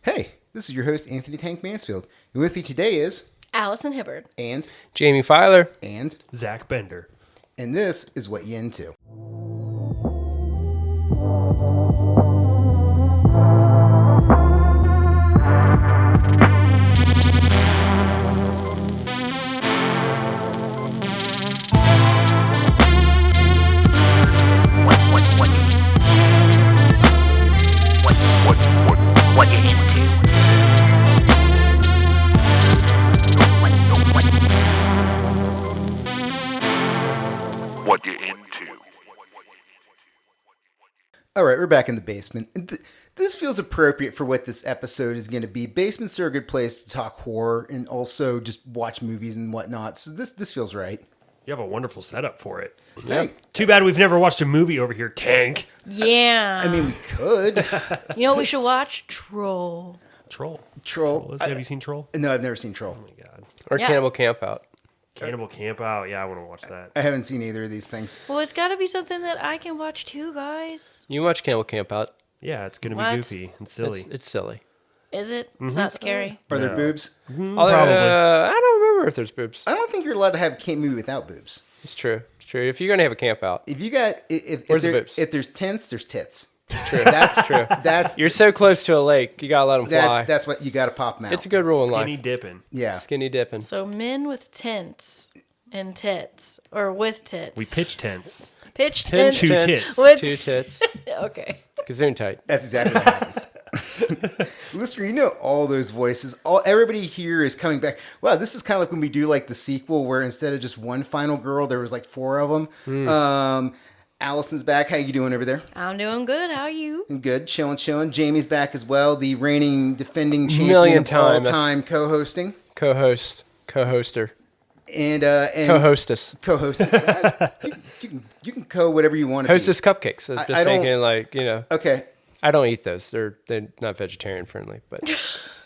Hey, this is your host, Anthony Tank Mansfield. And with me today is... Allison Hibbard. And... Jaimie Filer. And... Zach Bender. And this is What You Into. What you into? What you into? All right, we're back in the basement. This feels appropriate for what this episode is going to be. Basements are a good place to talk horror and also just watch movies and whatnot. So this feels right. You have a wonderful setup for it. Yeah. Too bad we've never watched a movie over here, Tank. Yeah. I mean, we could. You know what we should watch? Troll. Troll. Troll. Have you seen Troll? No, I've never seen Troll. Oh my god. Or Yeah. Cannibal Campout. Cannibal Campout. Yeah, I want to watch that. I haven't seen either of these things. Well, it's got to be something that I can watch too, guys. You watch Cannibal Campout. Yeah, it's gonna What? be goofy and silly. It's silly. Is it? It's not scary. Are there No. boobs? Probably. I don't remember if there's boobs. I don't think you're allowed to have a camp movie without boobs. It's true. It's true. If you're going to have a camp out, If you got... If Where's the there- boobs? If there's tents, there's tits. true. That's true. That's... You're so close to a lake, you got to let them fly. That's what you got to pop them out. It's a good rule in Skinny life. dipping. Yeah. Skinny dipping. So men with tents and tits, or with tits. We pitch tents. pitch Ten tents. Two tits, tits. With- two tits. Okay. Gazoon tight. That's exactly what happens. Listener, you know all those voices. Everybody here is coming back. Wow, this is kind of like when we do like the sequel where instead of just one final girl, there was like four of them. Allison's back. How you doing over there? I'm doing good. How are you? Good, chilling. Jaimie's back as well, the reigning, defending champion Million of all times. time co-hosting. Co-hoster. And Co-hostess. co-host. You can co whatever you want to Hostess cupcakes. I was I just don't- thinking, like, you know, Okay. I don't eat those. They're not vegetarian friendly, but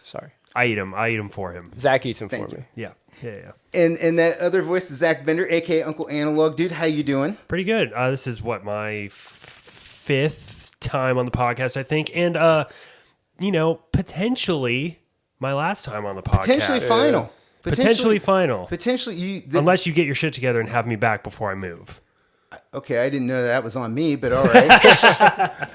sorry. I eat them for him. Zach eats them Thank for you. me. Yeah. Yeah. And that other voice is Zach Bender, aka Uncle Analog. Dude, how you doing? Pretty good. This is what my fifth time on the podcast, I think, and potentially my last time on the podcast. Potentially final. Potentially final. Potentially Unless you get your shit together and have me back before I move. Okay, I didn't know that was on me, but all right.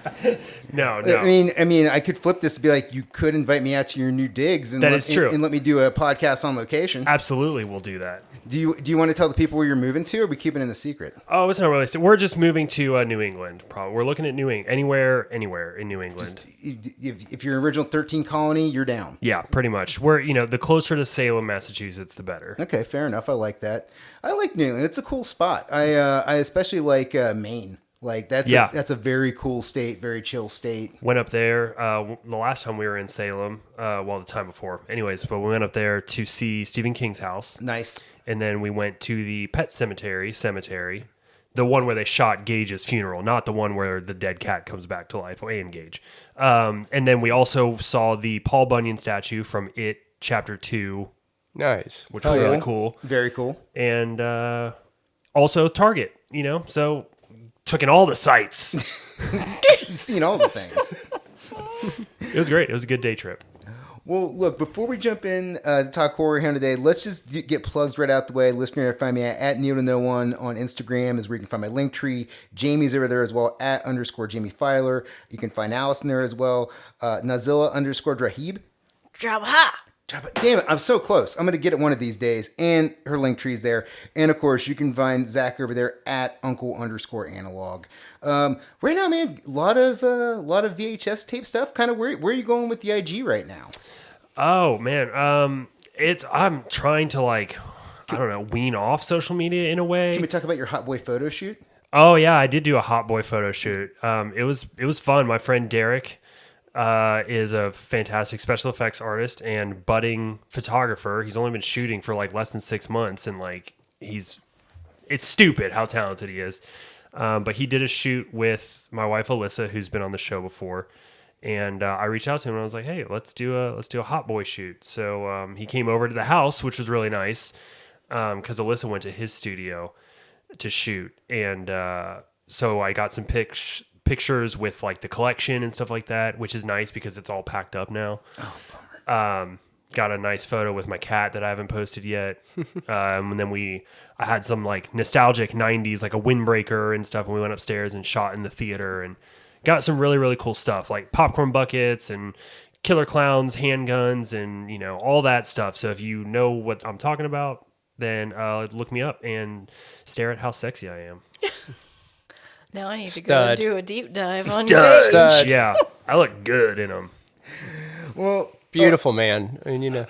No. I mean, I could flip this to be like, you could invite me out to your new digs, and That is true. and let me do a podcast on location. Absolutely, we'll do that. Do you want to tell the people where you're moving to, or we keep it in the secret? Oh, it's not really. We're just moving to New England. Probably. We're looking at anywhere in New England. If you're an original 13 colony, you're down. Yeah, pretty much. We're the closer to Salem, Massachusetts, the better. Okay, fair enough. I like that. I like New England. It's a cool spot. I especially like Maine. Like that's a very cool state, very chill state. Went up there the last time we were in Salem. The time before. Anyways, but we went up there to see Stephen King's house. Nice. And then we went to the Pet Cemetery, the one where they shot Gage's funeral, not the one where the dead cat comes back to life, and Gage. And then we also saw the Paul Bunyan statue from It Chapter 2, Nice. which was really cool. Very cool. And also Target, so took in all the sights. You've seen all the things. It was great. It was a good day trip. Well, look, before we jump in to talk HorrorHound today, let's just get plugs right out the way. Listener, find me at NeilToKnow1 on Instagram is where you can find my link tree. Jaimie's over there as well, at _Jaimie Filer. You can find Allison there as well, Nazilla _Drahib. Jabha. Damn it, I'm so close. I'm going to get it one of these days. And her link tree's there. And, of course, you can find Zach over there at Uncle _Analog. Right now, man, a lot of VHS tape stuff. Kind of where are you going with the IG right now? Oh man, I'm trying to wean off social media in a way. Can we talk about your Hot Boy photo shoot? Oh yeah, I did do a Hot Boy photo shoot. It was fun. My friend Derek is a fantastic special effects artist and budding photographer. He's only been shooting for like less than 6 months, and it's stupid how talented he is. But he did a shoot with my wife Alyssa, who's been on the show before. And I reached out to him and I was like, "Hey, let's do a Hot Boy shoot." So he came over to the house, which was really nice because Alyssa went to his studio to shoot, and so I got some pics pictures with like the collection and stuff like that, which is nice because it's all packed up now. Oh, bummer. Got a nice photo with my cat that I haven't posted yet. And then I had some like nostalgic 90s, like a windbreaker and stuff. And we went upstairs and shot in the theater and got some really, really cool stuff like popcorn buckets and killer clowns, handguns, and, all that stuff. So if you know what I'm talking about, then look me up and stare at how sexy I am. Now I need to go and do a deep dive on your Stud. page. Stud. Yeah, I look good in them. Well, Beautiful man. I mean,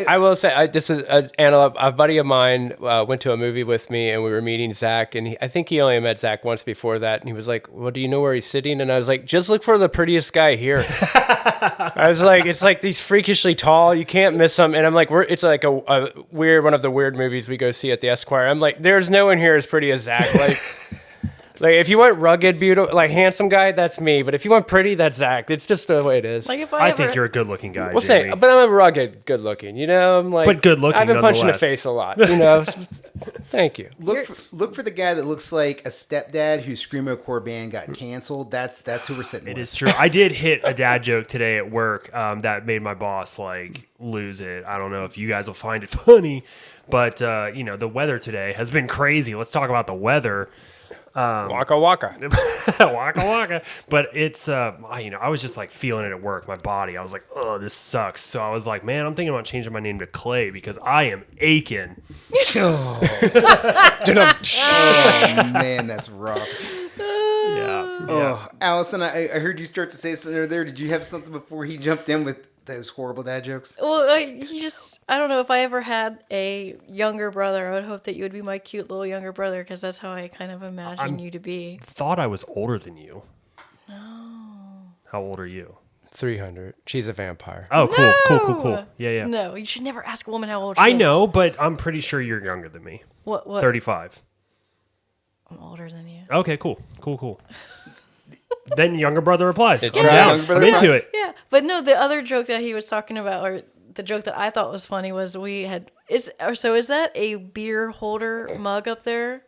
I will say, this is a buddy of mine went to a movie with me, and we were meeting Zach, and I think he only met Zach once before that, and he was like, well, do you know where he's sitting? And I was like, just look for the prettiest guy here. I was like, it's like he's freakishly tall, you can't miss him, and I'm like, it's like a weird, one of the weird movies we go see at the Esquire. I'm like, there's no one here as pretty as Zach. Like, if you want rugged, beautiful, like handsome guy, that's me. But if you want pretty, that's Zach. It's just the way it is. Like if I think you're a good-looking guy, Well, Jaimie. but I'm a rugged, good-looking. I'm like, But good-looking I've been punched in the nonetheless. face a lot. Thank you. look for the guy that looks like a stepdad whose screamo core band got canceled. That's who we're sitting with. It is true. I did hit a dad joke today at work that made my boss lose it. I don't know if you guys will find it funny, but the weather today has been crazy. Let's talk about the weather. Waka waka. Waka waka. But it's I was just feeling it at work, my body. I was like, oh, this sucks. So I was like, man, I'm thinking about changing my name to Clay because I am aching. Oh man, that's rough. Yeah. Oh, Allison, I heard you start to say something over there. Did you have something before he jumped in with those horrible dad jokes? Well, I don't know if I ever had a younger brother. I would hope that you would be my cute little younger brother because that's how I kind of imagine you to be. Thought I was older than you. No. How old are you? 300. She's a vampire. Oh, cool. Yeah. No, you should never ask a woman how old she is. I know, but I'm pretty sure you're younger than me. What? 35. I'm older than you. Okay, cool. Then younger brother replies. I'm It's right. down. Younger brother I'm into replies. it. Yeah, but no, the other joke that he was talking about, or the joke that I thought was funny, was is that a beer holder mug up there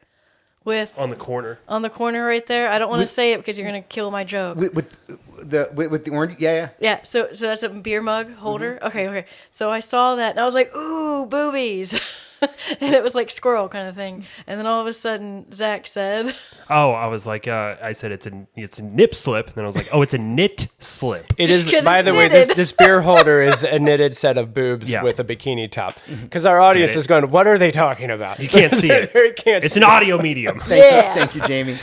with On the corner. right there? I don't want to say it because you're gonna kill my joke. With the orange? Yeah. Yeah, so that's a beer mug holder. Okay. So I saw that and I was like, ooh, boobies. And it was like squirrel kind of thing. And then all of a sudden Zach said, Oh, I was like, I said it's a nip slip. And then I was like, oh, it's a knit slip. It is, 'Cause by it's the way, knitted. this beer holder is a knitted set of boobs Yeah. with a bikini top. Because our audience Get it. is going, what are they talking about? You can't see it. You can't It's see an audio medium. Thank you, Jaimie.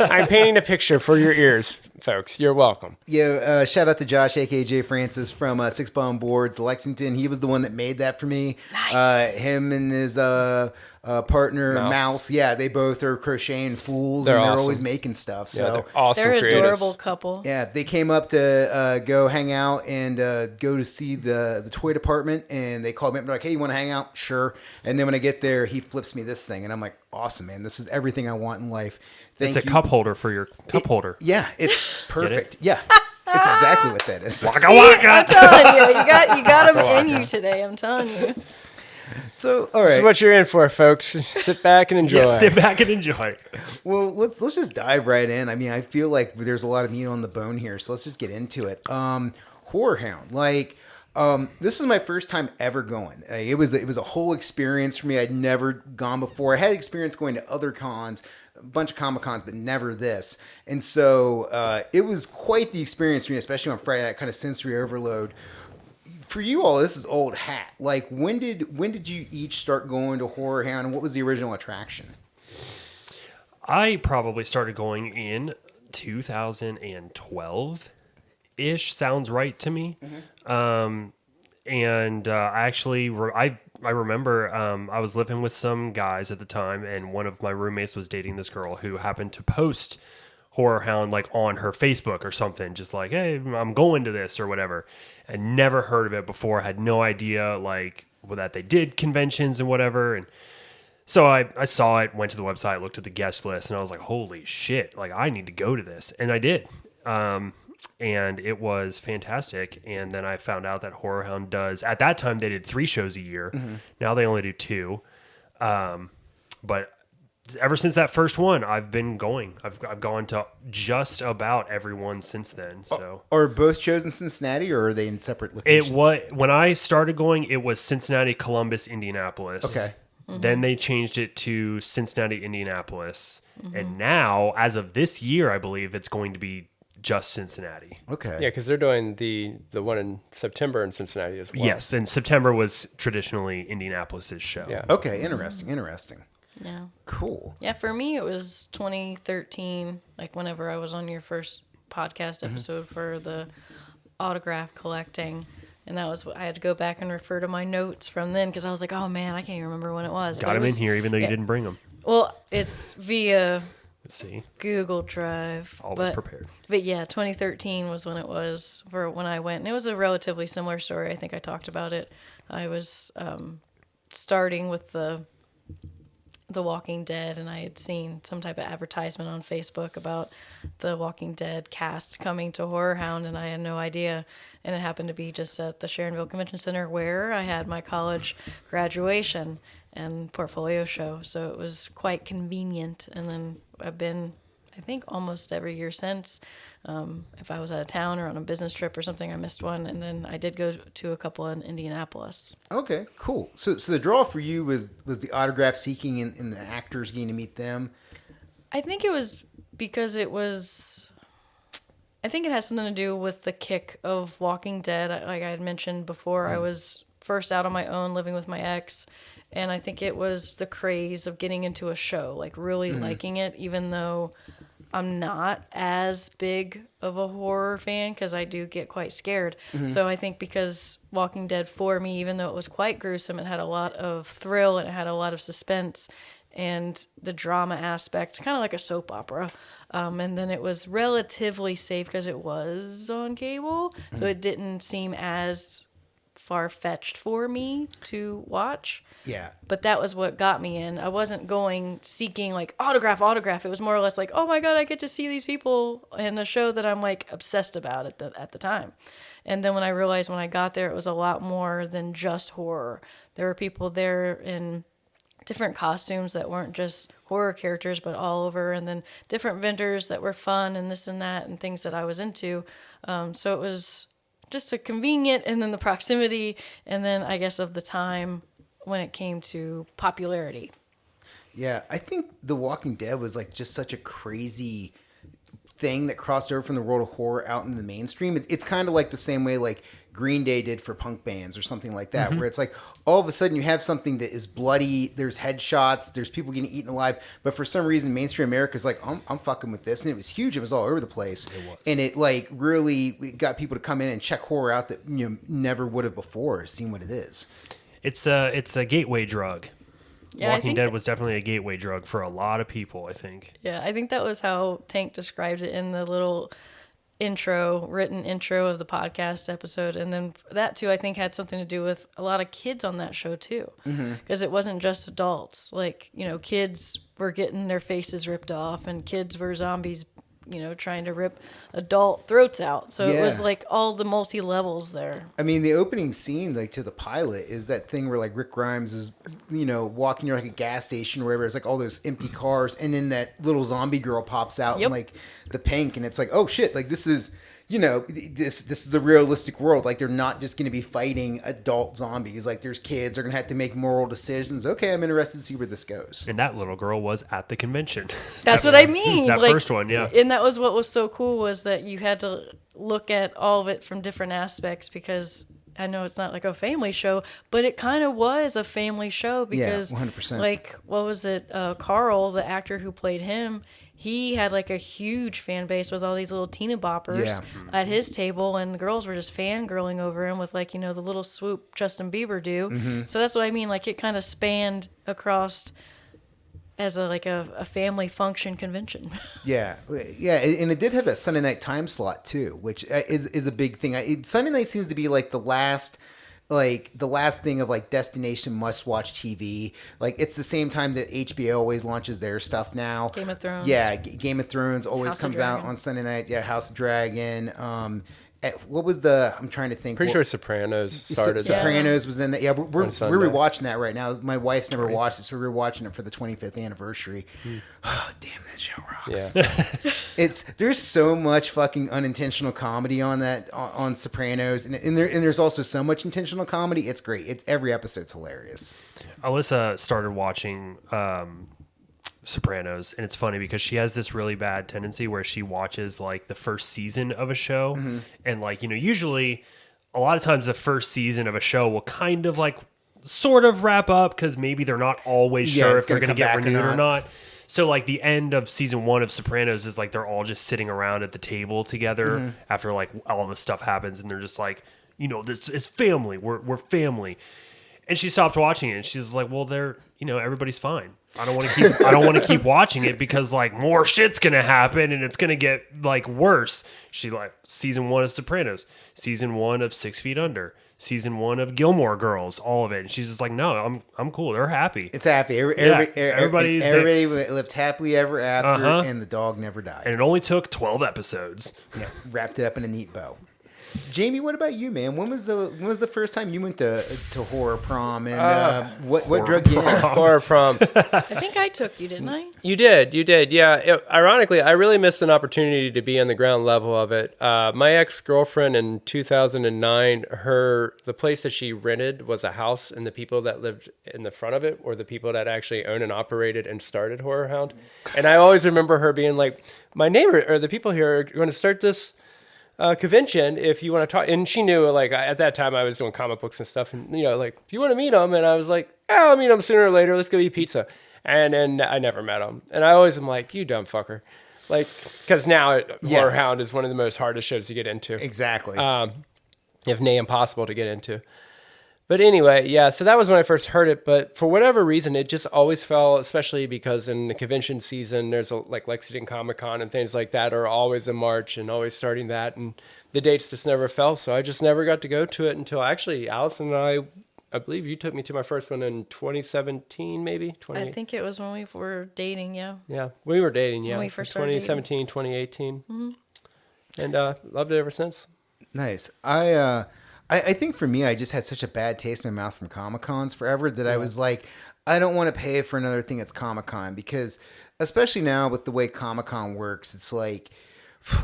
I'm painting a picture for your ears, folks. You're welcome. Shout out to Josh, aka J Francis from Six Bone Boards, Lexington. He was the one that made that for me. Nice. Him and his partner Mouse. Yeah, they both are crocheting fools, They're and they're awesome. always making stuff. Yeah, So they're awesome they're an creatives. adorable couple. yeah, they came up to go hang out and go to see the toy department, and they called me up and they're like, hey, you want to hang out? Sure. And then when I get there, he flips me this thing, and I'm like, awesome, man. This is everything I want in life. Thank It's a you. cup holder for your cup holder. Yeah, it's perfect. Yeah, it's exactly what that is. Waka See, I'm waka. telling you, you got them in you today. I'm telling you. So, all This right. is what you're in for, folks. Sit back and enjoy. Yeah, sit back and enjoy. Well, let's just dive right in. I mean, I feel like there's a lot of meat on the bone here, so let's just get into it. HorrorHound, this was my first time ever going. It was a whole experience for me. I'd never gone before. I had experience going to other cons, a bunch of Comic Cons, but never this. And so it was quite the experience for me, especially on Friday, that kind of sensory overload. For you all, this is old hat. Like, when did you each start going to HorrorHound, and what was the original attraction? I probably started going in 2012-ish. Sounds right to me. Mm-hmm. I remember I was living with some guys at the time, and one of my roommates was dating this girl who happened to post HorrorHound on her Facebook or something, just like, hey, I'm going to this or whatever. I never heard of it before, had no idea that they did conventions and whatever. And so I saw it, went to the website, looked at the guest list, and I was like, holy shit, I need to go to this. And I did. And it was fantastic. And then I found out that HorrorHound does, at that time they did 3 shows a year. Mm-hmm. Now they only do 2. But ever since that first one, I've been going. I've gone to just about everyone since then. So Are both shows in Cincinnati, or are they in separate locations? when I started going, it was Cincinnati, Columbus, Indianapolis. Okay. Then they changed it to Cincinnati, Indianapolis, and now, as of this year, I believe it's going to be just Cincinnati. Okay. Yeah, because they're doing the one in September in Cincinnati as well. Yes, and September was traditionally Indianapolis's show. Yeah. Okay. Interesting. Yeah. Cool. Yeah, for me it was 2013, like whenever I was on your first podcast episode for the autograph collecting. And that was, I had to go back and refer to my notes from then because I was like, oh man, I can't even remember when it was. Got them in here, even though you didn't bring them. Well, it's via Let's see. Google Drive. Always prepared. But yeah, 2013 was when it was for when I went. And it was a relatively similar story. I think I talked about it. I was starting with the Walking Dead, and I had seen some type of advertisement on Facebook about the Walking Dead cast coming to HorrorHound, and I had no idea. And it happened to be just at the Sharonville Convention Center where I had my college graduation and portfolio show, so it was quite convenient. And then I've been, I think, almost every year since. If I was out of town or on a business trip or something, I missed one, and then I did go to a couple in Indianapolis. Okay, cool. So the draw for you was the autograph seeking and the actors getting to meet them? I think it was because I think it has something to do with the kick of Walking Dead. Like I had mentioned before, I was first out on my own living with my ex, and I think it was the craze of getting into a show, like really liking it, even though I'm not as big of a horror fan because I do get quite scared. So I think because Walking Dead for me, even though it was quite gruesome, it had a lot of thrill and it had a lot of suspense and the drama aspect, kind of like a soap opera. And then it was relatively safe because it was on cable, so it didn't seem as far-fetched for me to watch. Yeah. But that was what got me in. I wasn't going seeking like autograph. It was more or less like, oh my God, I get to see these people in a show that I'm like obsessed about at the time. And then when I realized when I got there, it was a lot more than just horror. There were people there in different costumes that weren't just horror characters, but all over, and then different vendors that were fun and this and that and things that I was into. So it was just a convenient, and then the proximity, and then I guess of the time when it came to popularity. Yeah, I think The Walking Dead was like just such a crazy thing that crossed over from the world of horror out into the mainstream. It's kind of like the same way like Green Day did for punk bands or something like that, where it's like all of a sudden you have something that is bloody, there's headshots, there's people getting eaten alive, but for some reason mainstream America's like, I'm fucking with this, and it was huge. It was all over the place. It was. And it like really got people to come in and check horror out that never would have before seen what it is. It's a gateway drug. Yeah, Walking Dead was definitely a gateway drug for a lot of people, I think. Yeah, I think that was how Tank described it in the little written intro of the podcast episode. And then that too, I think had something to do with a lot of kids on that show too, because it wasn't just adults. Like, kids were getting their faces ripped off, and kids were zombies, trying to rip adult throats out. So it was like all the multi levels there. I mean, the opening scene, like to the pilot, is that thing where like Rick Grimes is, walking near like a gas station or wherever. It's like all those empty cars, and then that little zombie girl pops out in like the pink, and it's like, oh shit, like this is, this is a realistic world. Like they're not just going to be fighting adult zombies. Like there's kids. They're going to have to make moral decisions. Okay, I'm interested to see where this goes. And that little girl was at the convention. That's what I mean. That like, first one, yeah. And that was what was so cool, was that you had to look at all of it from different aspects, because I know it's not like a family show, but it kind of was a family show because, 100%. Like, what was it? Carl, the actor who played him, he had like a huge fan base with all these little teeny boppers at his table, and the girls were just fangirling over him with like, the little swoop Justin Bieber do. So that's what I mean. Like it kind of spanned across as a family function convention. Yeah, and it did have that Sunday night time slot too, which is a big thing. Sunday night seems to be like the last thing of like destination must watch TV. Like it's the same time that HBO always launches their stuff now. Game of Thrones. Yeah, Game of Thrones always House of comes out Dragon. on Sunday night. Yeah, House of Dragon. what was the? I'm trying to think. Pretty sure Sopranos started that. Sopranos was in that. Yeah, we're Sunday. rewatching that right now. My wife's never watched it, so we're rewatching it for the 25th anniversary. Oh, damn, that show rocks. Yeah. There's so much fucking unintentional comedy on that on Sopranos, and there's also so much intentional comedy. It's great. Every episode's hilarious. Alyssa started watching Sopranos, and it's funny because she has this really bad tendency where she watches like the first season of a show, and like, you know, usually a lot of times the first season of a show will kind of like sort of wrap up because maybe they're not always sure if they're going to get renewed or not. So like the end of season 1 of Sopranos is like they're all just sitting around at the table together after like all this stuff happens, and they're just like, you know, this it's family. We're family. And she stopped watching it, and she's like, well, everybody's fine. I don't want to keep watching it because like more shit's gonna happen and it's gonna get like worse. She like season 1 of Sopranos, season 1 of 6 Feet Under, season 1 of Gilmore Girls, all of it. And she's just like, no, I'm cool. They're happy. It's happy. Everybody lived happily ever after, and the dog never died. And it only took 12 episodes. Yeah, wrapped it up in a neat bow. Jaimie, what about you, man? When was the first time you went to horror prom, and what drug you in? Horror prom. I think I took you, didn't I? You did. Yeah. Ironically, I really missed an opportunity to be on the ground level of it. My ex-girlfriend in 2009, the place that she rented was a house, and the people that lived in the front of it were the people that actually owned and operated and started HorrorHound. And I always remember her being like, my neighbor or the people here are going to start this convention if you want to talk. And she knew, like, at that time I was doing comic books and stuff, and you know, like, if you want to meet them, and I was like, I'll meet them sooner or later, let's go eat pizza. And then I never met them, and I always am like, you dumb fucker, like, because now HorrorHound is one of the most hardest shows to get into, Exactly. if nay impossible to get into. But anyway, yeah, so that was when I first heard it, but for whatever reason, it just always fell, especially because in the convention season, there's like Lexington Comic-Con and things like that are always in March and always starting that, and the dates just never fell, so I just never got to go to it until actually Allison and I believe you took me to my first one in 2017, maybe? I think it was when we were dating, yeah. Yeah, we were dating, yeah. When we first started 2017, 2018. Mm-hmm. And loved it ever since. Nice. I think for me, I just had such a bad taste in my mouth from Comic-Cons forever that I was like, I don't want to pay for another thing that's Comic-Con, because especially now with the way Comic-Con works, it's like,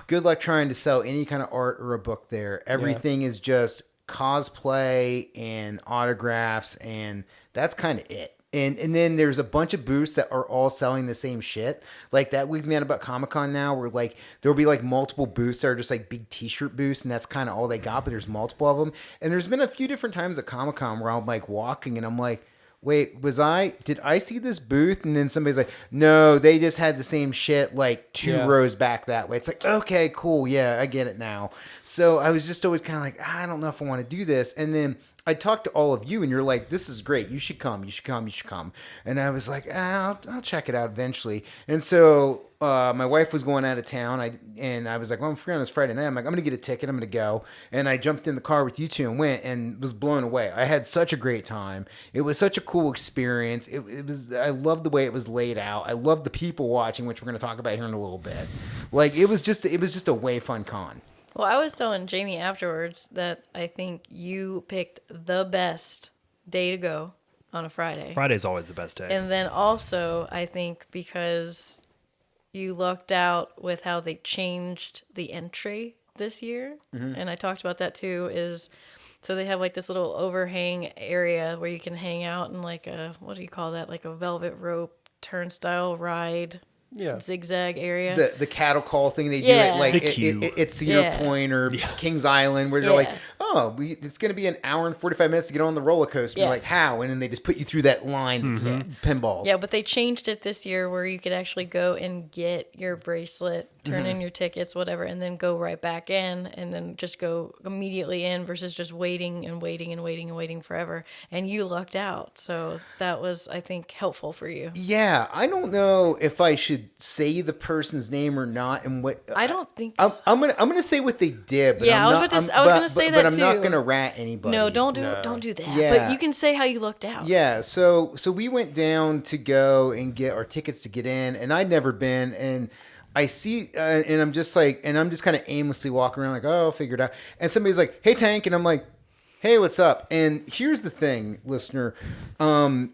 good luck trying to sell any kind of art or a book there. Everything is just cosplay and autographs, and that's kind of it. And then there's a bunch of booths that are all selling the same shit. Like, that weirds me out about Comic-Con now, where like there'll be like multiple booths that are just like big t-shirt booths, and that's kind of all they got, but there's multiple of them. And there's been a few different times at Comic-Con where I'm like walking and I'm like, wait, did I see this booth? And then somebody's like, no, they just had the same shit like two rows back that way. It's like, okay, cool. Yeah, I get it now. So I was just always kind of like, I don't know if I want to do this. And then I talked to all of you, and you're like, this is great. You should come. And I was like, I'll check it out eventually. And so my wife was going out of town, and I was like, well, I'm free on this Friday night. I'm like, I'm going to get a ticket. I'm going to go. And I jumped in the car with you two and went, and was blown away. I had such a great time. It was such a cool experience. It was. I loved the way it was laid out. I loved the people watching, which we're going to talk about here in a little bit. Like, it was just a way fun con. Well, I was telling Jaimie afterwards that I think you picked the best day to go on a Friday. Friday's always the best day. And then also, I think because you lucked out with how they changed the entry this year, and I talked about that too, so they have like this little overhang area where you can hang out in like what do you call that? Like a velvet rope turnstile ride. Yeah. Zigzag area. The cattle call thing they do at like it's Cedar Point or Kings Island, where they're like, oh, it's going to be an hour and 45 minutes to get on the roller coaster. You're like, how? And then they just put you through that line, pinballs. Yeah, but they changed it this year where you could actually go and get your bracelet, turn in your tickets, whatever, and then go right back in, and then just go immediately in versus just waiting forever. And you lucked out. So that was, I think, helpful for you. Yeah, I don't know if I should say the person's name or not, and what I don't think I'm gonna say what they did. But I was gonna say that but too. I'm not gonna rat anybody. No, don't do that. Yeah. But you can say how you looked out. Yeah, so we went down to go and get our tickets to get in, and I'd never been, and I see, and I'm just kind of aimlessly walking around like, oh, I'll figure it out. And somebody's like, hey, Tank. And I'm like, hey, what's up? And here's the thing, listener. I'm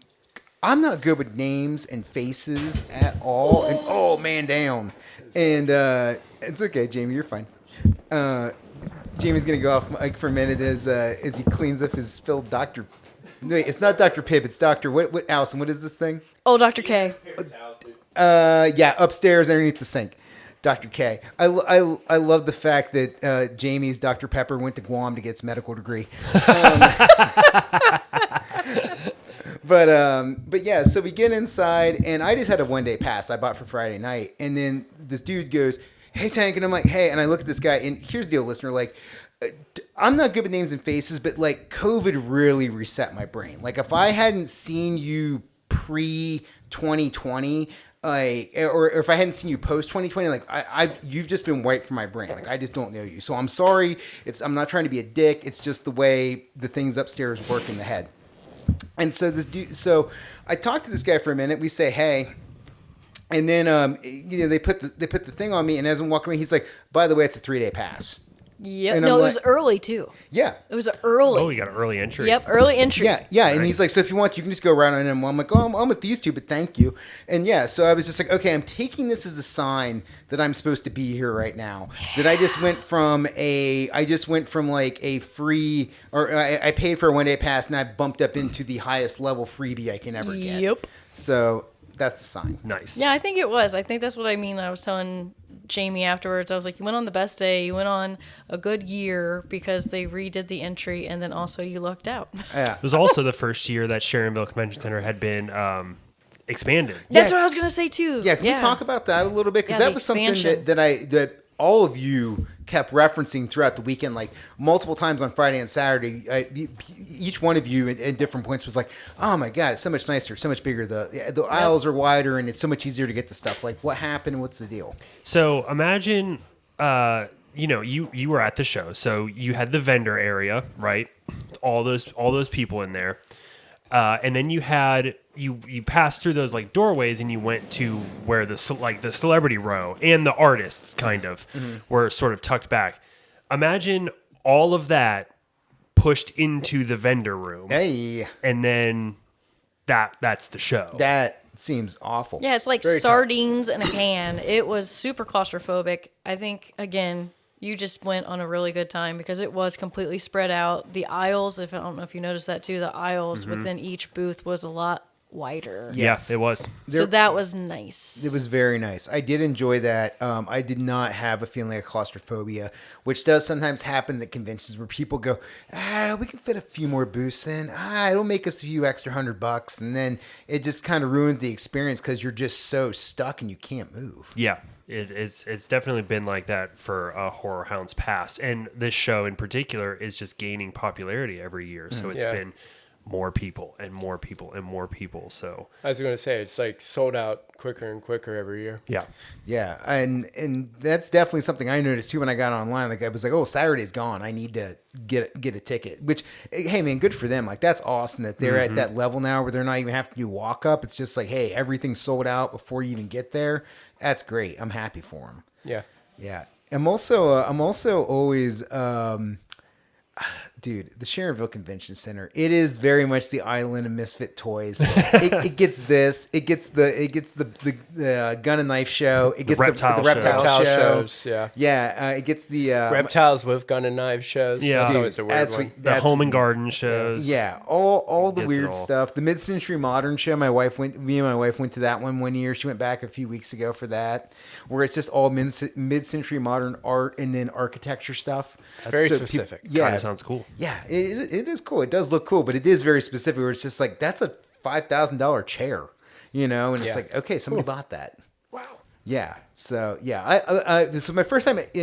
not good with names and faces at all. And oh, man, down. And it's okay, Jaimie, you're fine. Jamie's going to go off mic for a minute as he cleans up his spilled Dr. Wait, it's not Dr. Pibb. It's Dr. What, Allison, what is this thing? Oh, Dr. K. Yeah, upstairs underneath the sink. Dr. K. I love the fact that Jaimie's Dr. Pepper went to Guam to get his medical degree. But yeah, so we get inside, and I just had a 1-day pass I bought for Friday night. And then this dude goes, hey, Tank. And I'm like, hey. And I look at this guy, and here's the deal, listener. Like, I'm not good with names and faces, but like COVID really reset my brain. Like if I hadn't seen you pre-2020, or if I hadn't seen you post-2020, like you've just been wiped from my brain. Like I just don't know you. So I'm sorry. I'm not trying to be a dick. It's just the way the things upstairs work in the head. And so so I talked to this guy for a minute. We say, hey. And then they put the thing on me, and as I'm walking away, he's like, by the way, it's a 3-day pass. Yep. And No, I'm it was like, early too. Yeah. It was early. Oh, you got an early entry. Yep, early entry. Yeah. And Nice. he's like, so if you want, you can just go around on him. I'm like, oh, I'm with these two, but thank you. And yeah, so I was just like, okay, I'm taking this as a sign that I'm supposed to be here right now. Yeah. That I just went from like a free, or I paid for a 1-day pass, and I bumped up into the highest level freebie I can ever get. Yep. So that's a sign. Nice. Yeah, I think it was. I think that's what I mean. I was telling Jaimie afterwards. I was like, you went on the best day. You went on a good year because they redid the entry, and then also you lucked out. Yeah. It was also the first year that Sharonville Convention Center had been expanded. That's Yeah. what I was gonna say too. Yeah, can we talk about that a little bit? Because Yeah, that the was something expansion. that all of you kept referencing throughout the weekend, like multiple times on Friday and Saturday. Each one of you at different points was like, "Oh my God, it's so much nicer, so much bigger. The aisles are wider, and it's so much easier to get the stuff." Like, what happened? What's the deal? So imagine, you were at the show, so you had the vendor area, right? All those people in there, and then you had you passed through those like doorways, and you went to where the celebrity row and the artists kind of were sort of tucked back. Imagine all of that pushed into the vendor room, Hey, and then that's the show. that seems awful. Yeah, it's like Very tough. sardines in a can. It was super claustrophobic. I think, again, you just went on a really good time because it was completely spread out. The aisles, I don't know if you noticed that too, the aisles within each booth was a lot wider. Yes. Yeah, it was. So that was nice. It was very nice. I did enjoy that. I did not have a feeling of claustrophobia, which does sometimes happen at conventions where people go, we can fit a few more booths in. It'll make us a few extra $100. And then it just kind of ruins the experience because you're just so stuck and you can't move. Yeah, it's definitely been like that for HorrorHound's past, and this show in particular is just gaining popularity every year. So it's Yeah. been more people and more people and more people. So I was going to say, it's like sold out quicker and quicker every year. yeah, Yeah, and that's definitely something I noticed too when I got online. Like I was like, oh, Saturday's gone. I need to get a ticket. Which, hey man, good for them. Like that's awesome that they're at that level now where they're not even having to do walk up. It's just like, hey, everything's sold out before you even get there. That's great. I'm happy for them. Yeah. Yeah, I'm also always. Dude, the Sharonville Convention Center, it is very much the island of misfit toys. It gets this, it gets the gun and knife show, it gets the reptile Reptile show. shows, yeah. Yeah, it gets the Reptiles with gun and knife shows. Yeah. That's Dude, always a weird that's one. what- the home and garden shows. yeah, all the Gets it weird all. stuff. The mid-century modern show. Me and my wife went to that one year. She went back a few weeks ago for that, where it's just all mid-century modern art and then architecture stuff. It's very specific. Yeah, Kind of sounds cool. yeah, it is cool. It does look cool, but it is very specific. Where it's just like that's a $5,000 chair, and it's Yeah. like, okay, somebody bought that. Wow. Yeah. So yeah, I so my first time, like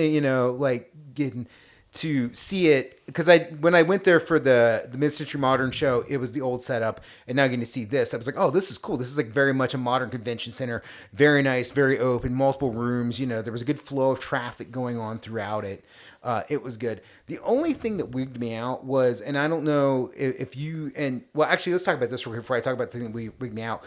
getting to see it because when I went there for the mid-century modern show, it was the old setup, and now getting to see this, I was like, oh, this is cool. This is like very much a modern convention center, very nice, very open, multiple rooms. There was a good flow of traffic going on throughout it. It was good. The only thing that wigged me out was, and I don't know if you, actually, let's talk about this real quick before I talk about the thing that wigged me out.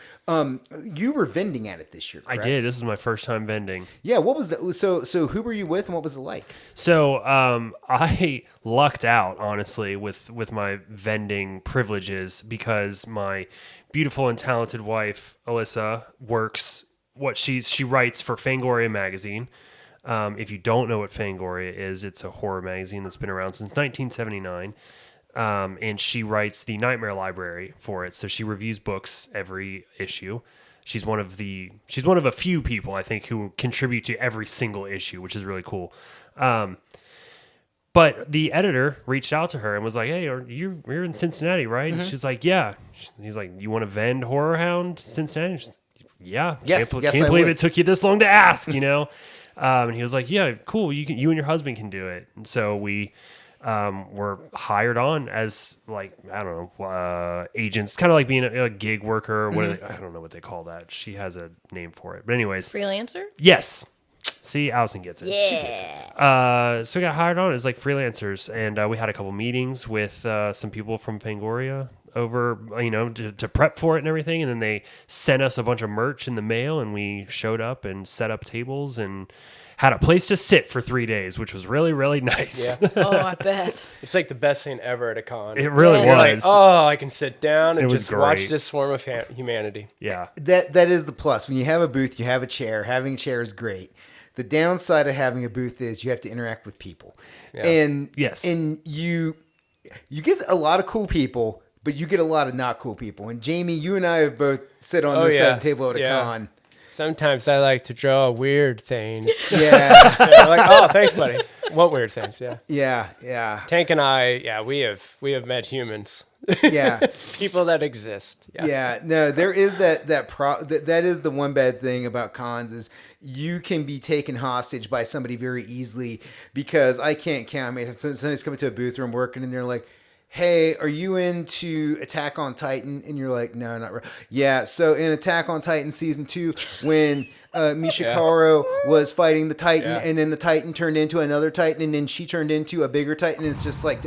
You were vending at it this year, correct? I did. This is my first time vending. Yeah, what was that? So who were you with, and what was it like? So I lucked out, honestly, with my vending privileges because my beautiful and talented wife, Alyssa, works she writes for Fangoria magazine. If you don't know what Fangoria is, it's a horror magazine that's been around since 1979. And she writes the Nightmare Library for it. So she reviews books every issue. She's one of a few people, I think, who contribute to every single issue, which is really cool. But the editor reached out to her and was like, "Hey, you're in Cincinnati, right?" And she's like, "Yeah." He's like, "You want to vend HorrorHound Cincinnati?" She's like, "Yeah." Yes, Can't believe it took you this long to ask, And he was like, "Yeah, cool. You and your husband can do it." And so we were hired on as agents, kind of like being a gig worker. Or I don't know what they call that. She has a name for it. But anyways, Freelancer? yes. See, Allison gets it. Yeah. She gets it. So we got hired on as like freelancers, and we had a couple meetings with some people from Fangoria over, to prep for it and everything. And then they sent us a bunch of merch in the mail, and we showed up and set up tables and had a place to sit for 3 days, which was really, really nice. Yeah. Oh, I bet. It's like the best thing ever at a con. It really Yeah. was. Like, oh, I can sit down and It was just watch great. this swarm of humanity. Yeah. That is the plus. When you have a booth, you have a chair. Having a chair is great. The downside of having a booth is you have to interact with people. Yeah. And Yes. and you get a lot of cool people, but you get a lot of not cool people. And Jaimie, you and I have both sit on this side of the table at a con. Sometimes I like to draw weird things. Yeah. Yeah, like, oh, thanks, buddy. What weird things? Yeah. Yeah. Tank and I, we have met humans. Yeah. People that exist. Yeah. No, there is that is the one bad thing about cons is you can be taken hostage by somebody very easily because I can't count. I mean, somebody's coming to a booth where I'm working and they're like, "Hey, are you into Attack on Titan?" And you're like, "No, not really." Yeah. So in Attack on Titan season 2, when Mishikaro was fighting the Titan, and then the Titan turned into another Titan, and then she turned into a bigger Titan, it's just like,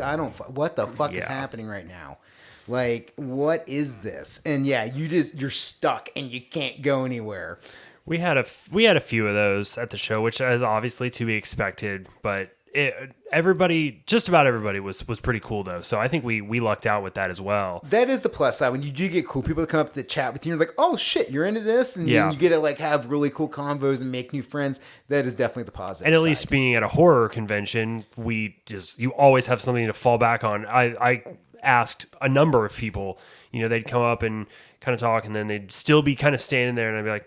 what the fuck is happening right now? Like, what is this? And yeah, you're stuck and you can't go anywhere. We had a few of those at the show, which is obviously to be expected, but just about everybody was pretty cool though. So I think we lucked out with that as well. That is the plus side when you do get cool people that come up to chat with you. You're like, "Oh shit, you're into this," and then you get to like have really cool convos and make new friends. That is definitely the positive. And at side. least being at a horror convention, you always have something to fall back on. I asked a number of people, they'd come up and kind of talk, and then they'd still be kind of standing there, and I'd be like,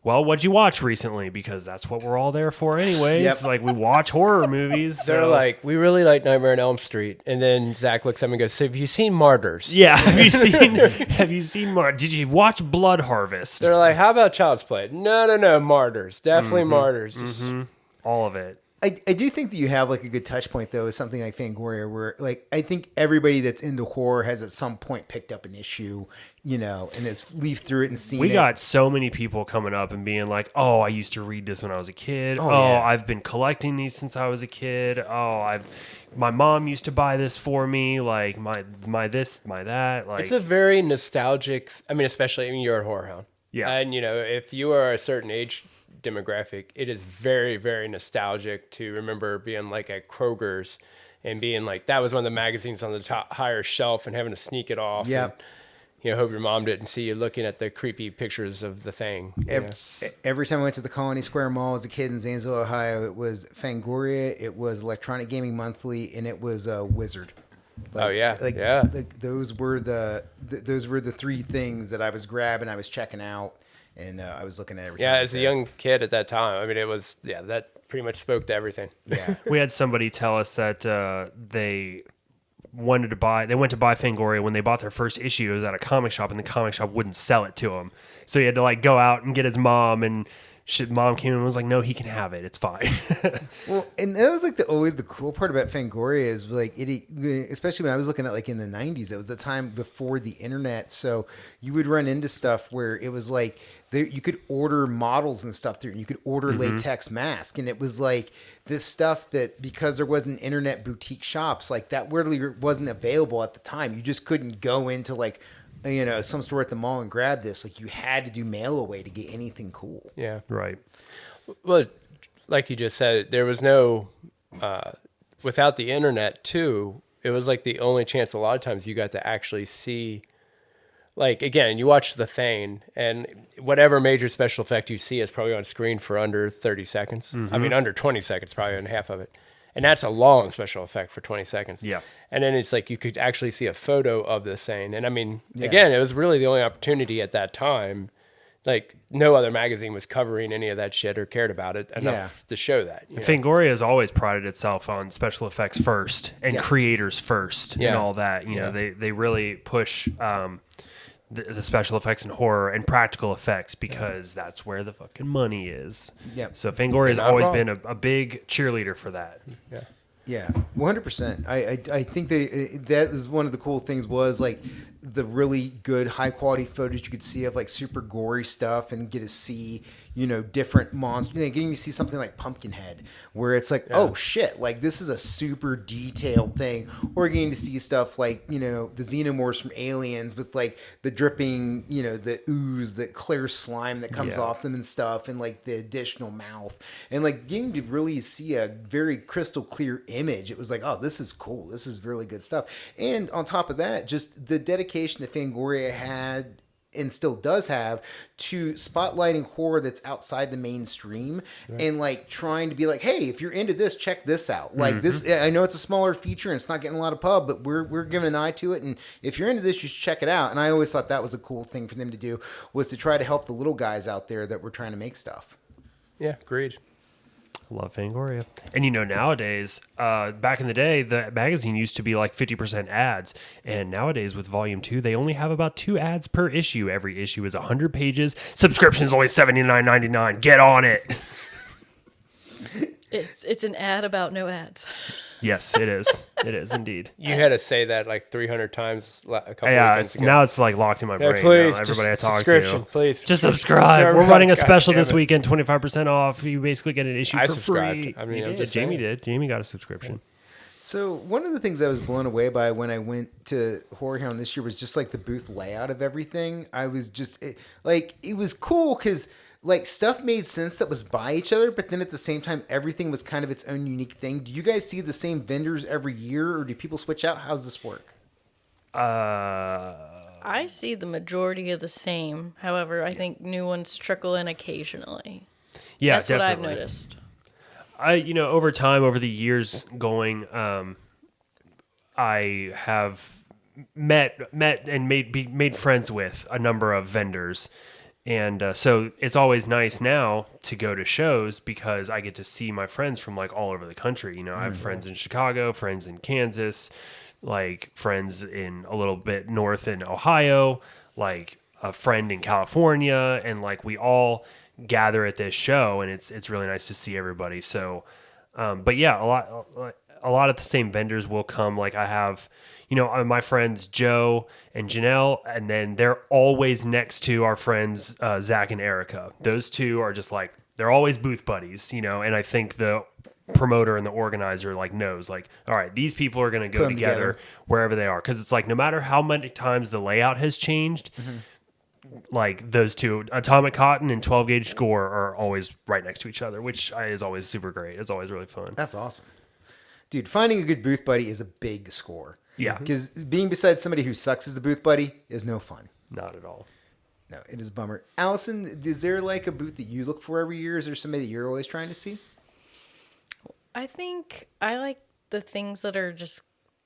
"Well, what'd you watch recently?" Because that's what we're all there for anyways. Yep. Like, we watch horror movies. They're like, "We really like Nightmare on Elm Street." And then Zach looks at me and goes, "So have you seen Martyrs?" "Yeah, have you seen did you watch Blood Harvest?" They're like, "How about Child's Play?" No, Martyrs. Definitely Martyrs. Just All of it. I do think that you have like a good touch point though, is something like Fangoria, where like I think everybody that's into horror has at some point picked up an issue, and has leafed through it and seen it. We got so many people coming up and being like, "Oh, I used to read this when I was a kid. Oh, yeah. I've been collecting these since I was a kid. My mom used to buy this for me. Like my this, my that." Like, it's a very nostalgic. Especially you're a HorrorHound. Yeah. And if you are a certain age demographic, it is very, very nostalgic to remember being like at Kroger's and being like, that was one of the magazines on the top higher shelf and having to sneak it off. Yep. And, hope your mom didn't see you looking at the creepy pictures of the thing. Every time I went to the Colony Square Mall as a kid in Zanesville, Ohio, it was Fangoria, it was Electronic Gaming Monthly, and it was Wizard. Those were the three things that I was grabbing, I was checking out, and I was looking at everything. Yeah, as a young kid at that time, it was, that pretty much spoke to everything. Yeah. We had somebody tell us that they went to buy Fangoria when they bought their first issue. It was at a comic shop, and the comic shop wouldn't sell it to him, so he had to like go out and get his mom and Mom came in and was like, no, he can have it. It's fine. Well, and that was like always the cool part about Fangoria is like especially when I was looking at like in the 90s, it was the time before the internet. So you would run into stuff where it was like you could order models and stuff through, and you could order latex mask. And it was like this stuff that because there wasn't internet boutique shops, like that really wasn't available at the time. You just couldn't go into like, some store at the mall and grab this. Like you had to do mail away to get anything cool. Yeah. Right. Well, like you just said, there was no, without the internet too, it was like the only chance a lot of times you got to actually see, like, again, you watch The Thing and whatever major special effect you see is probably on screen for under 30 seconds. I mean, under 20 seconds, probably on half of it. And that's a long special effect for 20 seconds. Yeah. And then it's like you could actually see a photo of the scene. And I mean, again, it was really the only opportunity at that time. Like, no other magazine was covering any of that shit or cared about it enough to show that. Fangoria has always prided itself on special effects first and creators first and all that. You know, they really push the special effects and horror and practical effects because that's where the fucking money is. Yep. So Fangoria has always been a big cheerleader for that. Yeah. Yeah, 100%. I think that was one of the cool things was like the really good high quality footage you could see of like super gory stuff and get to see, different monsters. Getting to see something like Pumpkinhead where it's like, oh shit, like this is a super detailed thing. Or getting to see stuff like, the xenomorphs from Aliens with like the dripping, the ooze, the clear slime that comes off them and stuff, and like the additional mouth. And like getting to really see a very crystal clear image. It was like, oh, this is cool. This is really good stuff. And on top of that, just the dedication that Fangoria had and still does have to spotlighting horror that's outside the mainstream and like trying to be like, hey, if you're into this, check this out. Like this, I know it's a smaller feature and it's not getting a lot of pub, but we're giving an eye to it. And if you're into this, you should check it out. And I always thought that was a cool thing for them to do, was to try to help the little guys out there that were trying to make stuff. Yeah, agreed. Love Fangoria. And nowadays, back in the day, the magazine used to be like 50% ads. And nowadays with volume 2, they only have about 2 ads per issue. Every issue is 100 pages. Subscription is only $79.99. Get on it. It's an ad about no ads. Yes, it is. It is indeed. You had to say that like 300 times a couple Yeah, weekends ago. now it's like locked in my brain. Please, now. Everybody I just talk subscription, to. please. Just subscribe. We're God running a special damn this it. weekend, 25% off. You basically get an issue I for subscribed. free. I mean, You I'm did. just Jaimie saying. did. Jaimie got a subscription. So one of the things I was blown away by when I went to HorrorHound this year was just like the booth layout of everything. I was just it was cool because like stuff made sense that was by each other, but then at the same time, everything was kind of its own unique thing. Do you guys see the same vendors every year, or do people switch out? How's this work? I see the majority of the same. However, I think new ones trickle in occasionally. Yeah, That's definitely. what I've noticed. Over time, over the years going, I have met and made friends with a number of vendors. And so it's always nice now to go to shows because I get to see my friends from like all over the country. I have friends in Chicago, friends in Kansas, like friends in a little bit north in Ohio, like a friend in California, and like we all gather at this show, and it's really nice to see everybody. So, but yeah, a lot of the same vendors will come. Like I have, my friends Joe and Janelle, and then they're always next to our friends Zach and Erica. Those two are just like, they're always booth buddies, and I think the promoter and the organizer like knows like, all right, these people are going to go together wherever they are. Cause it's like, no matter how many times the layout has changed, like those two, Atomic Cotton and 12 Gauge Score, are always right next to each other, which is always super great. It's always really fun. That's awesome. Dude, finding a good booth buddy is a big score. Yeah. Because being beside somebody who sucks as the booth buddy is no fun. Not at all. No, it is a bummer. Allison, is there like a booth that you look for every year? Is there somebody that you're always trying to see? I think I like the things that are just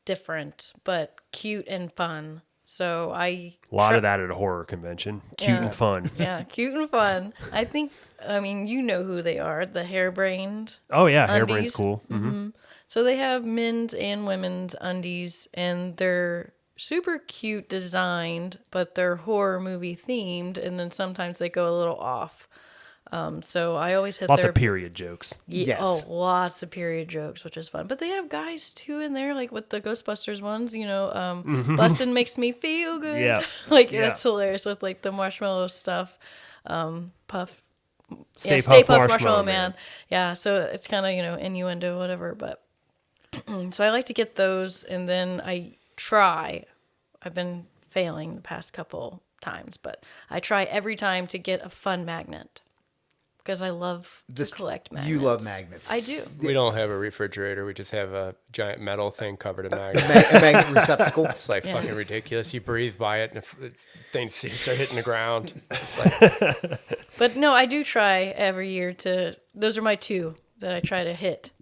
different, but cute and fun. So A lot of that at a horror convention. Cute and fun. Yeah, cute and fun. I mean, you know who they are, the Hairbrained. Oh, yeah. Undies. Hairbrain's cool. Mm-hmm. So they have men's and women's undies, and they're super cute designed, but they're horror movie themed, and then sometimes they go a little off. So I always hit Lots their of period jokes. Yes. Oh, lots of period jokes, which is fun. But they have guys too in there, like with the Ghostbusters ones. Bustin' makes me feel good. Yeah. Like Yeah. that's hilarious with like the marshmallow stuff. Puff. Stay Stay Puft Puft Marshmallow Man. Yeah, so it's kind of innuendo, whatever. But so I like to get those, and then I try. I've been failing the past couple times, but I try every time to get a fun magnet. Because I love to collect magnets. You love magnets. I do. We don't have a refrigerator. We just have a giant metal thing covered in magnets. A magnet receptacle. It's like fucking ridiculous. You breathe by it, and things start hitting the ground. It's like, But no, I do try every year to. Those are my two that I try to hit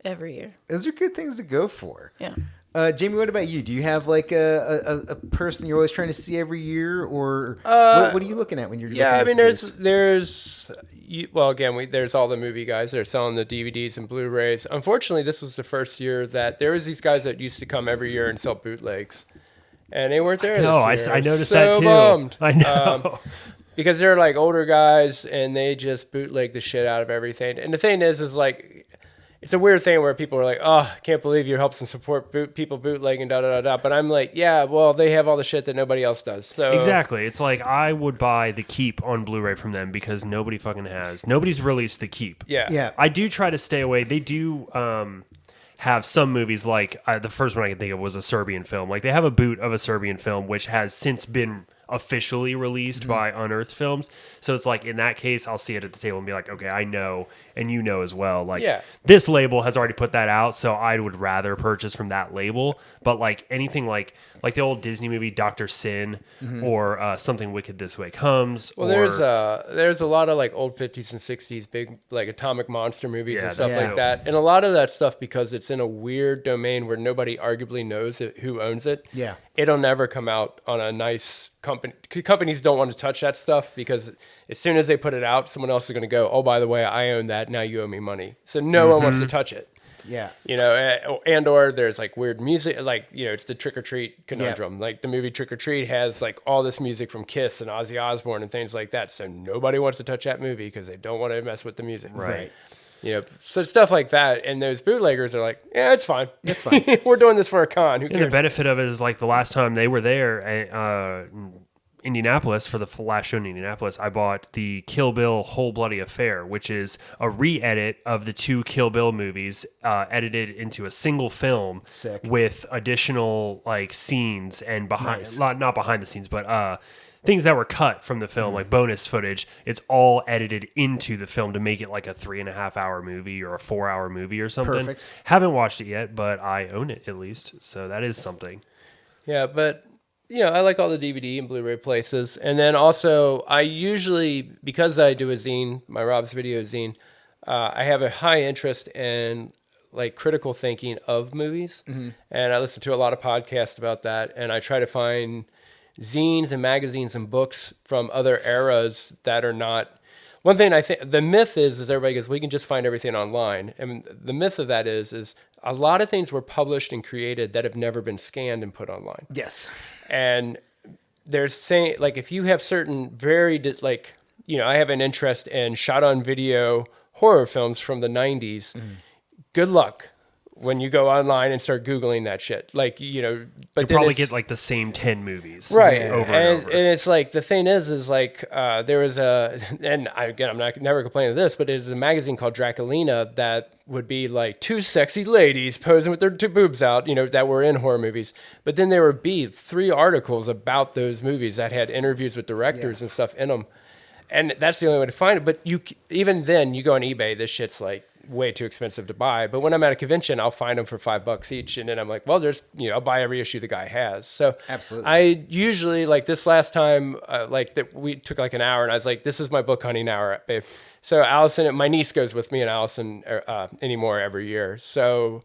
every year. Those are good things to go for. Yeah. Jaimie, what about you? Do you have like a person you're always trying to see every year, or what are you looking at when you're? yeah, I looking mean, at there's there's all the movie guys that are selling the DVDs and Blu-rays. Unfortunately, this was the first year that there was these guys that used to come every year and sell bootlegs, and they weren't there. No, this year. I noticed So that too. Bummed. I know. Because they're like older guys and they just bootleg the shit out of everything. And the thing is like, it's a weird thing where people are like, oh, I can't believe you help and support people bootlegging, da da da da. But I'm like, yeah, well, they have all the shit that nobody else does. So Exactly. It's like I would buy The Keep on Blu-ray from them because nobody fucking has. Nobody's released The Keep. Yeah. Yeah. I do try to stay away. They do have some movies like the first one I can think of was a Serbian film. Like they have a boot of a Serbian film which has since been officially released by Unearthed Films. So it's like in that case, I'll see it at the table and be like, okay, I know, and you know as well. Like this label has already put that out, so I would rather purchase from that label. But like anything like the old Disney movie Dr. Sin or Something Wicked This Way Comes. Well, there's a lot of like old 50s and 60s big like atomic monster movies and stuff like that. And a lot of that stuff, because it's in a weird domain where nobody arguably knows who owns it. Yeah. It'll never come out on a nice company. Companies don't want to touch that stuff because as soon as they put it out, someone else is going to go, oh, by the way, I own that. Now you owe me money. So no one wants to touch it. Yeah. And or there's like weird music, like, it's the Trick or Treat conundrum. Yeah. Like the movie Trick or Treat has like all this music from Kiss and Ozzy Osbourne and things like that. So nobody wants to touch that movie because they don't want to mess with the music. Right. So stuff like that. And those bootleggers are like, yeah, it's fine. It's fine. We're doing this for a con. Who cares? And the benefit of it is like the last time they were there at Indianapolis for the last show in Indianapolis, I bought the Kill Bill Whole Bloody Affair, which is a re-edit of the two Kill Bill movies, edited into a single film. Sick. With additional like scenes and not behind the scenes, but things that were cut from the film, like bonus footage. It's all edited into the film to make it like a 3.5 hour movie or a 4 hour movie or something. Perfect. Haven't watched it yet, but I own it at least, so that is something. Yeah, but I like all the DVD and Blu-ray places. And then also, I usually, because I do a zine, my Rob's Video zine, I have a high interest in like critical thinking of movies. And I listen to a lot of podcasts about that. And I try to find zines and magazines and books from other eras that are not. One thing I think the myth is everybody goes, we can just find everything online. And the myth of that is a lot of things were published and created that have never been scanned and put online. Yes. And there's like if you have certain I have an interest in shot on video horror films from the 90s. Good luck when you go online and start Googling that shit. Like, but You'll then probably get like the same 10 movies. Right. Over and over. And it's like, the thing is like, there was I'm never complaining of this, but there's a magazine called Draculina that would be like two sexy ladies posing with their two boobs out, that were in horror movies. But then there would be 3 articles about those movies that had interviews with directors and stuff in them. And that's the only way to find it. But even then, you go on eBay, this shit's like way too expensive to buy. But when I'm at a convention, I'll find them for $5 each. And then I'm like, well, there's, I'll buy every issue the guy has. So absolutely. I usually, like this last time, we took like an hour and I was like, this is my book hunting hour, babe. So Allison, my niece goes with me and Allison anymore every year. So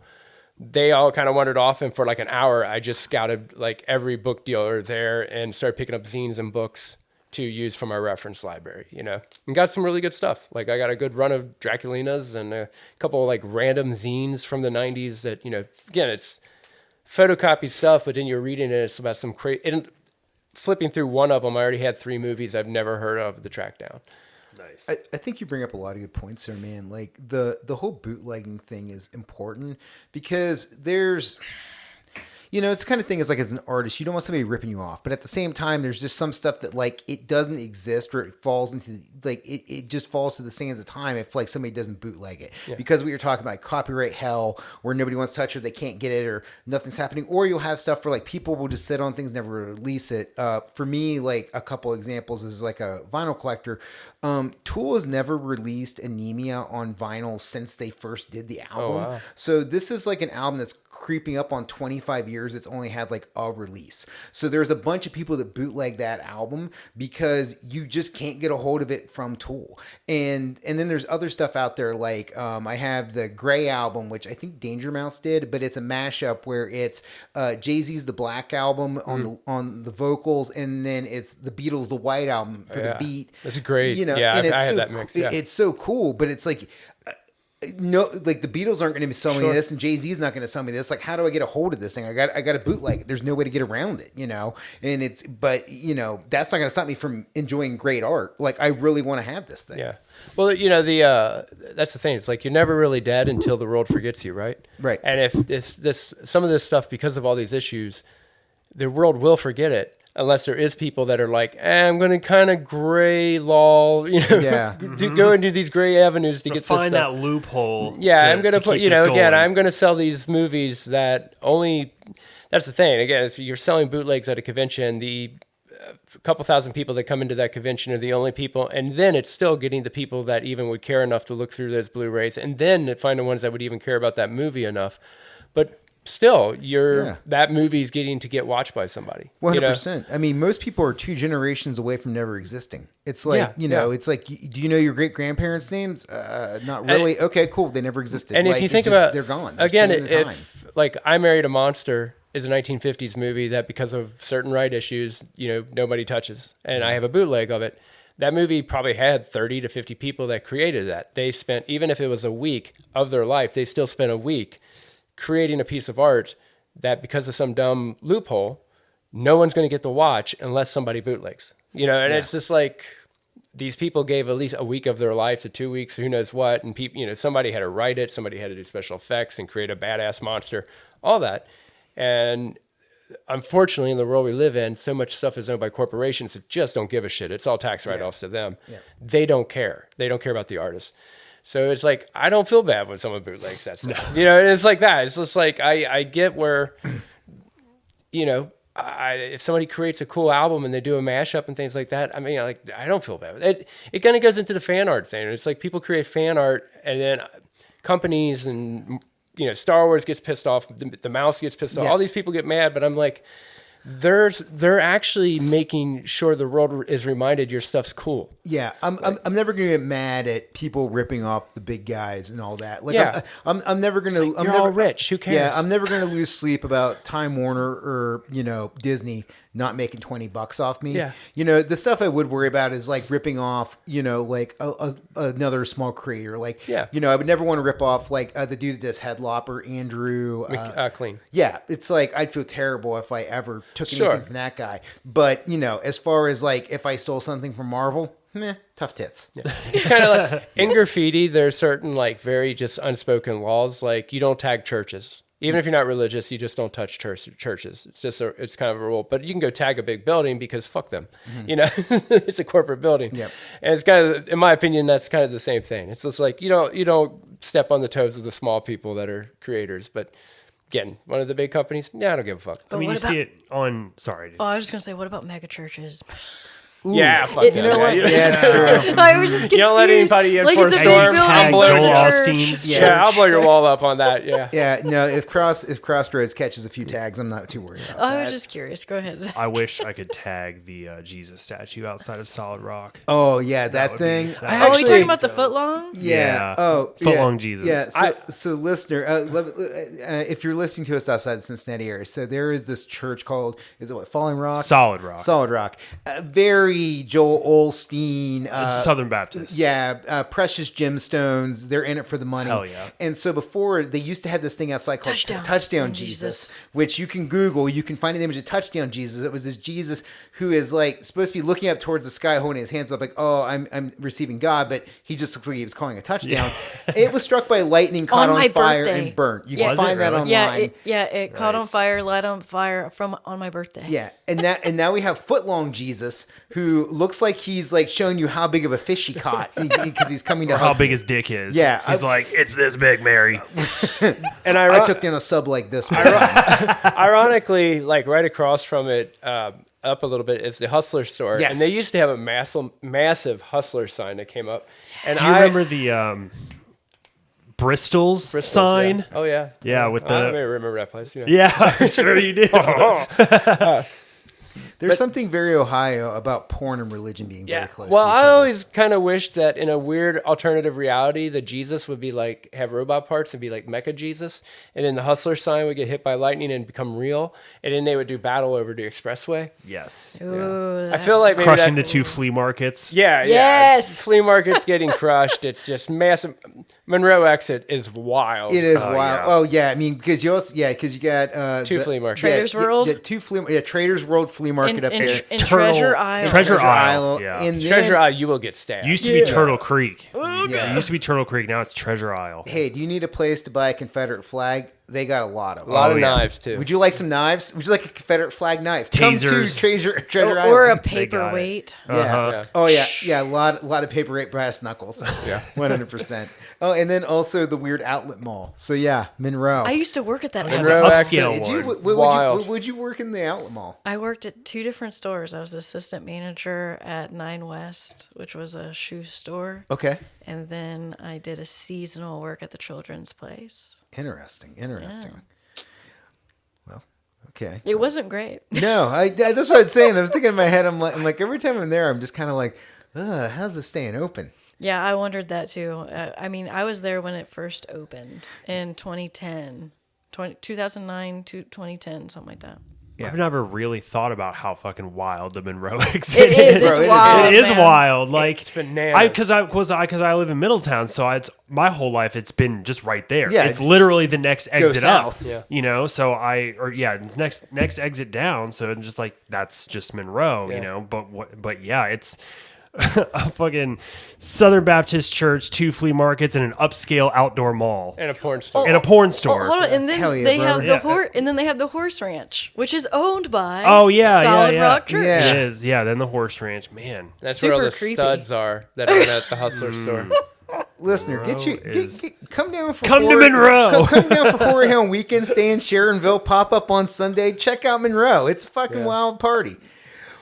they all kind of wandered off. And for like an hour, I just scouted like every book dealer there and started picking up zines and books to use from our reference library, and got some really good stuff. Like I got a good run of Draculinas and a couple of like random zines from the 90s that, again, it's photocopy stuff, but then you're reading it, it's about some crazy, flipping through one of them, I already had 3 movies I've never heard of the track down. Nice. I think you bring up a lot of good points there, man. Like the whole bootlegging thing is important because there's, it's the kind of thing is like as an artist, you don't want somebody ripping you off, but at the same time, there's just some stuff that like it doesn't exist or it falls into like it just falls to the sands of time if like somebody doesn't bootleg it because what you're talking about copyright hell where nobody wants to touch it, they can't get it or nothing's happening, or you'll have stuff where like people will just sit on things, never release it. For me, like a couple examples is like a vinyl collector. Tool has never released Anemia on vinyl since they first did the album. Oh, wow. So this is like an album that's creeping up on 25 years. It's only had like a release. So there's a bunch of people that bootleg that album because you just can't get a hold of it from Tool. And then there's other stuff out there. Like, I have the Gray album, which I think Danger Mouse did, but it's a mashup where it's, Jay-Z's The Black album on the vocals. And then it's the Beatles, The White album for the beat. That's great. And I it's had so, that mix. Yeah. It's so cool, but it's like, no, like the Beatles aren't going to be selling me this, and Jay-Z's not going to sell me this. Like, how do I get a hold of this thing? I got a bootleg it. There's no way to get around it, And that's not going to stop me from enjoying great art. Like, I really want to have this thing. Yeah. Well, that's the thing. It's like you're never really dead until the world forgets you, right? Right. And if some of this stuff, because of all these issues, the world will forget it. Unless there is people that are like, I'm going to kind of gray lull, go and do these gray avenues to get this find stuff. that loophole. Yeah, I'm going to put, keep this going. I'm going to sell these movies that only, that's the thing. Again, if you're selling bootlegs at a convention, the couple thousand people that come into that convention are the only people. And then it's still getting the people that even would care enough to look through those Blu-rays and then to find the ones that would even care about that movie enough. But still, that movie's getting to get watched by somebody. 100%. I mean, most people are 2 generations away from never existing. It's like, it's like, do you know your great grandparents' names? Not really. Okay, cool. They never existed. And like, if you think about, they're gone. Again, if like I Married a Monster is a 1950s movie that because of certain right issues, nobody touches. And I have a bootleg of it. That movie probably had 30 to 50 people that created that. They spent, even if it was a week of their life, they still spent a week creating a piece of art that because of some dumb loophole, no one's going to get to watch unless somebody bootlegs, it's just like these people gave at least a week of their life to 2 weeks, who knows what. And people, somebody had to write it. Somebody had to do special effects and create a badass monster, all that. And unfortunately in the world we live in, so much stuff is owned by corporations that just don't give a shit. It's all tax write-offs to them. Yeah. They don't care. They don't care about the artist. So it's like, I don't feel bad when someone bootlegs that stuff. No. And it's like that. It's just like, I get where, if somebody creates a cool album and they do a mashup and things like that, I mean, I don't feel bad. It kind of goes into the fan art thing. It's like people create fan art and then companies and, Star Wars gets pissed off. The mouse gets pissed off. All these people get mad, but I'm like, they're actually making sure the world is reminded your stuff's cool. Yeah, I'm never gonna get mad at people ripping off the big guys and all that. Like, I'm never gonna. Like, I'm you're never, all rich. Who cares? Yeah, I'm never gonna lose sleep about Time Warner or Disney not making $20 off me. Yeah. The stuff I would worry about is like ripping off, like another small creator. Like, I would never want to rip off like the dude that does Headlopper, Andrew Clean. Yeah, it's like I'd feel terrible if I ever took anything from that guy. But as far as like if I stole something from Marvel, tough tits. Yeah. It's kind of like in graffiti, there's certain like very just unspoken laws. Like you don't tag churches. Even if you're not religious, you just don't touch churches. It's just it's kind of a rule. But you can go tag a big building because fuck them. It's a corporate building. Yep. And it's kind of, in my opinion, that's kind of the same thing. It's just like you don't step on the toes of the small people that are creators. But again, one of the big companies, I don't give a fuck. I mean, you see it on. Sorry. Dude. Oh, I was just gonna say, what about mega churches? Ooh. Yeah, fuck you know what? Yeah, it's true. I was just confused. You don't let anybody in for a it's storm. big I'll building, blow it's a Joel church. Osteen's Yeah, I'll blow your wall up on that. Yeah. Yeah, no. If Crossroads catches a few tags, I'm not too worried about that. I was just curious. Go ahead. I wish I could tag the Jesus statue outside of Solid Rock. Oh yeah, that thing. Are we talking about the footlong? Yeah. Oh, Footlong Jesus. Yeah. So listener, if you're listening to us outside the Cincinnati area, so there is this church called Falling Rock? Solid Rock. Solid Rock. Very very Joel Osteen. Southern Baptist. Yeah, Precious Gemstones. They're in it for the money. Hell yeah. And so before, they used to have this thing outside called Touchdown Touchdown Jesus, which you can Google. You can find an image of Touchdown Jesus. It was this Jesus who is like supposed to be looking up towards the sky, holding his hands up like, oh, I'm receiving God, but he just looks like he was calling a touchdown. It was struck by lightning, caught on my fire, birthday. and burnt. You Yeah. can Was it find that really? online. It caught on Nice. fire, light on fire on my birthday. Yeah, and now we have Footlong Jesus, who looks like he's like showing you how big of a fish he caught because he's coming to Or how hug big you. his dick is. Yeah, He's like, it's this big, Mary. And I took down a sub like this one. ironically, like right across from it, up a little bit, is the Hustler store. Yes. And they used to have a massive Hustler sign that came up. And Do you remember the Bristol's sign? Yeah. Oh, yeah. Yeah, with I the... may remember that place. Yeah. Yeah, I'm sure you do. There's something very Ohio about porn and religion being very close Well, to each I other. always kind of wished that in a weird alternative reality, the Jesus would be like, have robot parts and be like Mecha Jesus. And then the Hustler sign would get hit by lightning and become real. And then they would do battle over the expressway. Yes. Ooh, I feel like maybe Crushing that, the two flea markets. Yeah, yeah. Yes. Flea market's getting crushed. It's just massive. Monroe exit is wild. It is wild. yeah. Oh yeah, I mean because you also because you got Two flea markets. Traders World? Traders World flea market up there. in Treasure Isle. Treasure Isle. Yeah. And then, Treasure Isle, you will get stabbed. Used to be Turtle Creek. Yeah. It used to be Turtle Creek. Now it's Treasure Isle. Hey, do you need a place to buy a Confederate flag? They got a lot of a them. lot of yeah. knives, too. Would you like some knives? Would you like a Confederate flag knife? Tasers. Come to Treasure Or a Island. paperweight. Yeah. Uh-huh. Oh yeah. A lot of paper brass knuckles. Yeah. 100%. Oh, and then also the weird outlet mall. So yeah, Monroe. I used to work at that. Monroe outlet. exit. upscale Did you, one. Wild. would you work in the outlet mall? I worked at 2 different stores. I was assistant manager at 9 West, which was a shoe store. Okay. And then I did a seasonal work at the children's place. Interesting. Well, okay. It wasn't great. No, that's what I was saying. I was thinking in my head, I'm like every time I'm there, I'm just kind of like, how's this staying open? Yeah, I wondered that too. I mean, I was there when it first opened in 2010, 2009 to 2010, something like that. Yeah. I've never really thought about how fucking wild the Monroe exit It is. Bro, It's it is. wild. It is man. wild. Like It's bananas. because I live in Middletown, so it's my whole life. It's been just right there. Yeah, it's literally the next exit up. south. Yeah. You know, so it's next exit down. So it's just like that's just Monroe. Yeah. You know, but yeah, it's a fucking Southern Baptist church, 2 flea markets, and an upscale outdoor mall And a porn store. and a porn Oh, store. hold on, and then Hell yeah, they bro. have the Yeah. and then they have the horse ranch, which is owned by yeah. Solid Rock Church. Yeah. It is, yeah. Then the horse ranch, man. That's where all super the creepy. studs are that are at the Hustler store. Listener, come down for Come to Horror- Monroe. Come down for HorrorHound weekend. Stay in Sharonville. Pop up on Sunday. Check out Monroe. It's a fucking wild party.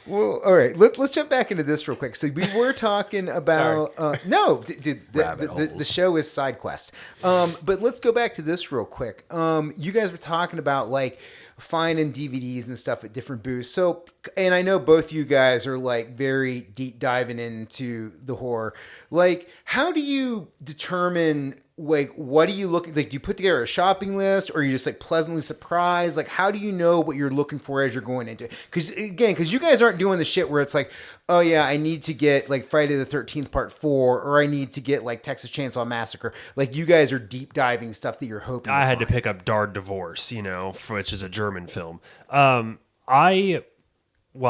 Well, all right. Let's jump back into this real quick. So we were talking about the show is side quest. But let's go back to this real quick. You guys were talking about like finding DVDs and stuff at different booths. So, and I know both you guys are like very deep diving into the horror. Like, how do you determine like what do you look like? Do you put together a shopping list, or are you just like pleasantly surprised? Like, how do you know what you're looking for as you're going into it? Because you guys aren't doing the shit where it's like, oh yeah, I need to get like Friday the 13th Part 4, or I need to get like Texas Chainsaw Massacre. Like, you guys are deep diving stuff that you're hoping. I had to find. pick up Dard Divorce, you know, which is a German film. Well,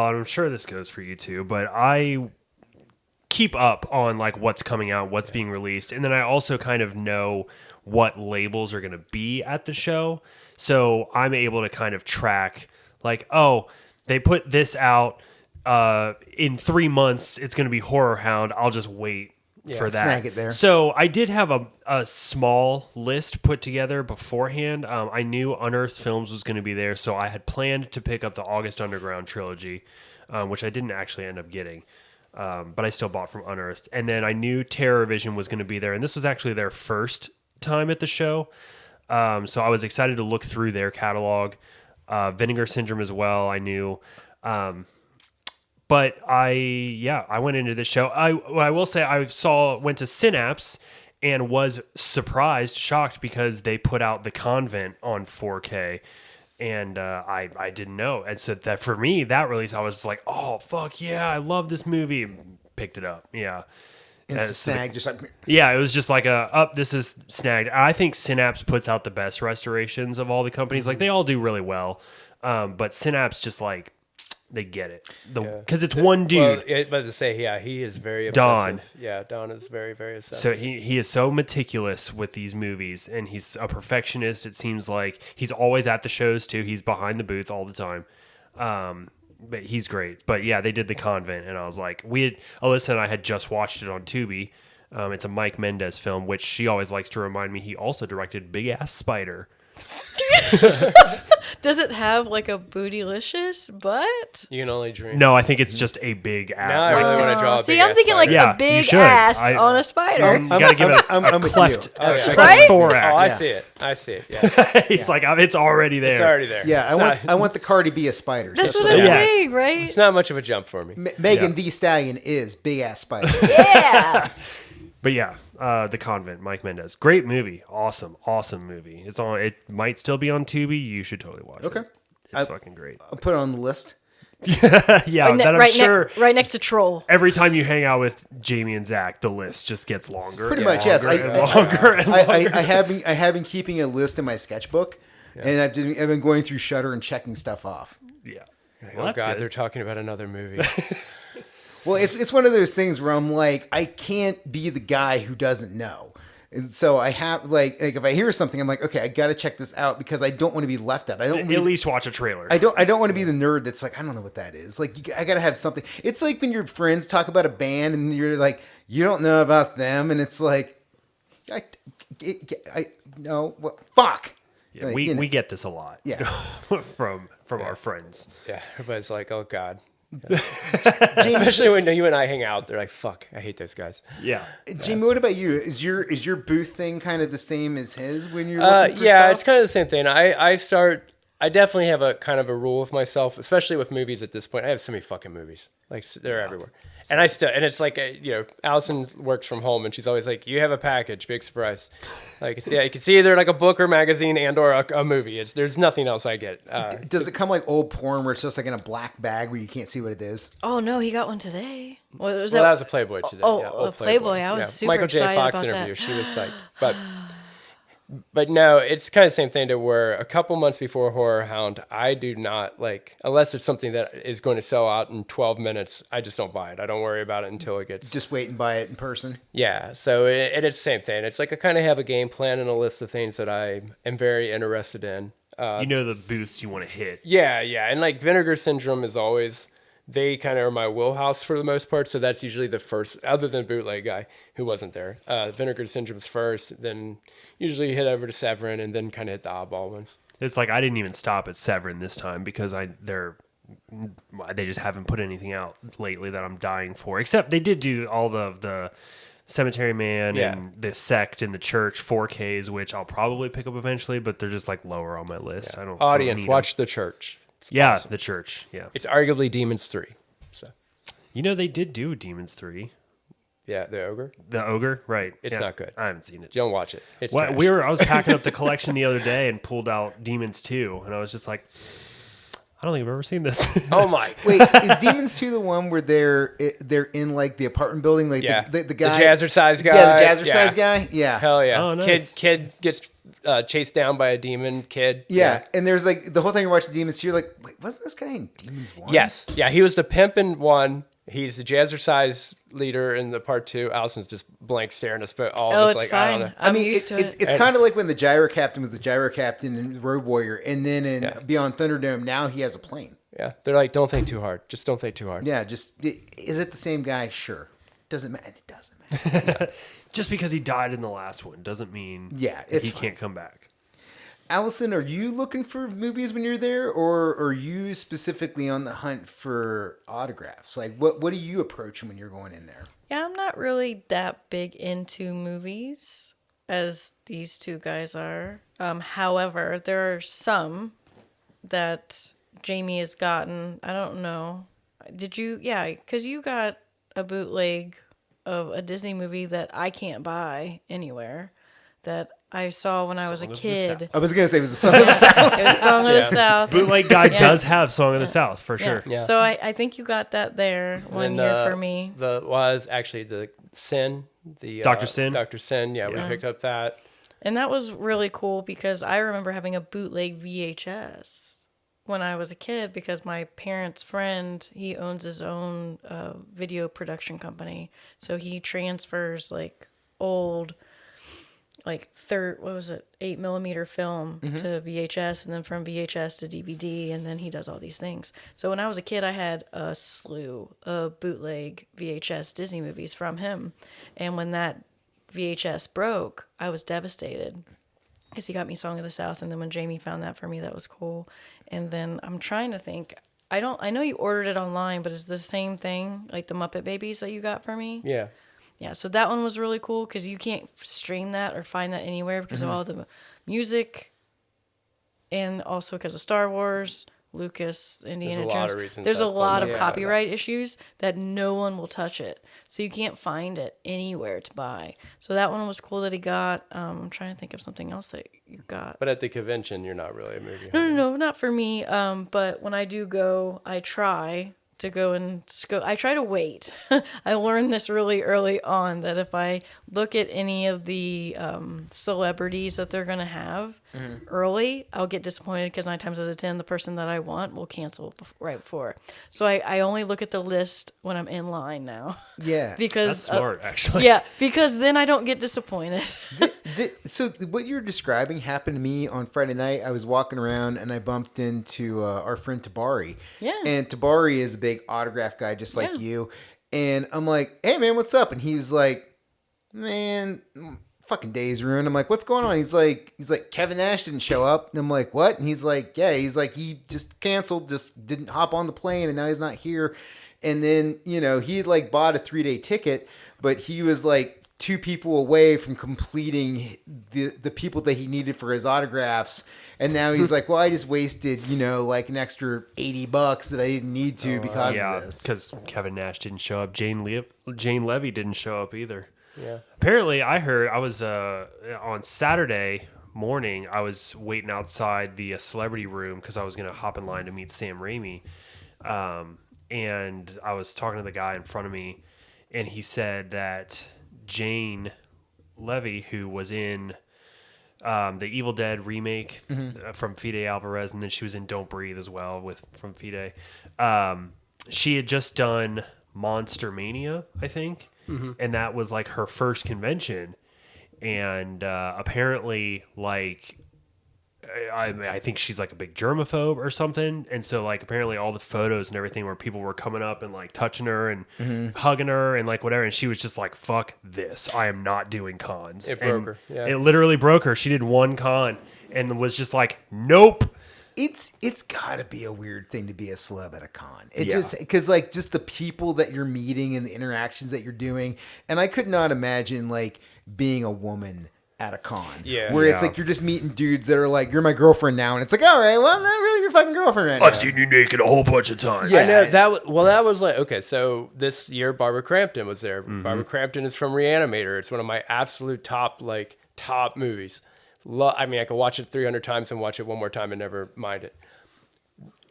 I'm sure this goes for you too, but I keep up on like what's coming out, what's being released, and then I also kind of know what labels are going to be at the show, so I'm able to kind of track like, oh, they put this out in 3 months, it's going to be HorrorHound, I'll just wait for that. snag it there. So I did have a small list put together beforehand. I knew Unearthed Films was going to be there, so I had planned to pick up the August Underground trilogy, which I didn't actually end up getting. But I still bought from Unearthed. And then I knew Terror Vision was going to be there, and this was actually their first time at the show. So I was excited to look through their catalog. Vinegar Syndrome as well, I knew. But I went into this show. I will say went to Synapse and was surprised, shocked, because they put out The Convent on 4K. And I didn't know. And so that for me, that release, I was like, oh, fuck yeah, I love this movie. Picked it up. Yeah. And So snag, just like, yeah, it was just like this is snagged. I think Synapse puts out the best restorations of all the companies. Like they all do really well. But Synapse just like, they get it. Because it's one dude. Well, but to say, yeah, he is very Don. obsessive. Yeah, Don is very, very obsessive. So he is so meticulous with these movies, and he's a perfectionist. It seems like he's always at the shows too. He's behind the booth all the time. But he's great. But yeah, they did The Convent, and I was like, Alyssa and I had just watched it on Tubi. It's a Mike Mendez film, which she always likes to remind me he also directed Big Ass Spider. Does it have like a bootylicious butt? You can only dream. No, I think it's just a big ass. Now I really want to draw a See, big I'm ass thinking like spider. Yeah, a big you should. ass I- on a spider. You gotta give it I'm a with cleft, you. Oh, yeah. like Right? a thorax. Oh, I see it. I see it. Yeah, He's like, it's already there. it's already there. Yeah, It's I want the car to be a spider. That's So what I'm Yes. saying, right? It's not much of a jump for me. Megan the Stallion is big ass spider. Yeah. But yeah, The Convent, Mike Mendez, great movie, awesome movie. It's on. It might still be on Tubi. You should totally watch Okay. it. It's fucking great. I'll put it on the list. Yeah, that I'm sure. right next to Troll. Every time you hang out with Jaimie and Zach, the list just gets longer. Pretty and much, yes. longer and longer and longer. I have been keeping a list in my sketchbook, and I've been going through Shudder and checking stuff off. Yeah. Oh Well, that's God, good. they're talking about another movie. Well, it's one of those things where I'm like, I can't be the guy who doesn't know. And so I have like if I hear something, I'm like, okay, I got to check this out because I don't want to be left out. I don't At least watch a trailer. I don't want to be the nerd that's like, I don't know what that is. Like, I got to have something. It's like when your friends talk about a band and you're like, you don't know about them, and it's like, I no, what, fuck. Yeah, Like, we you know. we get this a lot. Yeah. from our friends. Yeah, everybody's like, oh God. Especially when you and I hang out, they're like, fuck, I hate those guys. Yeah. Jaimie, what about you? Is your booth thing kind of the same as his when you're looking for Yeah, stuff? it's kind of the same thing. I definitely have a kind of a rule with myself, especially with movies at this point. I have so many fucking movies. Like they're everywhere. And it's like, Allison works from home and she's always like, you have a package, big surprise. Like, it's either like a book or magazine and or a movie. There's nothing else I get. Does it come like old porn where it's just like in a black bag where you can't see what it is? Oh no, he got one today. What was Well, that? that was a Playboy today. Oh, yeah, a old Playboy. I was super Michael J. excited Fox about interview. that. She was psyched. But no, it's kind of the same thing to where a couple months before HorrorHound, I do not like, unless it's something that is going to sell out in 12 minutes, I just don't buy it. I don't worry about it until it gets... Just wait and buy it in person. Yeah, so it's the same thing. It's like I kind of have a game plan and a list of things that I am very interested in. You know the booths you want to hit. Yeah, and like Vinegar Syndrome is always... They kind of are my wheelhouse for the most part, so that's usually the first, other than Bootleg Guy, who wasn't there. Vinegar Syndrome's first, then usually hit over to Severin, and then kind of hit the oddball ones. It's like I didn't even stop at Severin this time because they just haven't put anything out lately that I'm dying for. Except they did do all the Cemetery Man and the Sect and the Church 4Ks, which I'll probably pick up eventually, but they're just like lower on my list. I don't Audience, need watch The Church. It's Yeah, awesome. the Church. Yeah, It's arguably Demons 3. So, they did do Demons 3. yeah, The Ogre. The Ogre, right? It's not good. I haven't seen it. You don't watch it. It's Well, trash. I was packing up the collection the other day and pulled out Demons 2, and I was just like, I don't think I've ever seen this. Oh my. Wait, is Demons 2 the one where they're in like the apartment building? Like Yeah. the guy. The jazzercise guy. Yeah, the jazzercise guy. Yeah. Hell yeah. Oh, nice. Kid gets chased down by a demon kid. Yeah. And there's like the whole time you're watching Demons 2, you're like, wait, wasn't this guy in Demons 1? Yes. Yeah, he was the pimp in 1. He's the jazzercise leader in the part 2. Allison's just blank staring us, but all Oh, of us it's like, I don't fine. know. I'm used to it. It's kind of like when the gyro captain was the gyro captain in Road Warrior, and then in Beyond Thunderdome, now he has a plane. Yeah, they're like, don't think too hard. Just don't think too hard. Yeah, is it the same guy? Sure. Doesn't matter. It doesn't matter. Just because he died in the last one doesn't mean Yeah, that it's he fine. can't come back. Allison, are you looking for movies when you're there, or are you specifically on the hunt for autographs? Like, what do you approach when you're going in there? Yeah, I'm not really that big into movies as these two guys are. However, there are some that Jaimie has gotten. I don't know. Did you? Yeah, because you got a bootleg of a Disney movie that I can't buy anywhere that I saw when I was a Song of the kid. I was gonna say it was a Song of the South. It was Song of the South. Bootleg guy does have Song of the South for sure. Yeah. So I think you got that there one year for me. Was actually the Sin. The Dr. Sin? Dr. Sin, we picked up that. And that was really cool because I remember having a bootleg VHS when I was a kid because my parents' friend, he owns his own video production company. So he transfers like old, like 8mm film to VHS, and then from VHS to DVD, and then he does all these things. So when I was a kid, I had a slew of bootleg VHS Disney movies from him. And when that VHS broke, I was devastated because he got me Song of the South, and then when Jaimie found that for me, that was cool. And then I'm trying to think. I know you ordered it online, but it's the same thing, like the Muppet Babies that you got for me. Yeah. Yeah, so that one was really cool because you can't stream that or find that anywhere because of all the music, and also because of Star Wars, Lucas, Indiana There's a lot Jones. of reasons There's a that lot film- of yeah, copyright issues that no one will touch it, so you can't find it anywhere to buy. So that one was cool that he got. I'm trying to think of something else that you got. But at the convention, you're not really a movie. No, not for me. But when I do go, I try to go and I try to wait. I learned this really early on that if I look at any of the celebrities that they're gonna have early, I'll get disappointed because 9 times out of 10, the person that I want will cancel right before. So I only look at the list when I'm in line now. Yeah. Because That's smart, actually. yeah, because then I don't get disappointed. So what you're describing happened to me on Friday night. I was walking around and I bumped into our friend Tabari. Yeah. And Tabari is a big autograph guy just like Yeah. you. And I'm like, hey, man, what's up? And he was like, man, fucking day's ruined. I'm like, what's going on? He's like, Kevin Nash didn't show up. And I'm like, what? And he's like, yeah. He's like, he just canceled, just didn't hop on the plane, and now he's not here. And then, he had like bought a 3-day ticket, but he was like 2 people away from completing the people that he needed for his autographs. And now he's like, well, I just wasted, like an extra $80 that I didn't need to because of this. Because Kevin Nash didn't show up. Jane Levy didn't show up either. Yeah. Apparently, I heard I was on Saturday morning. I was waiting outside the celebrity room because I was going to hop in line to meet Sam Raimi, and I was talking to the guy in front of me, and he said that Jane Levy, who was in the Evil Dead remake from Fede Alvarez, and then she was in Don't Breathe as well from Fede. She had just done Monster Mania, I think. And that was like her first convention, and apparently, like, I think she's like a big germaphobe or something, and so like apparently all the photos and everything where people were coming up and like touching her and hugging her and like whatever, and she was just like, "Fuck this! I am not doing cons." It broke her. Yeah. It literally broke her. She did one con and was just like, "Nope." It's gotta be a weird thing to be a celeb at a con. It Yeah. just, because like just the people that you're meeting and the interactions that you're doing, and I could not imagine like being a woman at a con. Yeah. Where it's Yeah. like you're just meeting dudes that are like, you're my girlfriend now, and it's like, all right, well, I'm not really your fucking girlfriend right now. I've seen you naked a whole bunch of times. Yeah. I know that was like, okay, so this year Barbara Crampton was there. Barbara Crampton is from Reanimator. It's one of my absolute top movies. I mean, I could watch it 300 times and watch it one more time and never mind it.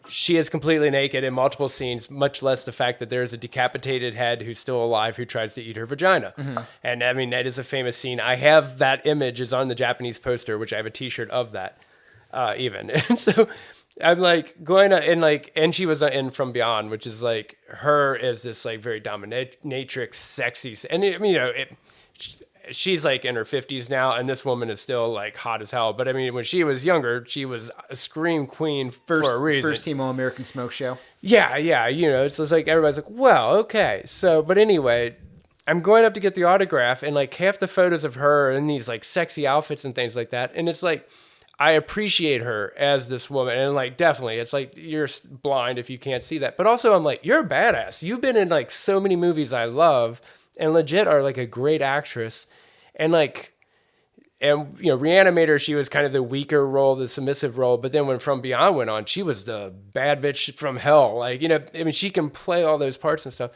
She is completely naked in multiple scenes, much less the fact that there is a decapitated head who's still alive who tries to eat her vagina. And I mean, that is a famous scene. I have that image is on the Japanese poster, which I have a t-shirt of that even. And so I'm like going to, and she was in From Beyond, which is like, her is this like very dominatrix, sexy. And she's like in her 50s now, and this woman is still like hot as hell. But I mean, when she was younger, she was a scream queen for a reason. First team All-American Smoke Show. Yeah. It's just like everybody's like, well, okay. So, but anyway, I'm going up to get the autograph, and like half the photos of her in these like sexy outfits and things like that. And it's like, I appreciate her as this woman. And like, definitely, it's like you're blind if you can't see that. But also, I'm like, you're a badass. You've been in like so many movies I love, and legit are like a great actress. And Reanimator, she was kind of the weaker role, the submissive role. But then when From Beyond went on, she was the bad bitch from hell. Like, I mean, she can play all those parts and stuff.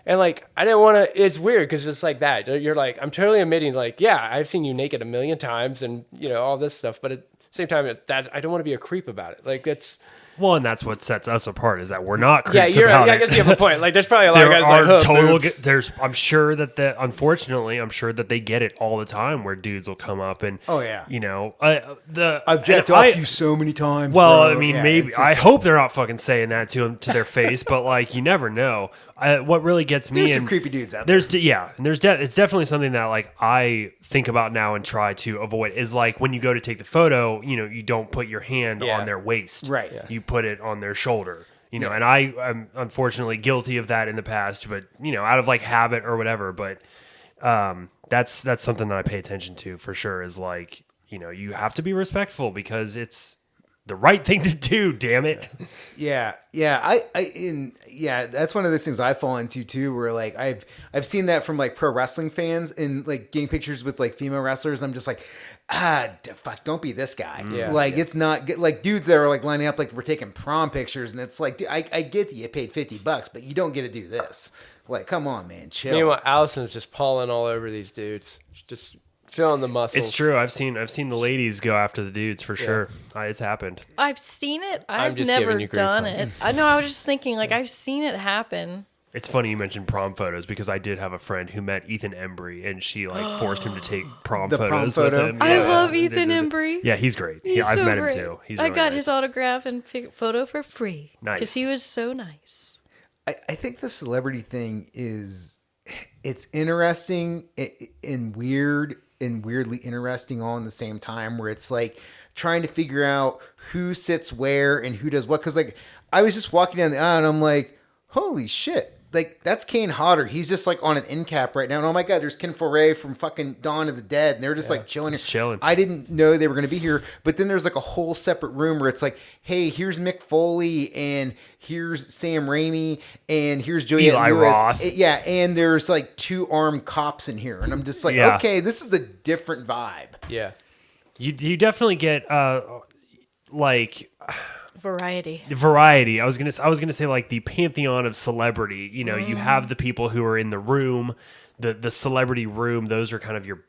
And like, I didn't want to, it's weird because it's like that. You're like, I'm totally admitting like, yeah, I've seen you naked a million times and all this stuff. But at the same time, that I don't want to be a creep about it. Like it's. Well, and that's what sets us apart is that we're not creeps Yeah, you're about right. it. I guess you have a point. Like, there's probably a lot of There guys are like, total. boobs. There's. I'm sure that unfortunately, I'm sure that they get it all the time where dudes will come up and. Oh, yeah. I've jacked off you so many times. Well, bro. I mean, Yeah, maybe. it's just I hope they're not fucking saying that to their face, but like, you never know. What really gets me. There's some and creepy dudes out there. it's definitely something that like I think about now and try to avoid is like when you go to take the photo, you don't put your hand Yeah. on their waist, Right. Yeah. You put it on their shoulder. Yes. And I'm unfortunately guilty of that in the past, but out of like habit or whatever. But that's something that I pay attention to for sure. Is like you have to be respectful because it's the right thing to do. Damn it. Yeah, that's one of those things I fall into too, where like I've seen that from like pro wrestling fans and like getting pictures with like female wrestlers. I'm just like, fuck, don't be this guy. Yeah. Like it's not good. Like dudes that are like lining up like we're taking prom pictures, and it's like, dude, I get that you paid $50, but you don't get to do this. Like, come on, man, chill. Meanwhile, Allison's just pawing all over these dudes, just feeling the muscles. It's true. I've seen the ladies go after the dudes for sure. It's happened. I've seen it. I'm I've just never giving you grief done on it. I know. I was just thinking, like, I've seen it happen. It's funny you mentioned prom photos because I did have a friend who met Ethan Embry and she like forced him to take prom The prom photos photo? with him. I Yeah. love Ethan Embry. Yeah, he's great. He's I've so met great. him too. He's I really got nice. his autograph and photo for free. Nice. Because he was so nice. I think the celebrity thing it's interesting and weird and weirdly interesting all in the same time, where it's like trying to figure out who sits where and who does what. Because like I was just walking down the aisle and I'm like, holy shit. Like, that's Kane Hodder. He's just, like, on an end cap right now. And, oh, my God, there's Ken Foray from fucking Dawn of the Dead. And they're just, like, chilling. Just chilling. I didn't know they were going to be here. But then there's, like, a whole separate room where it's like, hey, here's Mick Foley. And here's Sam Raimi. And here's Juliette Eli Lewis. Roth. Yeah, and there's, like, 2 armed cops in here. And I'm just like, Yeah. okay, this is a different vibe. Yeah. You definitely get like Variety. variety. I was gonna say like the pantheon of celebrity. You have the people who are in the room, the celebrity room. Those are kind of your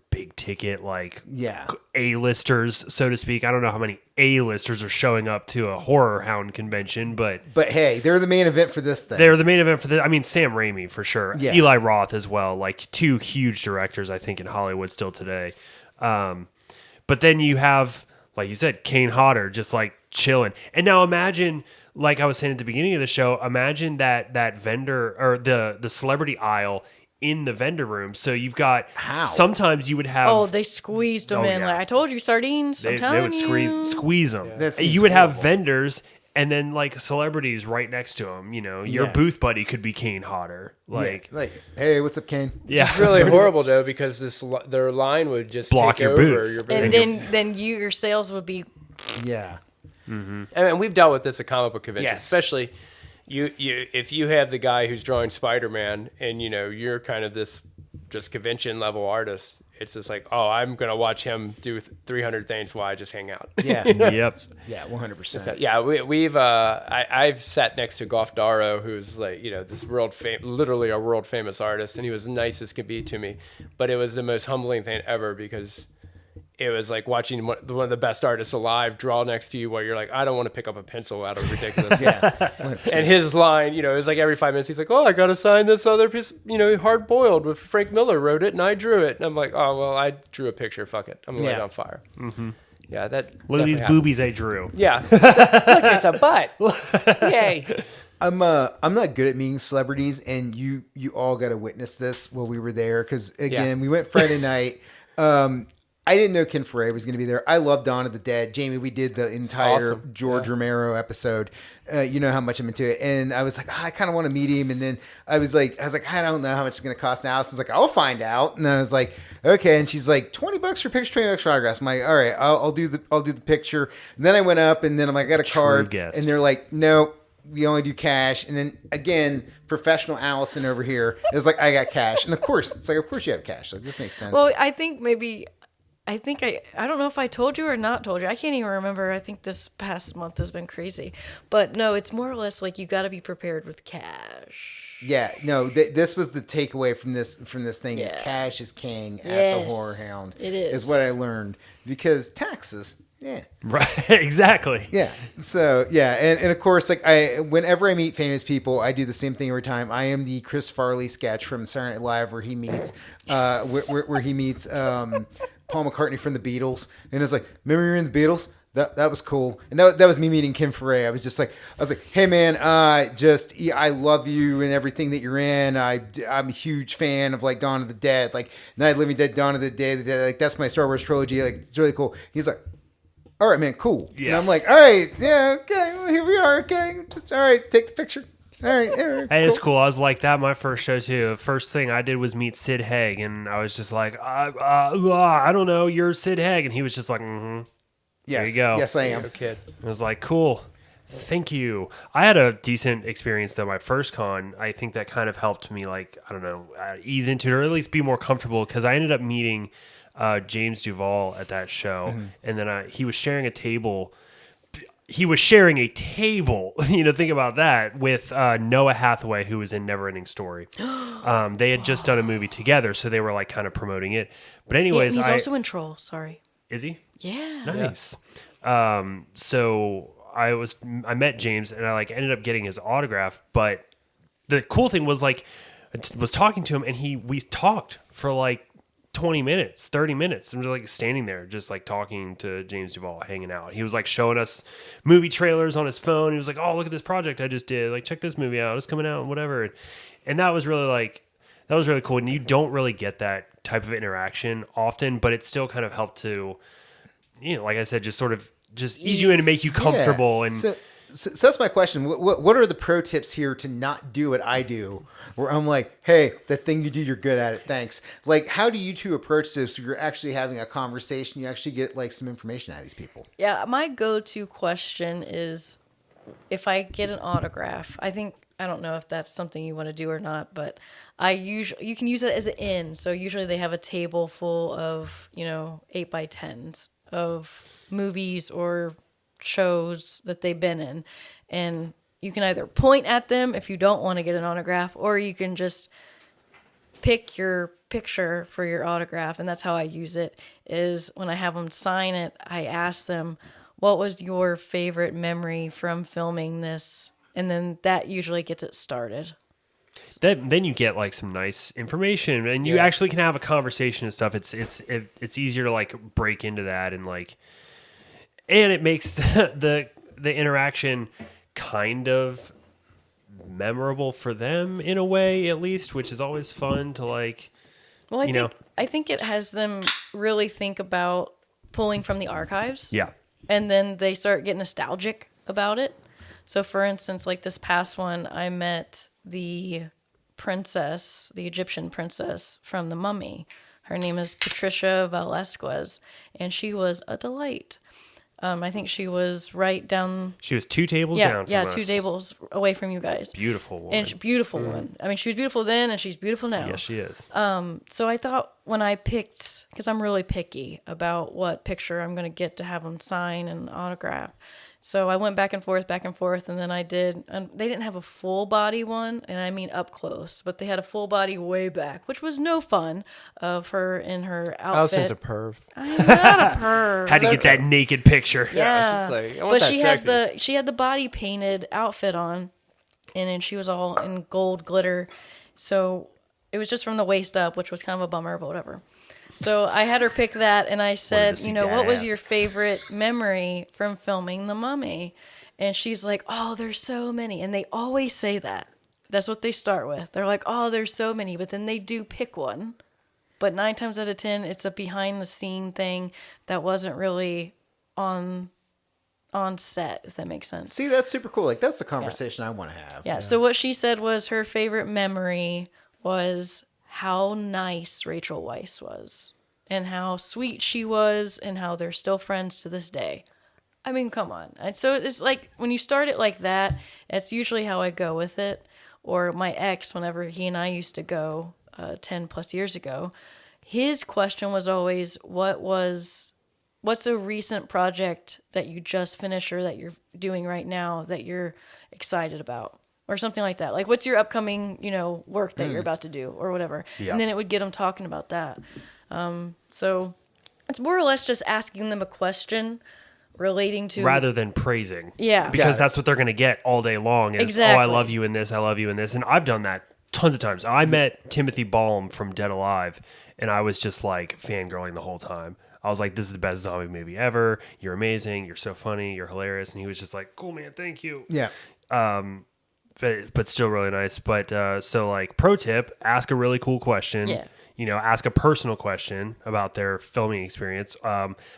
big ticket like Yeah. A-listers, so to speak. I don't know how many A-listers are showing up to a HorrorHound convention, but But, hey, they're the main event for this thing. they're the main event for the. I mean, Sam Raimi for sure. Yeah. Eli Roth as well. Like 2 huge directors, I think, in Hollywood still today. But then you have, like you said, Kane Hodder just like chilling. And now imagine, like I was saying at the beginning of the show, imagine that vendor or the celebrity aisle in the vendor room. So you've got sometimes you would have. Oh, they squeezed them Oh, in. yeah. Like I told you, sardines. I'm they telling would you. squeeze them. That seems You would have horrible. vendors and then like celebrities right next to them. Your Yeah. booth buddy could be Kane Hodder. Like, like, hey, what's up, Kane? yeah, It's really horrible though because their line would just Block take your over booth. your And booth. then your sales would be. Yeah. And we've dealt with this at comic book conventions, Yes. especially you if you have the guy who's drawing Spider-Man and you're kind of this just convention level artist. It's just like, oh, I'm gonna watch him do 300 things while I just hang out. Yeah. Yep. Yeah, 100%. Yeah, I've sat next to Goff Darrow, who's like, this literally a world famous artist, and he was nice as could be to me. But it was the most humbling thing ever because it was like watching one of the best artists alive draw next to you while you're like, I don't want to pick up a pencil out of ridiculous. Yeah. 100%. And his line, it was like every 5 minutes, he's like, oh, I got to sign this other piece, Hard Boiled with Frank Miller wrote it and I drew it. And I'm like, oh, well, I drew a picture. Fuck it. I'm going to light it on fire. Mm-hmm. Yeah, that Look at these definitely boobies happens. I drew. Yeah. Look, it's a butt. Yay. I'm not good at meeting celebrities, and you all got to witness this while we were there, because again, we went Friday night. I didn't know Ken Foray was going to be there. I love Dawn of the Dead. Jaimie, we did the entire awesome. George Romero episode. You know how much I'm into it. And I was like, I kind of want to meet him. And then I was like, I don't know how much it's going to cost. And Allison's like, I'll find out. And I was like, okay. And she's like, $20 for picture, $20 for autographs. I'm like, all right, I'll do the picture. And then I went up, and then I'm like, I got a card. guest. And they're like, no, we only do cash. And then again, professional Allison over here is like, I got cash. And of course, it's like, of course you have cash. Like, this makes sense. Well, I think I don't know if I told you or not told you. I can't even remember. I think this past month has been crazy. But no, it's more or less like you got to be prepared with cash. Yeah, no, this was the takeaway from this thing is Yeah. cash is king at the Yes, HorrorHound. it is. what I learned because taxes. Yeah. Right. Exactly. Yeah. So yeah, and of course, like whenever I meet famous people, I do the same thing every time. I am the Chris Farley sketch from Saturday Night Live where he meets, where he meets Paul McCartney from the Beatles, and it's like, remember you're in the Beatles? That was cool, and that was me meeting Kim Ferre. I was like, hey man, I love you and everything that you're in. I'm a huge fan of like Dawn of the Dead, like Night of the Living Dead, Dawn of the Dead, like that's my Star Wars trilogy. Like it's really cool. He's like, all right, man, cool. Yeah. And I'm like, all right, yeah, okay, well, here we are, okay, just all right, take the picture. All right, Hey, it's cool. I was like that my first show too. The first thing I did was meet Sid Haig, and I was just like, I don't know, you're Sid Haig, and he was just like, Yes, there you go. yes, I am. No kid. I was like, cool. Thank you. I had a decent experience though. My first con, I think that kind of helped me, like, I don't know, ease into it or at least be more comfortable because I ended up meeting James Duvall at that show, and then he was sharing a table. He was sharing a table, think about that, with Noah Hathaway, who was in Neverending Story. They had just done a movie together, so they were like kind of promoting it. But Yeah, anyways, he's also in Troll. Sorry. is he? Yeah. Nice. So I met James and I like ended up getting his autograph. But the cool thing was like, I was talking to him and we talked for like 20 minutes, 30 minutes. And we're like standing there, just like talking to James Duvall, hanging out. He was like showing us movie trailers on his phone. He was like, oh, look at this project I just did. Like, check this movie out. It's coming out and whatever. And that was really cool. And you don't really get that type of interaction often, but it still kind of helped to, like I said, just sort of just ease you in and make you comfortable. Yeah. And So that's my question. What are the pro tips here to not do what I do? Where I'm like, hey, that thing you do, you're good at it. Thanks. Like, how do you two approach this? You're actually having a conversation. You actually get like some information out of these people. Yeah, my go-to question is if I get an autograph. I don't know if that's something you want to do or not, but you can use it as an in. So usually they have a table full of 8x10s of movies or shows that they've been in, and you can either point at them if you don't want to get an autograph, or you can just pick your picture for your autograph. And that's how I use it, is when I have them sign it, I ask them, what was your favorite memory from filming this? And then that usually gets it started. then you get like some nice information and you actually can have a conversation and stuff. It's easier to like break into that and it makes the interaction kind of memorable for them in a way, at least, which is always fun to like. Well, I think it has them really think about pulling from the archives. Yeah. And then they start getting nostalgic about it. So, for instance, like this past one, I met the Egyptian princess from The Mummy. Her name is Patricia Velasquez, and she was a delight. I think she was right down. She was 2 tables down from us. 2 tables away from you guys. Beautiful woman. And beautiful one. I mean, she was beautiful then, and she's beautiful now. Yes, she is. So I thought when I picked, because I'm really picky about what picture I'm going to get to have them sign and autograph. So I went back and forth, and then I did, and they didn't have a full body one, and I mean up close, but they had a full body way back, which was no fun of her in her outfit. Allison's a perv. I'm not a perv. Had to get that naked picture. Yeah, I was just like, I want but that she had the body painted outfit on, and then she was all in gold glitter, so it was just from the waist up, which was kind of a bummer, but whatever. So I had her pick that, and I said, see what that was ass. your favorite memory from filming The Mummy? And she's like, oh, there's so many, and they always say that. That's what they start with. They're like, oh, there's so many, but then they do pick one. But 9 times out of 10, it's a behind-the-scene thing that wasn't really on set, if that makes sense. See, that's super cool. Like, that's the conversation I want to have. Yeah, so what she said was her favorite memory was how nice Rachel Weisz was and how sweet she was and how they're still friends to this day. I mean, come on. And so it's like when you start it like that, that's usually how I go with it. Or my ex, whenever he and I used to go 10 plus years ago, his question was always, what's a recent project that you just finished or that you're doing right now that you're excited about? or something like that. Like, what's your upcoming, work that you're about to do or whatever. Yeah. And then it would get them talking about that. So it's more or less just asking them a question relating to rather than praising. Yeah. Because that's what they're going to get all day long is, Exactly. oh, I love you in this, I love you in this. And I've done that tons of times. I met Timothy Balm from Dead Alive, and I was just like fangirling the whole time. I was like, this is the best zombie movie ever. You're amazing. You're so funny. You're hilarious. And he was just like, cool, man. Thank you. Yeah. But still really nice. But so like pro tip, ask a really cool question. Yeah. Ask a personal question about their filming experience.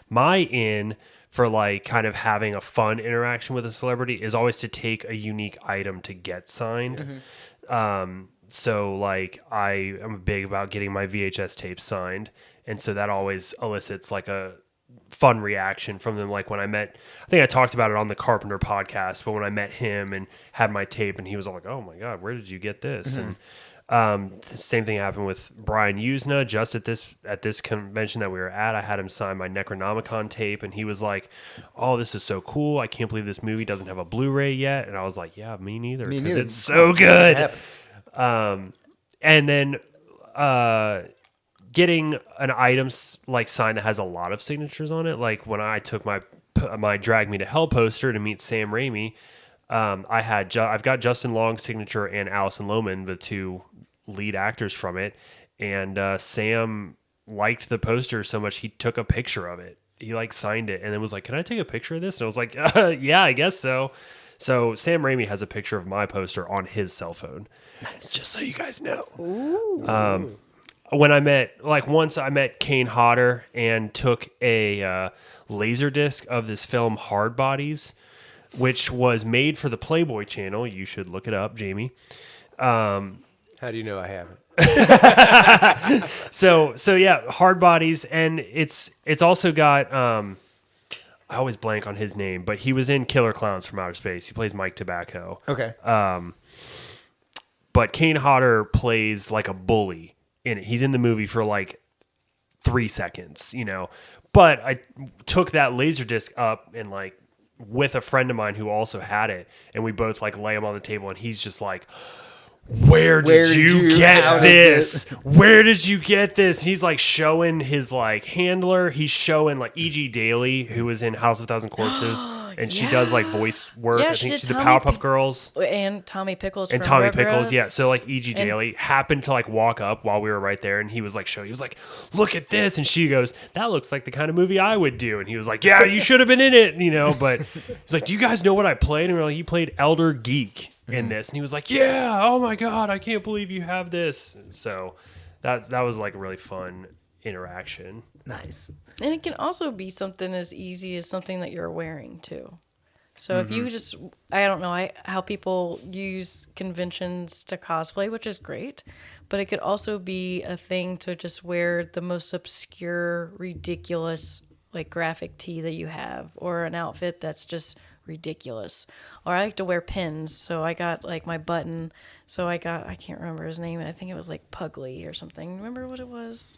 My in for like kind of having a fun interaction with a celebrity is always to take a unique item to get signed. So like I am big about getting my VHS tapes signed. And so that always elicits like a fun reaction from them. Like when I think I talked about it on the Carpenter podcast, but when I met him and had my tape and he was all like, oh my God, where did you get this? And the same thing happened with Brian Usna just at this convention that we were at. I had him sign my Necronomicon tape and he was like, oh, this is so cool. I can't believe this movie doesn't have a Blu-ray yet. And I was like, yeah, me neither. Because it's so good. And then getting an item like sign that has a lot of signatures on it. Like when I took my Drag Me to Hell poster to meet Sam Raimi, I've got Justin Long's signature and Allison Lohman, the two lead actors from it. And Sam liked the poster so much he took a picture of it. He like signed it and then was like, "Can I take a picture of this?" And I was like, "Yeah, I guess so." So Sam Raimi has a picture of my poster on his cell phone. Nice. Just so you guys know. Ooh. When once I met Kane Hodder and took a laser disc of this film Hard Bodies, which was made for the Playboy channel. You should look it up, Jaimie. How do you know I haven't? So yeah, Hard Bodies, and it's also got I always blank on his name, but he was in Killer Clowns from Outer Space. He plays Mike Tobacco. Okay. But Kane Hodder plays like a bully in it. He's in the movie for like 3 seconds, But I took that laser disc up and like with a friend of mine who also had it, and we both like lay him on the table, and he's just like, Where did you get this? Where did you get this? He's like showing his like handler. He's showing like E.G. Daily, who was in House of Thousand Corpses, and she does like voice work. Yeah, I she think did she's the Tommy Powerpuff Girls. And Tommy Pickles. And from Tommy Rugrats. Pickles, yeah. So like E.G. Daily happened to like walk up while we were right there, and he was like he was like, look at this, and she goes, that looks like the kind of movie I would do, and he was like, yeah, you should have been in it, But he's like, do you guys know what I played? And we're like, he played Elder Geek in this, and he was like, yeah, oh my God, I can't believe you have this. So that was like a really fun interaction. Nice. And it can also be something as easy as something that you're wearing too. So if you just, I don't know how people use conventions to cosplay, which is great, but it could also be a thing to just wear the most obscure, ridiculous, like graphic tee that you have, or an outfit that's just ridiculous. Or I like to wear pins, so I got like my button, I can't remember his name, I think it was like Pugly or something. Remember what it was?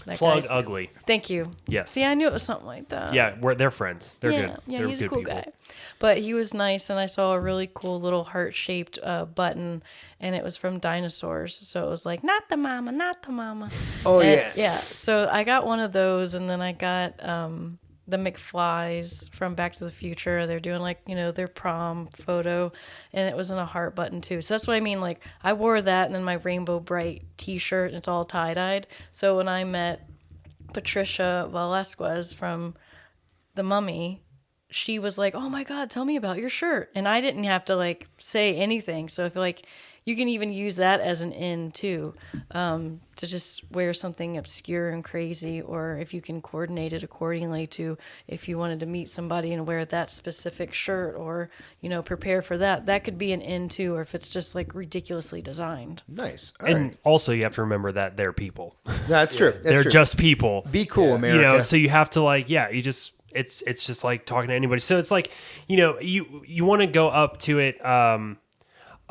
Plug Ugly. Thank you. Yes. See, I knew it was something like that. Yeah, they're friends. They're good. Yeah, they're he's good a cool people. guy. But he was nice, and I saw a really cool little heart-shaped button, and it was from dinosaurs. So it was like, not the mama, not the mama. Oh, And, yeah. Yeah, so I got one of those, and then I got the McFlys from Back to the Future. They're doing like, their prom photo, and it was in a heart button too. So that's what I mean. Like I wore that, and then my Rainbow Bright t-shirt, and it's all tie-dyed. So when I met Patricia Velasquez from The Mummy, she was like, oh my God, tell me about your shirt. And I didn't have to like say anything. So I feel like you can even use that as an in too, to just wear something obscure and crazy, or if you can coordinate it accordingly to if you wanted to meet somebody and wear that specific shirt, or, prepare for that. That could be an in too, or if it's just like ridiculously designed. Nice. All And right. also you have to remember that they're people. That's true. That's They're true. just people. Be cool, America. So you have to like, it's just like talking to anybody. So it's like, you want to go up to it.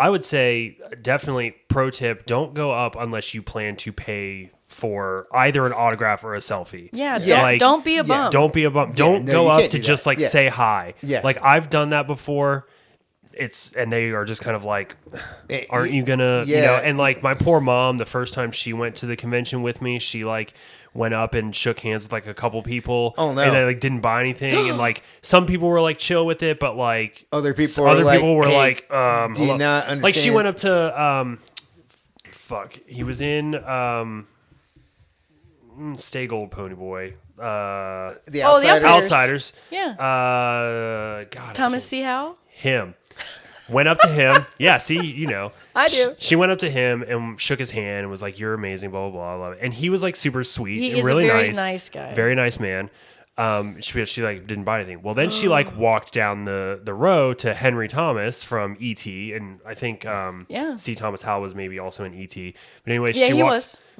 I would say definitely pro tip, don't go up unless you plan to pay for either an autograph or a selfie. Yeah, Yeah. don't be a bum. Don't be a bum. Don't no, go you up can't to do just that. like Yeah. say hi. Yeah. Like I've done that before. and they are just kind of like, Eh, aren't you gonna, yeah. and like my poor mom, the first time she went to the convention with me, she like went up and shook hands with like a couple people. Oh, no. And they like didn't buy anything. And like some people were like chill with it, but like Other people other were people like, were "Hey, like, do you hold not up." understand? Like she went up to he was in Stay Gold Pony Boy. The Oh, the Outsiders. Outsiders. Yeah. God, Thomas C. Howell? him. Went up to him. Yeah, see, I do. She went up to him and shook his hand and was like, "You're amazing, blah, blah, blah. I love it." And he was like super sweet. He and is a really very nice guy. Very nice man. She like didn't buy anything. Well, then she like walked down the row to Henry Thomas from E.T. And I think C. Thomas Howell was maybe also in E.T. But anyway, Yeah, she he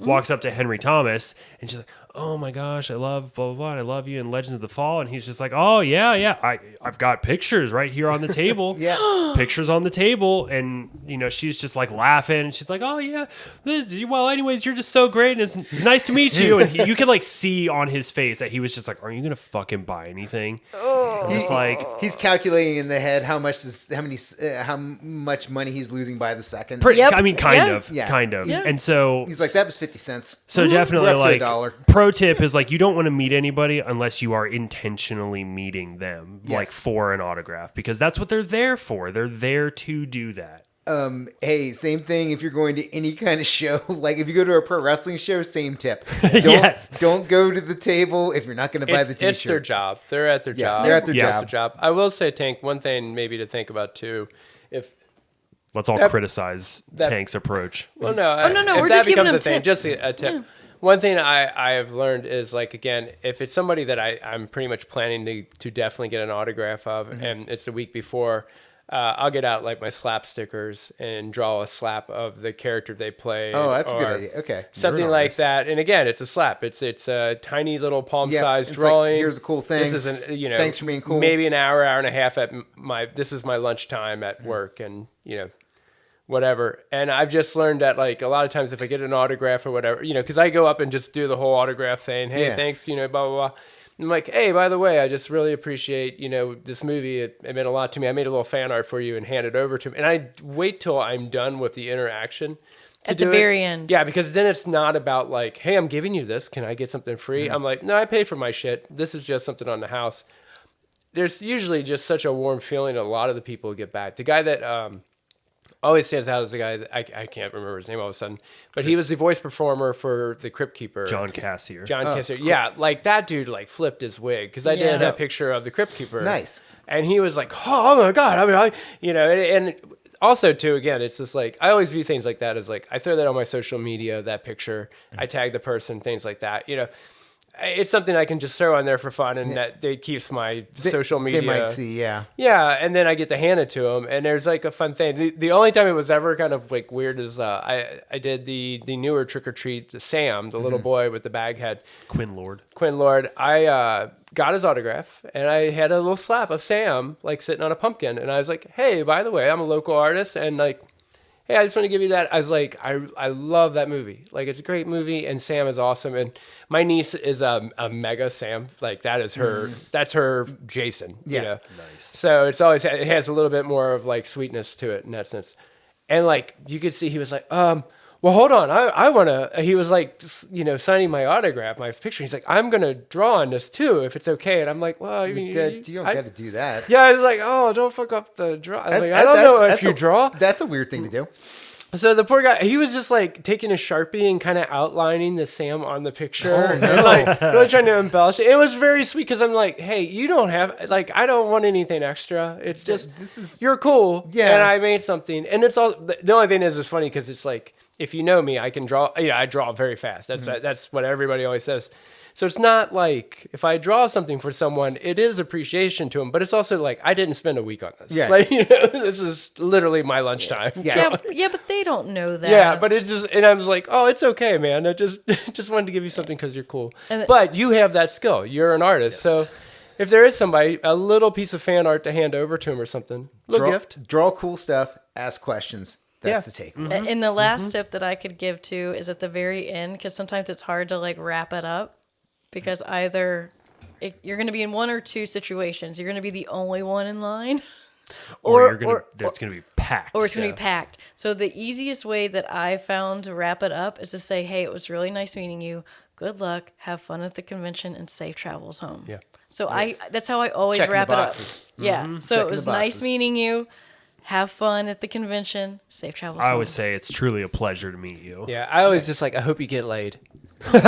walks up to Henry Thomas and she's like, "Oh my gosh, I love blah, blah, blah. I love you in Legends of the Fall." And he's just like, "Oh yeah. I've got pictures right here on the table." Yeah. Pictures on the table. And, she's just like laughing and she's like, "Oh yeah. Well, anyways, you're just so great. And it's nice to meet you." And you could like see on his face that he was just like, "Are you going to fucking buy anything?" And it's like, He's calculating in the head how much money he's losing by the second. Yep. I mean, kind Yeah. of. Yeah. Kind of. Yeah. And so He's like, that was 50 cents. So definitely We're up to like $1. pro tip is like you don't want to meet anybody unless you are intentionally meeting them like Yes. for an autograph because that's what they're there for. They're there to do that. Hey, same thing if you're going to any kind of show. Like if you go to a pro wrestling show, same tip. Yes. Don't go to the table if you're not going to buy the t-shirt. It's their job. They're at their job. they're at their It's job. I will say, Tank, one thing maybe to think about too, if Let's all criticize Tank's approach. well, no, no, if we're that just giving becomes them a thing, tips. just a tip. One thing I have learned is like again, if it's somebody that I'm pretty much planning to definitely get an autograph of, and it's the week before. I'll get out like my slap stickers and draw a slap of the character they play. Oh, that's a good idea. Okay. Something an like artist. that. And again, it's a slap. It's a tiny little palm-sized it's like, drawing. here's a cool thing. This is Thanks for being cool. Maybe an hour and a half at this is my lunchtime at work, and whatever. And I've just learned that like a lot of times if I get an autograph or whatever, because I go up and just do the whole autograph thing. Hey, Yeah. thanks, blah blah blah. I'm like, hey, by the way, I just really appreciate, this movie. It meant a lot to me. I made a little fan art for you and hand it over to him. And I wait till I'm done with the interaction. At the very end. Yeah, because then it's not about like, hey, I'm giving you this. Can I get something free? Mm-hmm. I'm like, no, I paid for my shit. This is just something on the house. There's usually just such a warm feeling. A lot of the people get back. The guy that always stands out as the guy that I can't remember his name all of a sudden, but he was the voice performer for the Crypt Keeper. John Cassier. John Cassier. Cool. Yeah, like that dude like flipped his wig because I Yeah. did a picture of the Crypt Keeper. Nice. And he was like, oh my God. I mean, and also too, again, it's just like, I always view things like that as like, I throw that on my social media, that picture, I tag the person, things like that, It's something I can just throw on there for fun, and that it keeps my social media. They might see, yeah. Yeah, and then I get to hand it to them, and there's like a fun thing. The only time it was ever kind of like weird is I did the newer Trick or Treat, Sam, the little boy with the bag head, Quinn Lord. I got his autograph, and I had a little slap of Sam like sitting on a pumpkin, and I was like, hey, by the way, I'm a local artist, and like, hey, I just want to give you that. I was like, I love that movie. Like, it's a great movie, and Sam is awesome. And my niece is a mega Sam. Like, that is her. That's her Jason. Yeah. Nice. So it has a little bit more of like sweetness to it in that sense. And like you could see, he was like, well, hold on. I want to. He was like, signing my autograph, my picture. He's like, I'm gonna draw on this too, if it's okay. And I'm like, well, You don't got to do that. Yeah, I was like, oh, don't fuck up the draw. I was like, I don't know if you draw. That's a weird thing to do. So the poor guy, he was just like taking a Sharpie and kind of outlining the Sam on the picture. Oh, no. And like really trying to embellish it. It was very sweet because I'm like, hey, you don't have, like, I don't want anything extra. It's just, you're cool. Yeah. And I made something. And it's all, the only thing is it's funny because it's like, if you know me, I can draw, I draw very fast. That's what everybody always says. So it's not like if I draw something for someone, it is appreciation to them, but it's also like I didn't spend a week on this. Yeah. Like, this is literally my lunchtime. Yeah. Yeah, but they don't know that. Yeah, but it's just, and I was like, oh, it's okay, man. I just wanted to give you something because you're cool. But you have that skill. You're an artist. So if there is somebody, a little piece of fan art to hand over to him or something, gift. Draw cool stuff, ask questions. That's the take. And the last tip that I could give to is at the very end, because sometimes it's hard to like wrap it up, because either you're going to be in one or two situations. You're going to be the only one in line, or it's gonna be packed. Or it's going to be packed. So the easiest way that I found to wrap it up is to say, hey, it was really nice meeting you. Good luck. Have fun at the convention and safe travels home. Yeah. So that's how I always Checking wrap the it up. boxes. Yeah. So Checking it was the nice boxes. meeting you. Have fun at the convention. Safe travels I home. always say it's truly a pleasure to meet you. Yeah, I always just like, I hope you get laid. Solid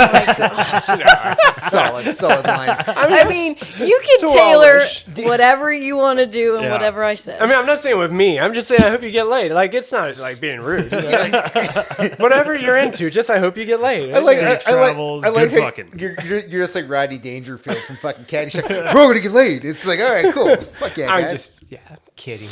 lines. I mean, you can so tailor Amish. whatever you want to do and Yeah. whatever I said. I mean, I'm not saying with me. I'm just saying I hope you get laid. Like, it's not like being rude. You know? Whatever you're into, just I hope you get laid. Safe travels, good how fucking. You're just like Rodney Dangerfield from fucking Caddyshack. We're gonna get laid. It's like, all right, cool. Fuck yeah, I'm guys. I'm kidding.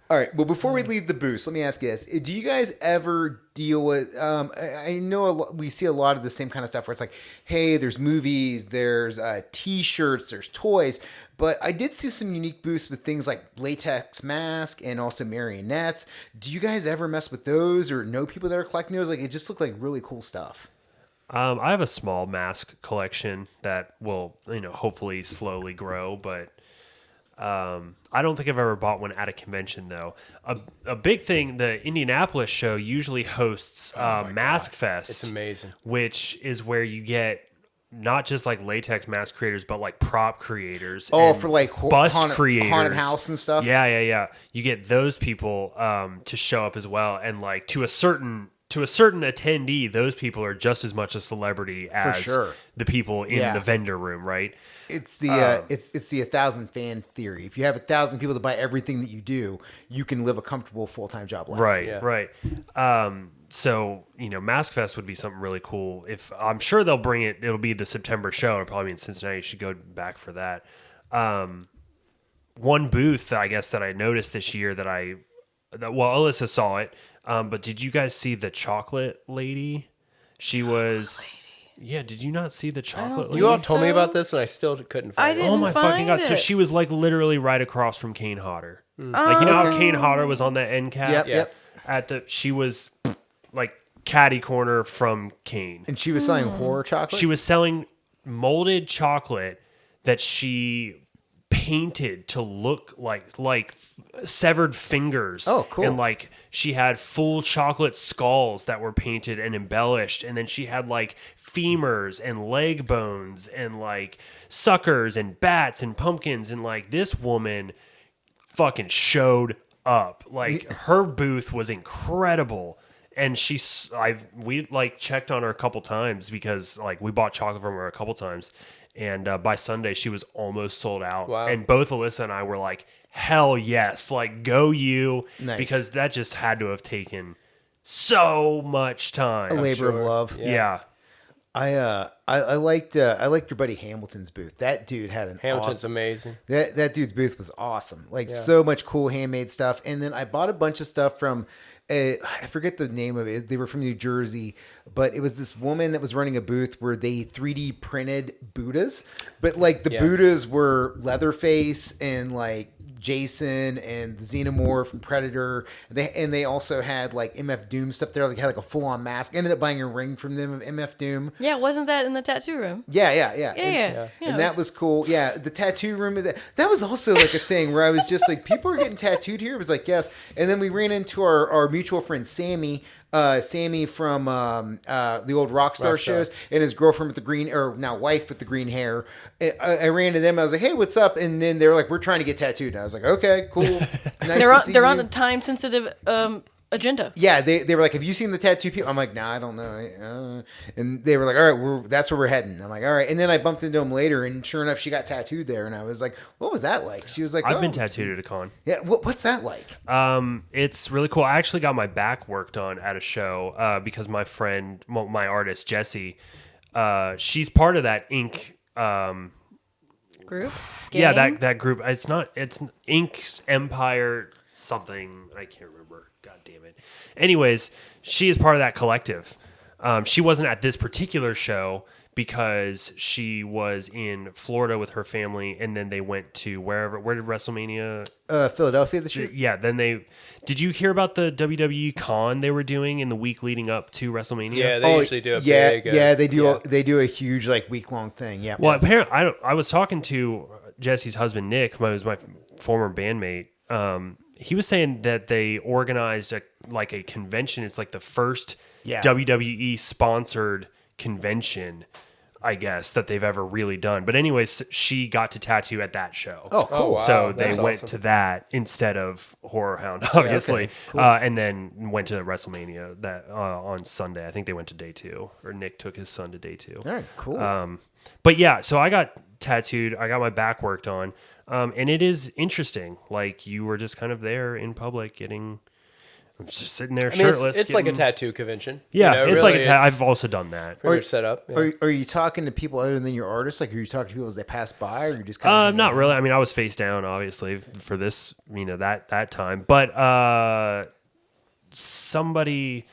All right. Well, before we leave the booth, let me ask you this: do you guys ever deal with? I know we see a lot of the same kind of stuff where it's like, hey, there's movies, there's T-shirts, there's toys, but I did see some unique booths with things like latex mask and also marionettes. Do you guys ever mess with those or know people that are collecting those? Like, it just looked like really cool stuff. I have a small mask collection that will, hopefully slowly grow, but I don't think I've ever bought one at a convention though. A big thing, the Indianapolis show usually hosts Mask Fest. It's amazing. Which is where you get not just like latex mask creators, but like prop creators. Oh, and for like bust haunted creators, house and stuff. Yeah. You get those people to show up as well, and like to a certain attendee, those people are just as much a celebrity as sure. the people in the vendor room, right? It's the it's the 1,000 fan theory. If you have 1,000 people to buy everything that you do, you can live a comfortable full-time job life. Right. So, Mask Fest would be something really cool. If I'm sure they'll bring it, it'll be the September show. It'll probably be in Cincinnati. You should go back for that. One booth, I guess, that I noticed this year Alyssa saw it. But did you guys see the chocolate lady? She was. Yeah, did you not see the chocolate lady? You all told me about this, and I still couldn't I find it. didn't Oh my fucking god! find So it. she was like literally right across from Kane Hodder. Like how Kane Hodder was on that end cap. Yep. She was like catty corner from Kane. And she was selling horror chocolate. She was selling molded chocolate that she painted to look like severed fingers. Oh, cool. And like she had full chocolate skulls that were painted and embellished, and then she had like femurs and leg bones and like suckers and bats and pumpkins, and like this woman fucking showed up. Like her booth was incredible. And we like checked on her a couple times because like we bought chocolate from her a couple times. And by Sunday, she was almost sold out. Wow. And both Alyssa and I were like, hell yes. Like, go you. Nice. Because that just had to have taken so much time. a labor of love. Yeah. I liked your buddy Hamilton's booth. That dude had an Hamilton's awesome. amazing. That dude's booth was awesome. Like so much cool handmade stuff. And then I bought a bunch of stuff from I forget the name of it. They were from New Jersey, but it was this woman that was running a booth where they 3D printed Buddhas, but like the Buddhas were Leatherface and like Jason and the Xenomorph from Predator. They also had like MF Doom stuff there. Like had like a full on mask. Ended up buying a ring from them of MF Doom. Yeah, wasn't that in the tattoo room? Yeah. Yeah, And that was cool. Yeah, the tattoo room. That was also like a thing where I was just like, people are getting tattooed here. It was like, yes. And then we ran into our mutual friend Sammy. Sammy from the old Rockstar shows, and his girlfriend with the green, or now wife with the green hair. I ran into them. I was like, "Hey, what's up?" And then they were like, "We're trying to get tattooed." And I was like, "Okay, cool." Nice They're on a time sensitive agenda. Yeah, they were like, "Have you seen the tattoo people?" I'm like, "Nah, I don't know." And they were like, "All right, that's where we're heading." I'm like, "All right." And then I bumped into them later, and sure enough, she got tattooed there. And I was like, "What was that like?" She was like, I've been tattooed at a con. Yeah, what's that like? It's really cool. I actually got my back worked on at a show because my friend, my artist, Jessie, she's part of that Ink. Group? Yeah, Gang? that group. It's Ink's Empire something. I can't remember. God damn it. Anyways, she is part of that collective. She wasn't at this particular show because she was in Florida with her family, and then they went to where did WrestleMania? Philadelphia this year. Yeah, then did you hear about the WWE con they were doing in the week leading up to WrestleMania? Yeah, they usually do a big... they do a huge like week long thing. Yeah. Well, apparently, I was talking to Jesse's husband, Nick, who was my former bandmate, he was saying that they organized a convention. It's like the first Yeah. WWE sponsored convention, I guess, that they've ever really done. But anyways, she got to tattoo at that show. Oh, cool. Oh, wow. So they That's went awesome. to that instead of HorrorHound, obviously, okay, cool. and then went to WrestleMania that on Sunday. I think they went to day 2, or Nick took his son to day 2. All right, cool. But yeah, so I got tattooed. I got my back worked on, and it is interesting. Like, you were just kind of there in public getting. I'm just sitting there I mean, shirtless. it's like a getting- tattoo convention. Yeah, You know, it's really, like I've also done that. pretty much set up. Yeah. Are you talking to people other than your artists? Like, are you talking to people as they pass by, or you just kind of Not really. I mean, I was face down, obviously, for this, that time. But somebody,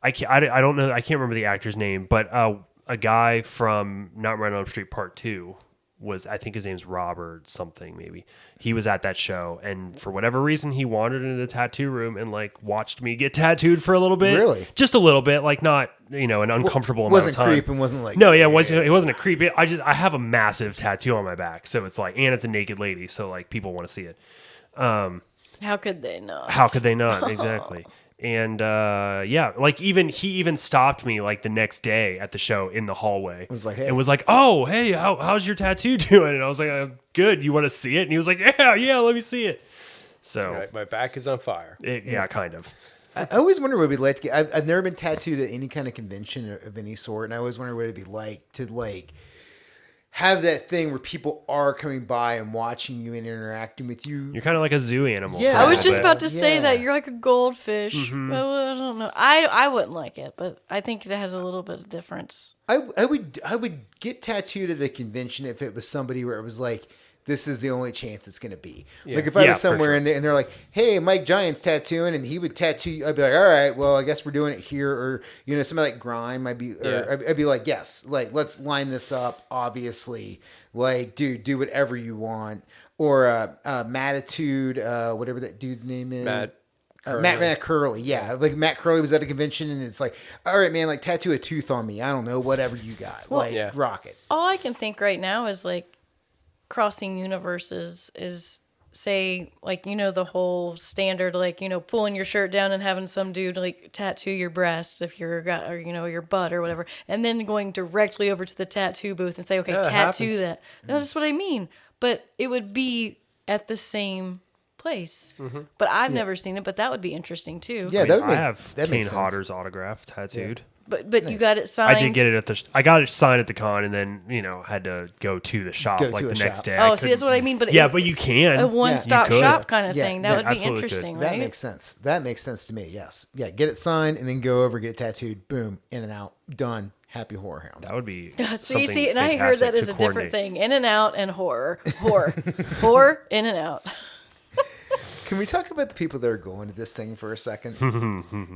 I don't know, I can't remember the actor's name, but a guy from Nightmare on Elm Street Part 2 I think his name's Robert something, maybe. He was at that show, and for whatever reason, he wandered into the tattoo room and watched me get tattooed for a little bit. Really? Just a little bit, not an uncomfortable amount of wasn't time. creep and wasn't like No, yeah, it wasn't a creep. I have a massive tattoo on my back, so it's and it's a naked lady, so people want to see it. How could they not? How could they not? Exactly. And he even stopped me the next day at the show in the hallway. was like, hey. and was like, "Oh, hey, how's your tattoo doing?" And I was like, "Good. You want to see it?" And he was like, "Yeah, let me see it." So Right, my back is on fire. yeah, kind of. I always wonder what it'd be like to get. I've never been tattooed at any kind of convention of any sort, and I always wonder what it'd be like to have that thing where people are coming by and watching you and interacting with you. You're kind of like a zoo animal. Yeah. for a I was little just bit. about to say Yeah. that you're like a goldfish. I don't know. I wouldn't like it, but I think it has a little bit of difference. I would get tattooed at a convention if it was somebody where it was like, this is the only chance it's going to be. Like if I Yeah, was for somewhere sure. and they're like, hey, Mike Giant's tattooing, and he would tattoo you, I'd be like, all right, well, I guess we're doing it here. Or, somebody like Grime, I'd be be like, yes, let's line this up, obviously. Dude, do whatever you want. Or Mattitude, whatever that dude's name is. Matt Curley, yeah. Matt Curley was at a convention, and it's like, all right, man, tattoo a tooth on me. I don't know, whatever you got. yeah. Rock it. All I can think right now is crossing universes is say the whole standard pulling your shirt down and having some dude tattoo your breasts if you're got or your butt or whatever, and then going directly over to the tattoo booth and say, okay, Yeah, it tattoo happens. that. That's what I mean. But it would be at the same place. But I've never seen it, but that would be interesting too. Yeah, that would I make have that Kane makes sense. Hodder's autograph tattooed. But Nice. you got it signed. I did get it I got it signed at the con, and then had to go to the shop Go to the a next shop. day. Oh, see, that's what I mean. But Yeah, but you can. a one-stop You could. shop kind of Yeah, thing. That yeah, would be absolutely could. interesting, That right? makes sense. That makes sense to me. Yes. Yeah. Get it signed and then go over, get it tattooed. Boom. In and out. Done. Happy HorrorHounds. That would be See, and I heard that is a different thing. In and out and horror. Horror, in and out. Can we talk about the people that are going to this thing for a second?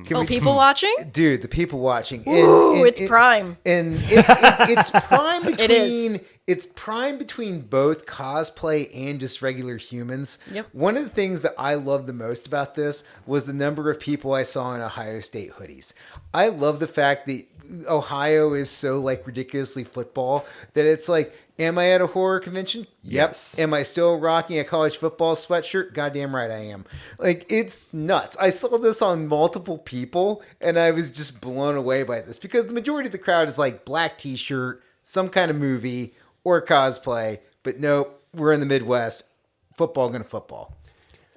People watching? Dude, the people watching. Ooh, it's prime. And it's prime between is. It's prime between both cosplay and just regular humans. Yep. One of the things that I love the most about this was the number of people I saw in Ohio State hoodies. I love the fact that Ohio is so ridiculously football that it's like, am I at a horror convention? Yes. Yep. Am I still rocking a college football sweatshirt? Goddamn right I am. It's nuts. I saw this on multiple people, and I was just blown away by this because the majority of the crowd is black t-shirt, some kind of movie, or cosplay. But nope, we're in the Midwest. Football gonna football.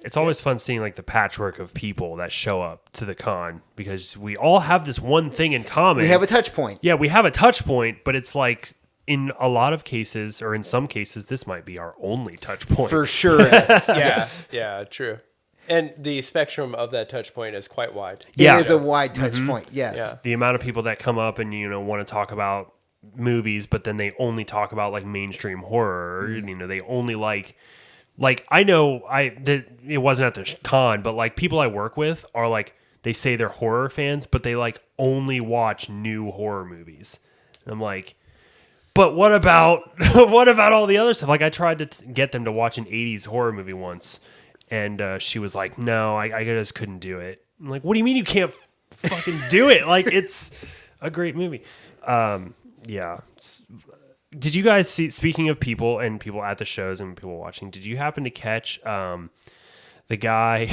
It's always fun seeing the patchwork of people that show up to the con because we all have this one thing in common. We have a touch point. Yeah, we have a touch point, but it's in a lot of cases, or in some cases, this might be our only touch point. For sure it is. Yes. Yeah, true. And the spectrum of that touch point is quite wide. Yeah. It is a wide touch point. Yes. Yeah. The amount of people that come up and want to talk about movies, but then they only talk about mainstream horror. Or, they only I know that it wasn't at the con, but people I work with are they say they're horror fans, but they only watch new horror movies. And I'm like, but what about all the other stuff? I tried to get them to watch an 80s horror movie once, and she was like, no, I just couldn't do it. I'm like, what do you mean you can't fucking do it? It's a great movie. Yeah. Did you guys see, speaking of people and people at the shows and people watching, did you happen to catch the guy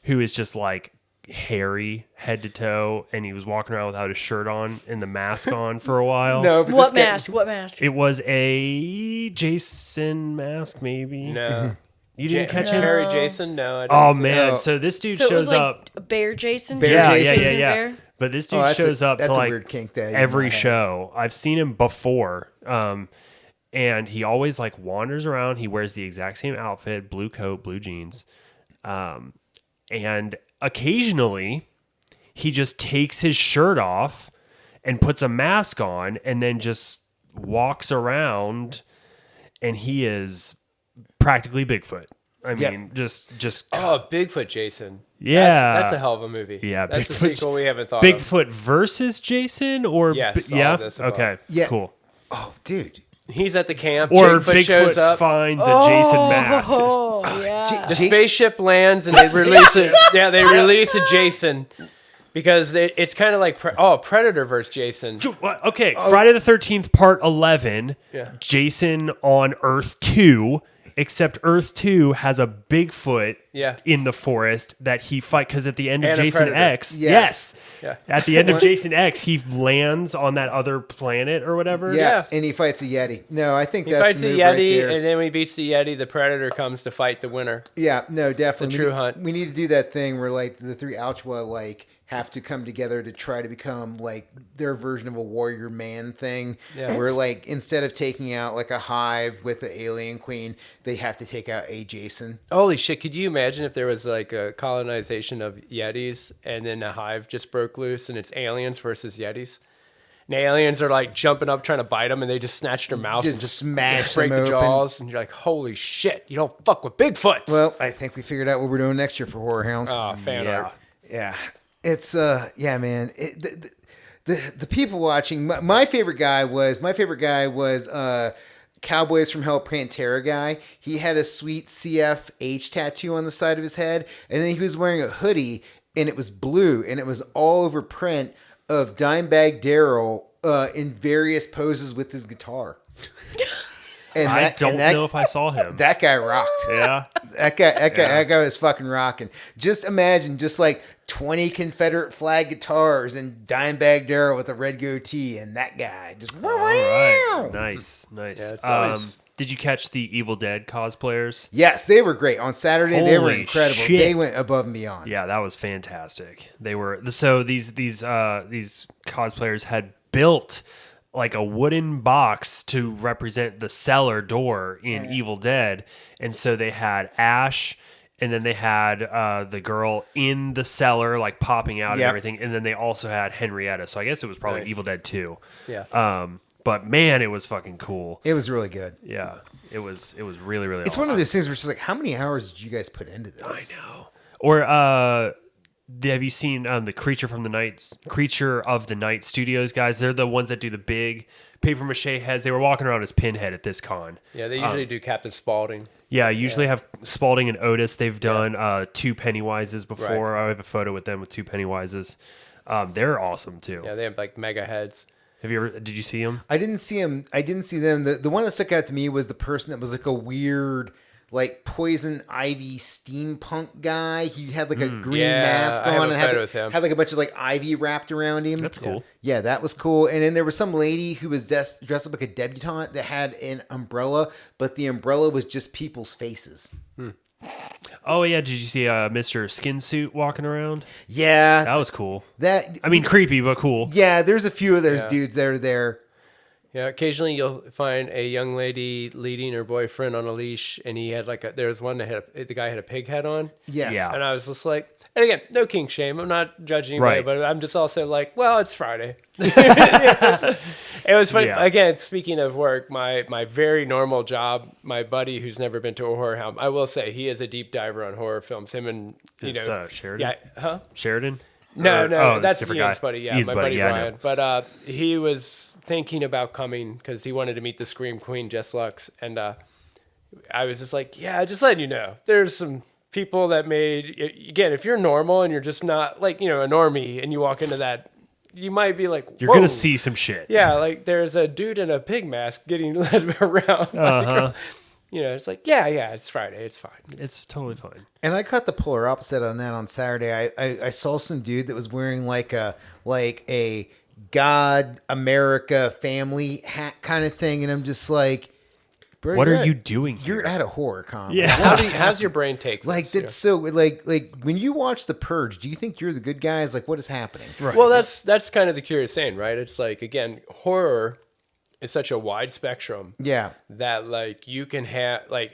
who is just like hairy head to toe, and he was walking around without his shirt on and the mask on for a while. No, but What mask? What mask? It was a Jason mask, maybe. No. You didn't catch him? Harry Jason? No. I didn't Oh see man! No. So this dude So it was shows like up. a Bear Jason. Bear Jason. Season Bear? But this dude Oh, shows up to that's a like weird kink that every you might have. show. I've seen him before, and he always like wanders around. He wears the exact same outfit: blue coat, blue jeans, and occasionally he just takes his shirt off and puts a mask on, and then just walks around, and he is practically Bigfoot. I Yeah. mean, just Oh, Bigfoot Jason. Yeah. That's a hell of a movie. Yeah, That's the Bigfoot- sequel we haven't thought of. Bigfoot versus Jason, or Yes, all yeah, of this above. okay, Yeah. cool. Oh, dude. He's at the camp. Or Bigfoot shows up. finds a Jason mask. Oh, yeah. The spaceship lands and they release it. Yeah, they release a Jason because it's kind of like Predator versus Jason. What? Okay, Friday the 13th, part 11. Yeah. Jason on Earth 2, except Earth 2 has a Bigfoot Yeah. in the forest that he fight because at the end of And a Jason predator. X, Yes. Yeah. at the end of Jason X, he lands on that other planet or whatever. Yeah, Yeah. and he fights a Yeti. No, I think He that's fights the the move right Yeti, there. and then when he beats the Yeti, the Predator comes to fight the winner. Yeah, no, definitely. The true we hunt. We need to do that thing where like the three Alchua like have to come together to try to become like their version of a warrior man thing. Yeah. Where like instead of taking out like a hive with the alien queen, they have to take out a Jason. Holy shit, could you imagine if there was like a colonization of Yetis and then a hive just broke loose and it's aliens versus Yetis? And the aliens are like jumping up trying to bite them and they just snatch their mouths Just and just smash break them the open. jaws. And you're like, holy shit, you don't fuck with Bigfoot. Well, I think we figured out what we're doing next year for HorrorHound. Fan Yeah. art. Yeah, it's yeah, man. The people watching. My favorite guy was Cowboys from Hell Pantera guy. He had a sweet CFH tattoo on the side of his head, and then he was wearing a hoodie, and it was blue, and it was all over print of Dimebag Darrell in various poses with his guitar. And I don't know if I saw him. that guy rocked. Yeah. That guy was fucking rocking. Just imagine, just like 20 Confederate flag guitars and Dimebag Darrell with a red goatee, and that guy just. All right. Nice. Yeah, it's nice. Did you catch the Evil Dead cosplayers? Yes, they were great on Saturday. They were Holy incredible. shit. They went above and beyond. Yeah, that was fantastic. They were so these cosplayers had built like a wooden box to represent the cellar door in Evil Dead, and so they had Ash, and then they had the girl in the cellar like popping out and Yep. everything, and then they also had Henrietta. So I guess it was probably Nice. Evil Dead 2. Yeah. But man, it was fucking cool. It was really good. Yeah, it was really really. It's awesome. one of those things where it's just like, how many hours did you guys put into this? I know. Or have you seen the Creature of the Night Studios guys? They're the ones that do the big paper mache heads. They were walking around as Pinhead at this con. Yeah, they usually do Captain Spaulding. Yeah, usually have Spaulding and Otis. They've done two Pennywises before. Right. I have a photo with them with two Pennywises. They're awesome too. Yeah, they have like mega heads. Did you see them? I didn't see him. I didn't see them. The one that stuck out to me was the person that was like a weird, like poison ivy steampunk guy. He had like a green Yeah, mask I have on a and photo with him. had like a bunch of like ivy wrapped around him. That's cool. Yeah, that was cool. And then there was some lady who was dressed up like a debutante that had an umbrella, but the umbrella was just people's faces. Oh yeah, did you see Mr. Skin Suit walking around? Yeah, That was cool. that. I mean, creepy but cool. Yeah, there's a few of those Yeah. dudes that are there. Yeah, occasionally you'll find a young lady leading her boyfriend on a leash, and he had like there was one that had the guy had a pig head on. Yes. Yeah. And I was just like, and again, no kink shame. I'm not judging anybody, Right. but I'm just also like, well, it's Friday. It was funny. Yeah. Again, speaking of work, my very normal job, my buddy who's never been to a horror hound, I will say he is a deep diver on horror films. Him and It's, Sheridan? Yeah, huh? Sheridan? No, Or- no, oh, that's a different Ian's guy. buddy. Yeah, Ian's my buddy, buddy yeah, I know. Brian. But he was thinking about coming because he wanted to meet the Scream Queen, Jess Lux, and I was just like, yeah, just letting you know, there's some people that made again. If you're normal and you're just not like a normie, and you walk into that, you might be like, You're whoa. gonna see some shit. Yeah, like there's a dude in a pig mask getting led around. Uh-huh. You know, it's like, yeah, it's Friday. It's fine. It's totally fine. And I caught the polar opposite on that on Saturday. I saw some dude that was wearing like a God America family hat kind of thing, and I'm just like, bro, What are you doing You're here? at a horror con. Yeah. How's your brain take Like this? that's so like when you watch The Purge, do you think you're the good guys? Like what is happening? Right. Well, that's kind of the curious thing, right? It's like, again, horror is such a wide spectrum Yeah. that like you can have like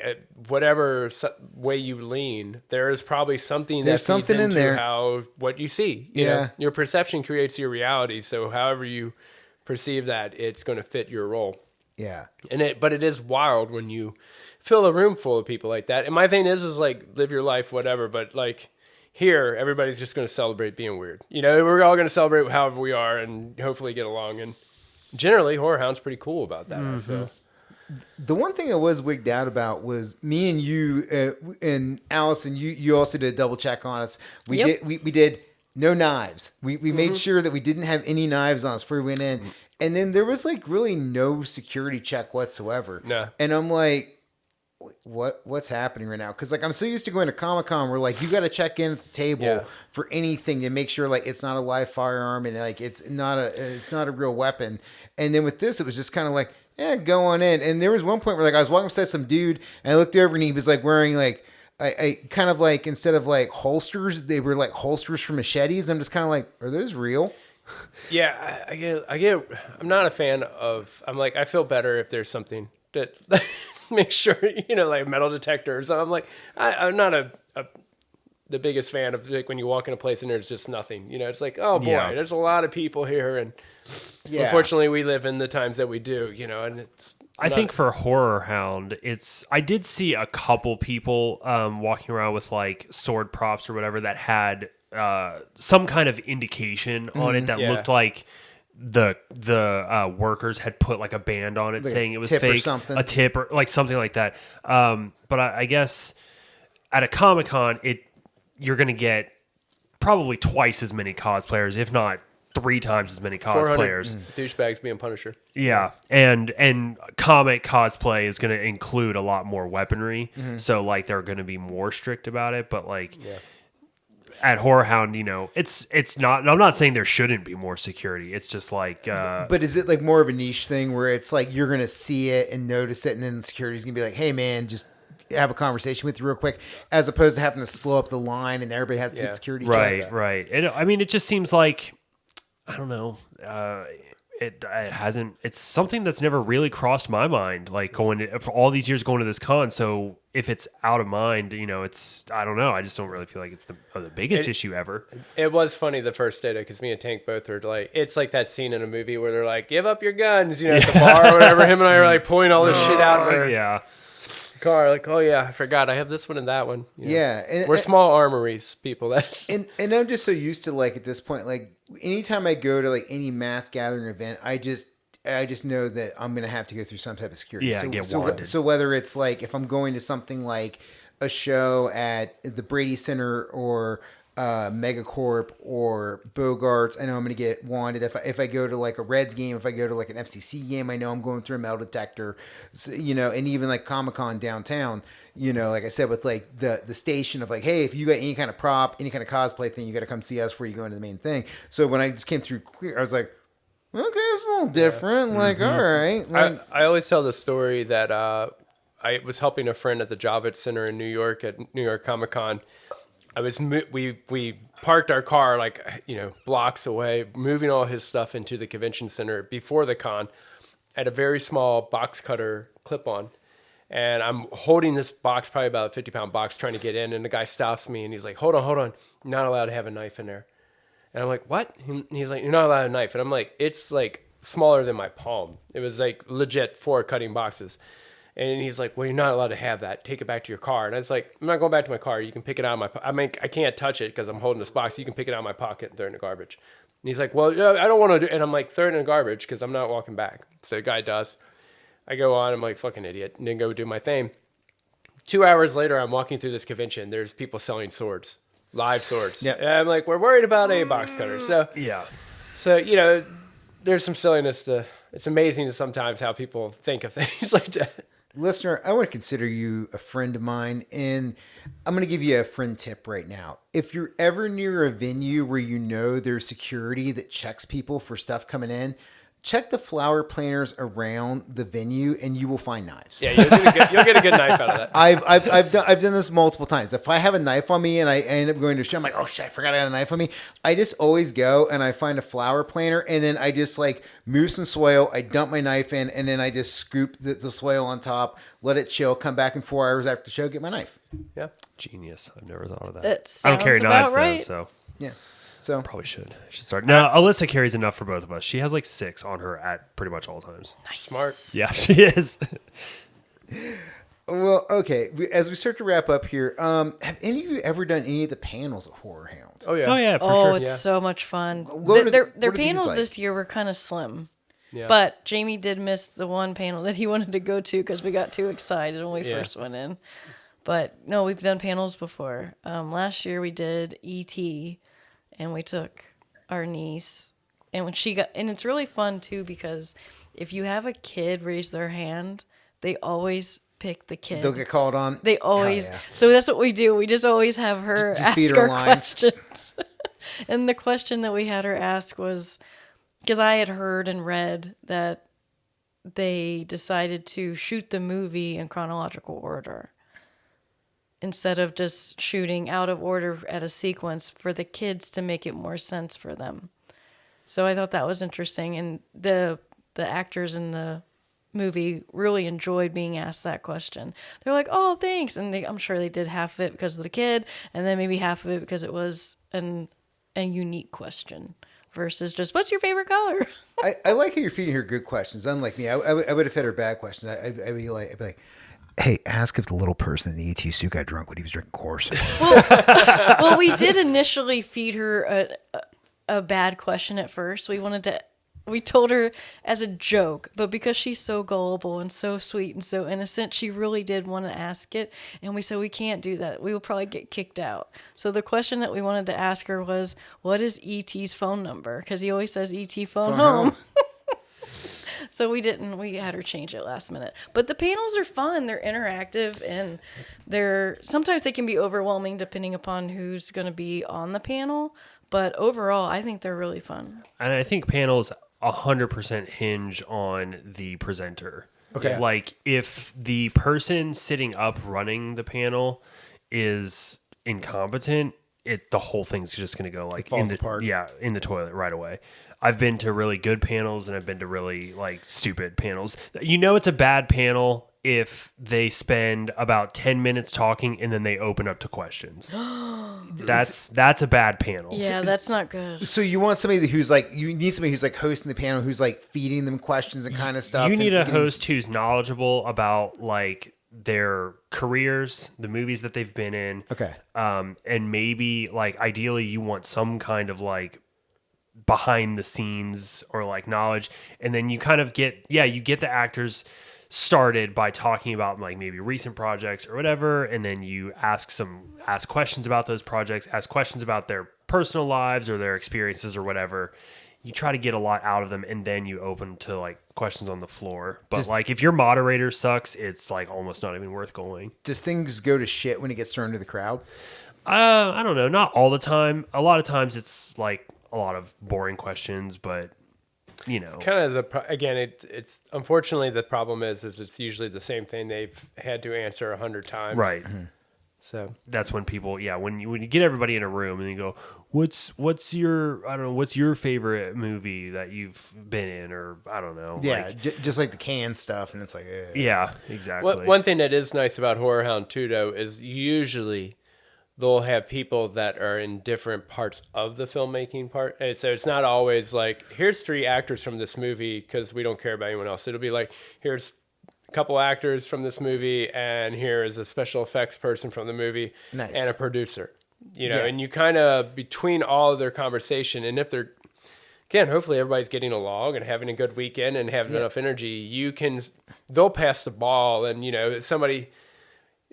whatever way you lean, there is probably something There's that feeds something in into there. how what you see. You Yeah. know? Your perception creates your reality. So however you perceive that, it's going to fit your role. Yeah. But it is wild when you fill a room full of people like that. And my thing is like live your life, whatever. But like here, everybody's just going to celebrate being weird. You know, we're all going to celebrate however we are and hopefully get along. And generally, HorrorHound's pretty cool about that. I feel. The one thing I was wigged out about was me and you and Allison. You also did a double check on us. We Yep. did we did no knives. We made sure that we didn't have any knives on us before we went in. And then there was like really no security check whatsoever. No. And I'm like, what's happening right now? Because like I'm so used to going to Comic-Con where like you got to check in at the table Yeah. for anything to make sure like it's not a live firearm and like it's not a real weapon. And then with this, it was just kind of like, yeah, go on in. And there was one point where like I was walking beside some dude and I looked over and he was like wearing like I kind of like instead of like holsters, they were like holsters for machetes. I'm just kind of like, are those real? Yeah, I get. I'm not a fan of. I'm like, I feel better if there's something that make sure, you know, like metal detectors. I'm like, I'm not the biggest fan of like when you walk in a place and there's just nothing. You know, it's like, oh boy, Yeah. there's a lot of people here, and unfortunately, we live in the times that we do. You know, and it's. I think for HorrorHound, I did see a couple people walking around with like sword props or whatever that had some kind of indication on it that Yeah. looked like the workers had put like a band on it Like a saying it was tip or fake, something. a tip or like something like that. But I guess at a Comic-Con, you're going to get probably twice as many cosplayers, if not 3 times as many 400 cosplayers. douchebags being Punisher. Yeah, and comic cosplay is going to include a lot more weaponry, so like they're going to be more strict about it. But like at HorrorHound, you know, it's not. I'm not saying there shouldn't be more security. It's just like, But is it like more of a niche thing where it's like you're gonna see it and notice it, and then security's gonna be like, "Hey, man, just have a conversation with you real quick," as opposed to having to slow up the line and everybody has to get security checked. right. I mean, it just seems like I don't know. It hasn't. It's something that's never really crossed my mind. Like for all these years going to this con. So if it's out of mind, you know, it's I don't know. I just don't really feel like it's the biggest issue ever. It was funny the first day because me and Tank both were like, it's like that scene in a movie where they're like, give up your guns, you know, at the bar or whatever. Him and I are like pulling all this shit out of our Yeah. car. Like, oh yeah, I forgot. I have this one and that one. You know? Yeah, and, We're small armories, people. That's and I'm just so used to like at this point, like anytime I go to like any mass gathering event, I just know that I'm gonna have to go through some type of security. Yeah, get wanded. So whether it's like if I'm going to something like a show at the Brady Center or Megacorp or Bogarts, I know I'm going to get wanded. If I go to like a Reds game, if I go to like an FCC game, I know I'm going through a metal detector, so, you know, and even like Comic-Con downtown, you know, like I said, with like the station of like, hey, if you got any kind of prop, any kind of cosplay thing, you got to come see us before you go into the main thing. So when I just came through clear, I was like, okay, it's a little different. Like, all right. Like, I always tell the story that I was helping a friend at the Javits Center in New York at New York Comic Con. We parked our car like, you know, blocks away, moving all his stuff into the convention center before the con at a very small box cutter clip-on. And I'm holding this box, probably about a 50-pound box, trying to get in. And the guy stops me and he's like, hold on. You're not allowed to have a knife in there. And I'm like, what? He's like, you're not allowed to have a knife. And I'm like, it's like smaller than my palm. It was like legit 4 cutting boxes. And he's like, well, you're not allowed to have that. Take it back to your car. And I was like, I'm not going back to my car. You can pick it out of my pocket. I mean, I can't touch it because I'm holding this box. You can pick it out of my pocket and throw it in the garbage. And he's like, well, I don't want to do it. And I'm like, throw it in the garbage because I'm not walking back. So the guy does. I go on. I'm like, fucking idiot. And then go do my thing. 2 hours later, I'm walking through this convention. There's people selling swords, live swords. Yeah. And I'm like, we're worried about a box cutter. So, you know, there's some silliness to, it's amazing sometimes how people think of things like that. Listener, I want to consider you a friend of mine, and I'm going to give you a friend tip right now. If you're ever near a venue where you know there's security that checks people for stuff coming in, check the flower planters around the venue, and you will find knives. Yeah, you'll get a good knife out of that. I've done this multiple times. If I have a knife on me and I end up going to a show, I'm like, oh shit, I forgot I had a knife on me. I just always go and I find a flower planter, and then I just like move some soil. I dump my knife in, and then I just scoop the soil on top, let it chill, come back in 4 hours after the show, get my knife. Yeah, Genius. I've never thought of that. It I don't carry sounds about knives right. though, so Yeah. So probably should. I should start. Now, Alyssa carries enough for both of us. She has like 6 on her at pretty much all times. smart. Yeah, she is. well, okay. As we start to wrap up here, have any of you ever done any of the panels at HorrorHound? Oh yeah. Oh yeah, for Oh, sure. it's so much fun. What are Their these panels like? this year were kind of slim. Yeah. But Jaimie did miss the one panel that he wanted to go to because we got too excited when we Yeah. first went in. But no, we've done panels before. Last year we did E.T. and we took our niece. And when she got, and it's really fun too because if you have a kid raise their hand, they always pick the kid. They'll get called on. They always. Hell yeah. So that's what we do. We just always have her Just ask feed her our lines. questions. And the question that we had her ask was, because I had heard and read that they decided to shoot the movie in chronological order instead of just shooting out of order at a sequence for the kids to make it more sense for them. So I thought that was interesting, and the actors in the movie really enjoyed being asked that question. They're like, "Oh, thanks," and I'm sure they did half of it because of the kid, and then maybe half of it because it was a unique question versus just "What's your favorite color?" I like how you're feeding her good questions. Unlike me, I would have fed her bad questions. I'd be like, hey, ask if the little person in the ET suit got drunk when he was drinking course. Well, we did initially feed her a bad question at first. We told her as a joke, but because she's so gullible and so sweet and so innocent, she really did want to ask it. And we said, we can't do that. We will probably get kicked out. So the question that we wanted to ask her was, what is E.T.'s phone number? Because he always says E.T. phone home. So we didn't. We had her change it last minute. But the panels are fun. They're interactive, and sometimes they can be overwhelming depending upon who's going to be on the panel. But overall, I think they're really fun. And I think panels 100% hinge on the presenter. Okay. Like if the person sitting up running the panel is incompetent, the whole thing's just going to go like falls apart. Yeah, in the toilet right away. I've been to really good panels and I've been to really like stupid panels. You know it's a bad panel if they spend about 10 minutes talking and then they open up to questions. That's a bad panel. Yeah, that's not good. So you want somebody who's like, you need somebody who's like hosting the panel, who's like feeding them questions and kind of stuff. You need a and host who's knowledgeable about like their careers, the movies that they've been in. Okay. And maybe like ideally you want some kind of like behind the scenes or like knowledge, and then you kind of get the actors started by talking about like maybe recent projects or whatever, and then you ask questions about those projects, ask questions about their personal lives or their experiences or whatever. You try to get a lot out of them, and then you open to like questions on the floor. But like if your moderator sucks, it's like almost not even worth going. Does things go to shit when it gets thrown to the crowd? I don't know, not all the time. A lot of times it's like a lot of boring questions, but you know, Kind of it's unfortunately the problem is it's usually the same thing they've had to answer 100 times. right. So That's when people, when you get everybody in a room and you go, what's your favorite movie that you've been in, or I don't know. Yeah, like, just like the canned stuff, and it's like, yeah, exactly. one thing that is nice about HorrorHound too, though, is usually they'll have people that are in different parts of the filmmaking part. And so it's not always like, here's 3 actors from this movie because we don't care about anyone else. It'll be like, here's a couple actors from this movie, and here is a special effects person from the movie, Nice. and a producer. You know, Yeah. and you kind of, between all of their conversation, and if they're, again, hopefully everybody's getting along and having a good weekend and having enough energy, they'll pass the ball, and, you know, somebody,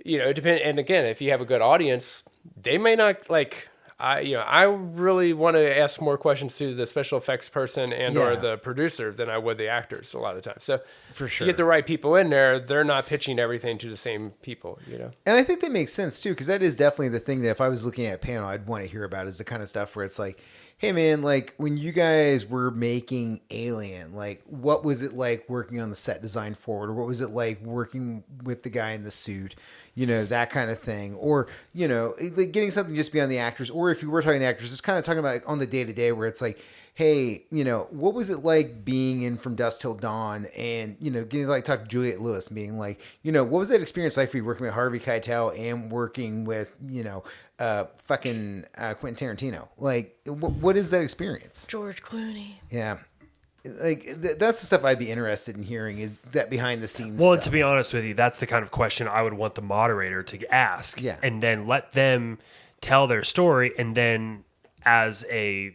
you know, and again, if you have a good audience, they may not, like, I really want to ask more questions to the special effects person and or Yeah. the producer than I would the actors a lot of times. So For to sure. get the right people in there, they're not pitching everything to the same people, you know. And I think that makes sense too, because that is definitely the thing that if I was looking at a panel, I'd want to hear about is the kind of stuff where it's like, hey man, like when you guys were making Alien, like what was it like working on the set design for it, or what was it like working with the guy in the suit, you know, that kind of thing, or you know, like getting something just beyond the actors, or if you were talking to actors, just kind of talking about like, on the day to day where it's like, hey, you know, what was it like being in From Dusk Till Dawn, and you know, getting like talk to Juliette Lewis, being like, you know, what was that experience like for you working with Harvey Keitel and working with, you know, Quentin Tarantino? Like, what is that experience? George Clooney. Yeah, like that's the stuff I'd be interested in hearing, is that behind the scenes. Well, stuff. and to be honest with you, that's the kind of question I would want the moderator to ask. Yeah. And then let them tell their story, and then as an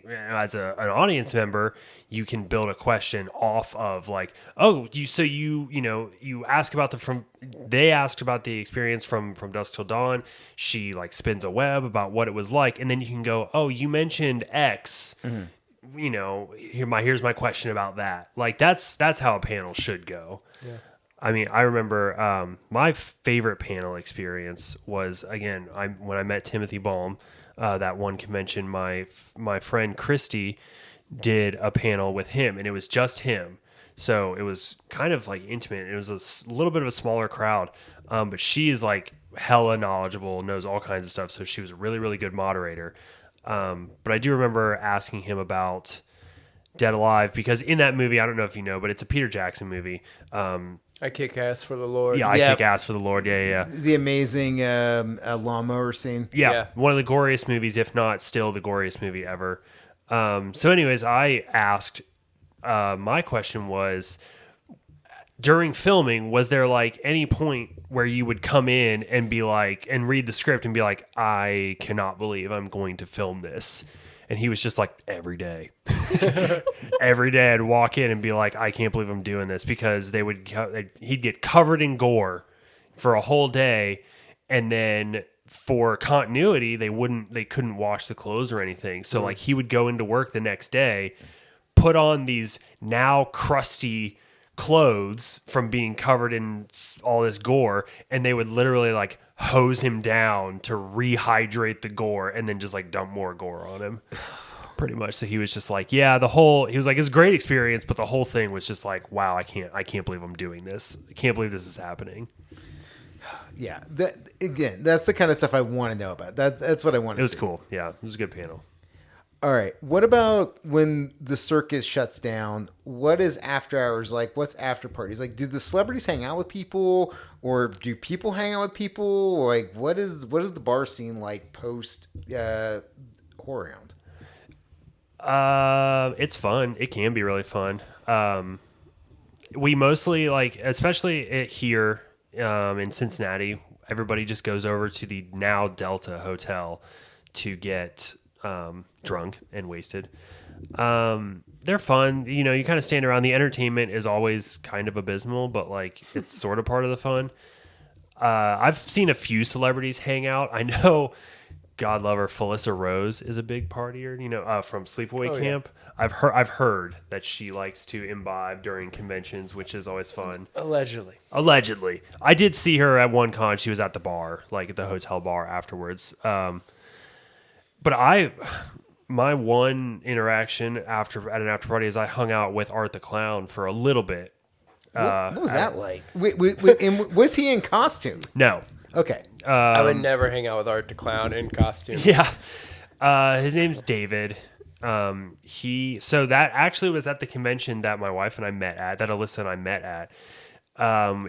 audience member, you can build a question off of like, oh, you ask about they asked about the experience from Dusk Till Dawn. She like spins a web about what it was like, and then you can go, oh, you mentioned X. Mm-hmm. You know, here's my question about that. Like that's how a panel should go. Yeah. I mean, I remember my favorite panel experience was, again, when I met Timothy Baum, that one convention. My friend Christy did a panel with him, and it was just him. So it was kind of like intimate. It was a little bit of a smaller crowd, but she is like hella knowledgeable, knows all kinds of stuff. So she was a really, really good moderator. But I do remember asking him about Dead Alive, because in that movie, I don't know if you know, but it's a Peter Jackson movie. I kick ass for the Lord. Yeah, I Yeah. kick ass for the Lord. Yeah. The amazing lawnmower scene. Yeah, one of the goriest movies, if not still the goriest movie ever. So anyways, I asked, my question was, during filming, was there like any point where you would come in and be like, and read the script and be like, I cannot believe I'm going to film this? And he was just like, every day. Every day I'd walk in and be like, I can't believe I'm doing this, because he'd get covered in gore for a whole day, and then for continuity they couldn't wash the clothes or anything. So like he would go into work the next day, put on these now crusty clothes from being covered in all this gore, and they would literally like hose him down to rehydrate the gore and then just like dump more gore on him. Pretty much. So he was just like, he was like, it's a great experience, but the whole thing was just like, wow, I can't believe I'm doing this. I can't believe this is happening. Yeah, that's the kind of stuff I want to know about. That's what I want to see. It was cool. Yeah, it was a good panel. All right. What about when the circus shuts down? What is after hours like? What's after parties like? Do the celebrities hang out with people, or do people hang out with people? Like, what is the bar scene like post HorrorHound? It's fun. It can be really fun. We mostly like, especially here in Cincinnati, everybody just goes over to the now Delta Hotel to get drunk and wasted. They're fun. You know, you kind of stand around. The entertainment is always kind of abysmal, but like it's sort of part of the fun. I've seen a few celebrities hang out. I know, God love her, Felissa Rose is a big partier, you know, from Sleepaway Camp. I've heard that she likes to imbibe during conventions, which is always fun. Allegedly. I did see her at one con. She was at the bar, like at the hotel bar afterwards. But my one interaction at an after party is I hung out with Art the Clown for a little bit. What was that like? And was he in costume? No. Okay. I would never hang out with Art the Clown in costume. Yeah. His name's David. So that actually was at the convention that my wife and I met at, that Alyssa and I met at.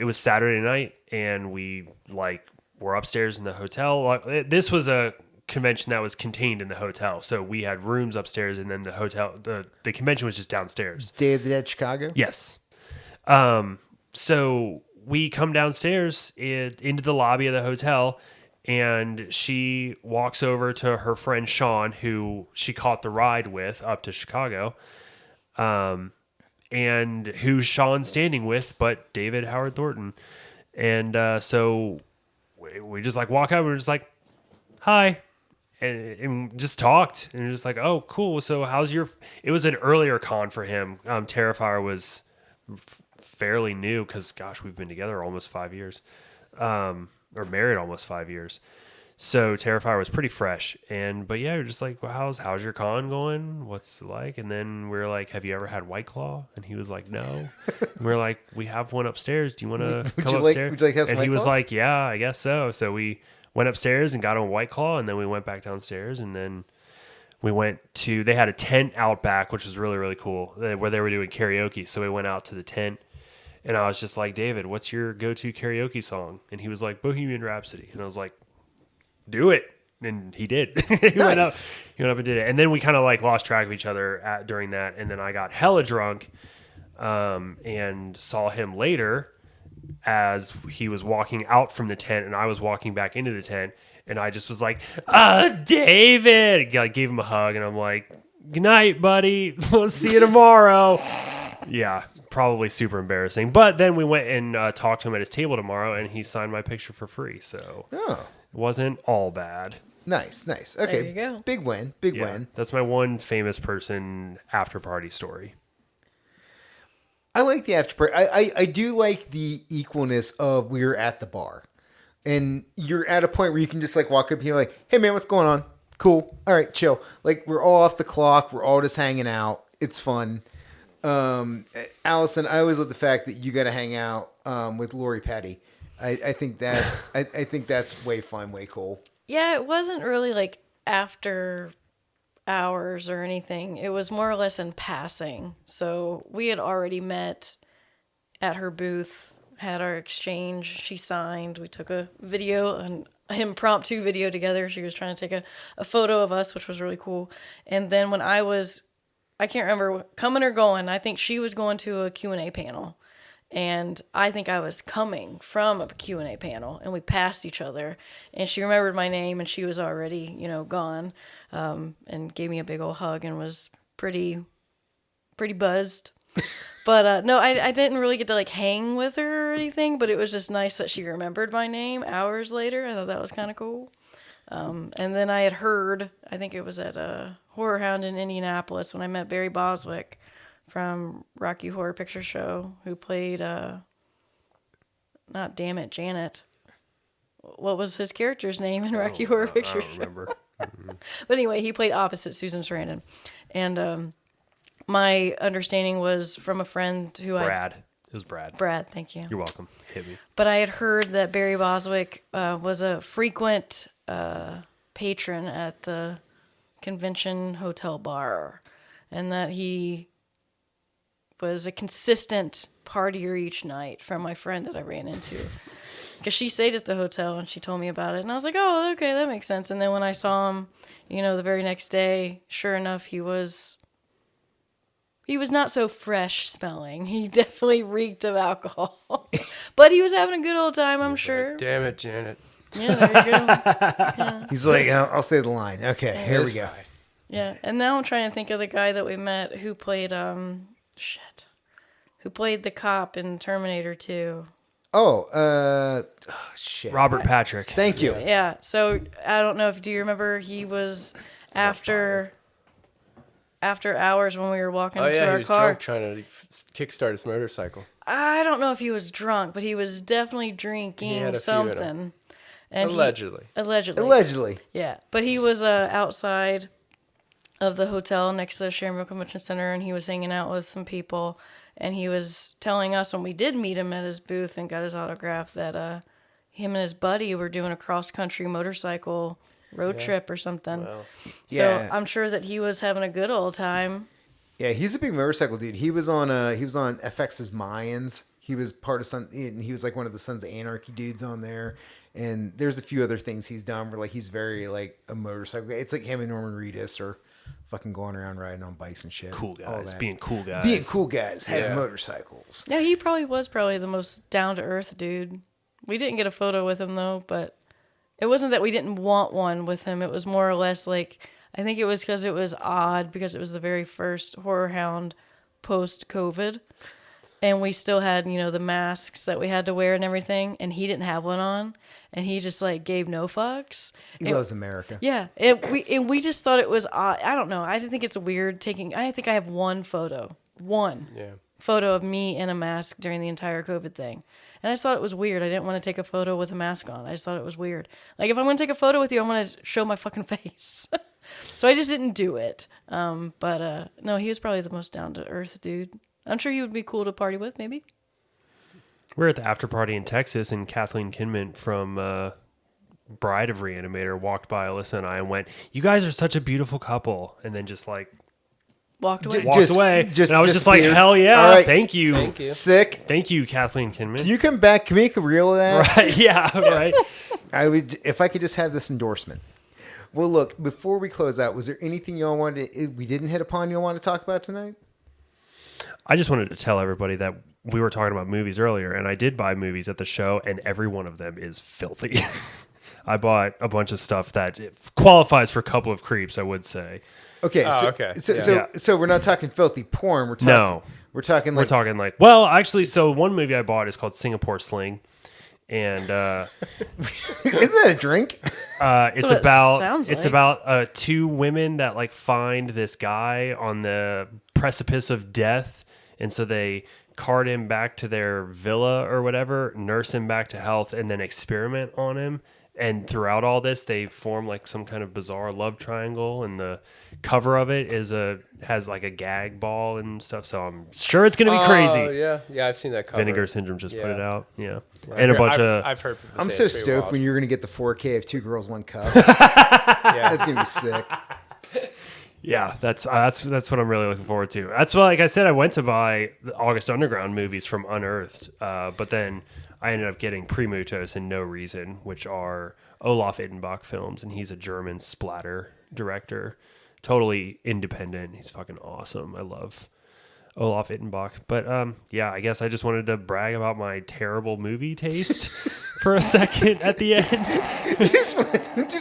It was Saturday night, and we were upstairs in the hotel. This was a convention that was contained in the hotel, so we had rooms upstairs, and then the convention was just downstairs. Day of the Dead Chicago? Yes. So we come downstairs into the lobby of the hotel, and she walks over to her friend Sean, who she caught the ride with up to Chicago, and who's Sean standing with but David Howard Thornton. And so we just walk out, and we're just like, hi. and just talked and just like, oh, cool. So how's your? It was an earlier con for him. Terrifier was fairly new because gosh, we've been together almost 5 years, or married almost 5 years. So Terrifier was pretty fresh, but yeah, we're just like, well, how's your con going? What's it like? And then we're like, have you ever had White Claw? And he was like, no. And we're like, we have one upstairs. Do you want to come upstairs? Would you like to have some and he White was Claws? like, yeah, I guess so. So we went upstairs and got a White Claw, and then we went back downstairs, and then we went to. They had a tent out back, which was really really cool, where they were doing karaoke. So we went out to the tent. And I was just like, David, what's your go-to karaoke song? And he was like, Bohemian Rhapsody. And I was like, do it. And he did. He went up and did it. And then we kind of like lost track of each other during that. And then I got hella drunk and saw him later as he was walking out from the tent and I was walking back into the tent. And I just was like, David. I gave him a hug and I'm like, good night, buddy. We'll see you tomorrow. Yeah, probably super embarrassing. But then we went and talked to him at his table tomorrow and he signed my picture for free. So it wasn't all bad. Nice. Okay. There you go. Big win. That's my one famous person after party story. I like the after party. I do like the equalness of we're at the bar. And you're at a point where you can just like walk up and you're like, hey man, what's going on? Cool. All right, chill. Like we're all off the clock. We're all just hanging out. It's fun. Allison, I always love the fact that you got to hang out with Lori Petty. I think that's I think that's way fun, way cool. Yeah, it wasn't really like after hours or anything. It was more or less in passing. So we had already met at her booth, had our exchange. She signed. We took a video, an impromptu video together. She was trying to take a photo of us, which was really cool. And then when I can't remember coming or going, I think she was going to a Q&A panel. And I think I was coming from a Q&A panel, and we passed each other. And she remembered my name, and she was already, gone, and gave me a big old hug and was pretty buzzed. But no, I didn't really get to like hang with her or anything. But it was just nice that she remembered my name hours later. I thought that was kind of cool. And then I had heard, I think it was at a HorrorHound in Indianapolis when I met Barry Boswick from Rocky Horror Picture Show, who played, not Damn It, Janet. What was his character's name in Rocky Horror Picture Show? I don't remember. But anyway, he played opposite Susan Sarandon. And my understanding was from a friend who Brad. It was Brad. Brad, thank you. You're welcome. Hit me. But I had heard that Barry Boswick was a frequent patron at the convention hotel bar, and that he was a consistent partier each night from my friend that I ran into. Because she stayed at the hotel and she told me about it. And I was like, oh, okay, that makes sense. And then when I saw him, the very next day, sure enough, he was not so fresh smelling. He definitely reeked of alcohol. But he was having a good old time, I'm sure. Damn it, Janet. Yeah, there you go. Yeah. He's like, I'll say the line. Okay, here we go. Fine. Yeah, and now I'm trying to think of the guy that we met who played, who played the cop in Terminator 2. Shit. Robert Patrick. Thank you. Yeah, so I don't know do you remember he was after hours when we were walking to He our was car. drunk trying to kickstart his motorcycle. I don't know if he was drunk, but he was definitely drinking had a few in him. something. And Allegedly. Allegedly. Yeah, but he was outside of the hotel next to the Shamrock Convention Center, and he was hanging out with some people, and he was telling us when we did meet him at his booth and got his autograph that him and his buddy were doing a cross-country motorcycle road trip or something. Wow. So Yeah. I'm sure that he was having a good old time. Yeah, he's a big motorcycle dude. He was on FX's Mayans. He was part of he was like one of the Sons of Anarchy dudes on there. And there's a few other things he's done where like he's very like a motorcycle guy. It's like him and Norman Reedus are fucking going around riding on bikes and shit. Cool all guys. that. Being cool guys. Being cool guys, having Yeah. motorcycles. Yeah, he was probably the most down-to-earth dude. We didn't get a photo with him, though, but it wasn't that we didn't want one with him. It was more or less like, I think it was because it was odd because it was the very first HorrorHound post-COVID. and we still had, the masks that we had to wear and everything, and he didn't have one on, and he just like gave no fucks. He loves America. Yeah, we just thought it was odd. I don't know. I think it's weird taking. I think I have one photo of me in a mask during the entire COVID thing, and I just thought it was weird. I didn't want to take a photo with a mask on. I just thought it was weird. Like if I'm going to take a photo with you, I want to show my fucking face. So I just didn't do it. But no, he was probably the most down to earth dude. I'm sure he would be cool to party with, maybe. We're at the after party in Texas, and Kathleen Kinman from Bride of Reanimator walked by Alyssa and I and went, "You guys are such a beautiful couple," and then just like walked away. walked away. And I was just like, disappeared. "Hell yeah, All right. thank you, Sick. thank you, Kathleen Kinman." Can you come back? Can we make a reel of that? Right? Yeah, right. I would, if I could just have this endorsement. Well, look, before we close out, was there anything y'all we didn't hit upon y'all want to talk about tonight? I just wanted to tell everybody that we were talking about movies earlier, and I did buy movies at the show, and every one of them is filthy. I bought a bunch of stuff that qualifies for a couple of creeps, I would say. Okay, okay. So we're not talking filthy porn. We're talking. No. We're talking like. We're talking like, well, actually, so one movie I bought is called Singapore Sling, and Isn't that a drink? it's what it about sounds it's like. about two women that like find this guy on the precipice of death, and so they cart him back to their villa or whatever, nurse him back to health, and then experiment on him. And throughout all this, they form like some kind of bizarre love triangle, and the cover of it has like a gag ball and stuff. So I'm sure it's gonna be crazy. Yeah, I've seen that cover. Vinegar Syndrome just put Yeah. it out. Yeah, and a bunch of I've heard people I'm say so it's pretty stoked wild. when you're going to get the 4K of 2 Girls, 1 Cup. Yeah. That's going to be sick. yeah. That's what I'm really looking forward to. That's why, like I said, I went to buy the August Underground movies from Unearthed, but then I ended up getting Primutos and No Reason, which are Olaf Ittenbach films, and he's a German splatter director. Totally independent. He's fucking awesome. I love Olaf Ittenbach. But yeah, I guess I just wanted to brag about my terrible movie taste for a second at the end.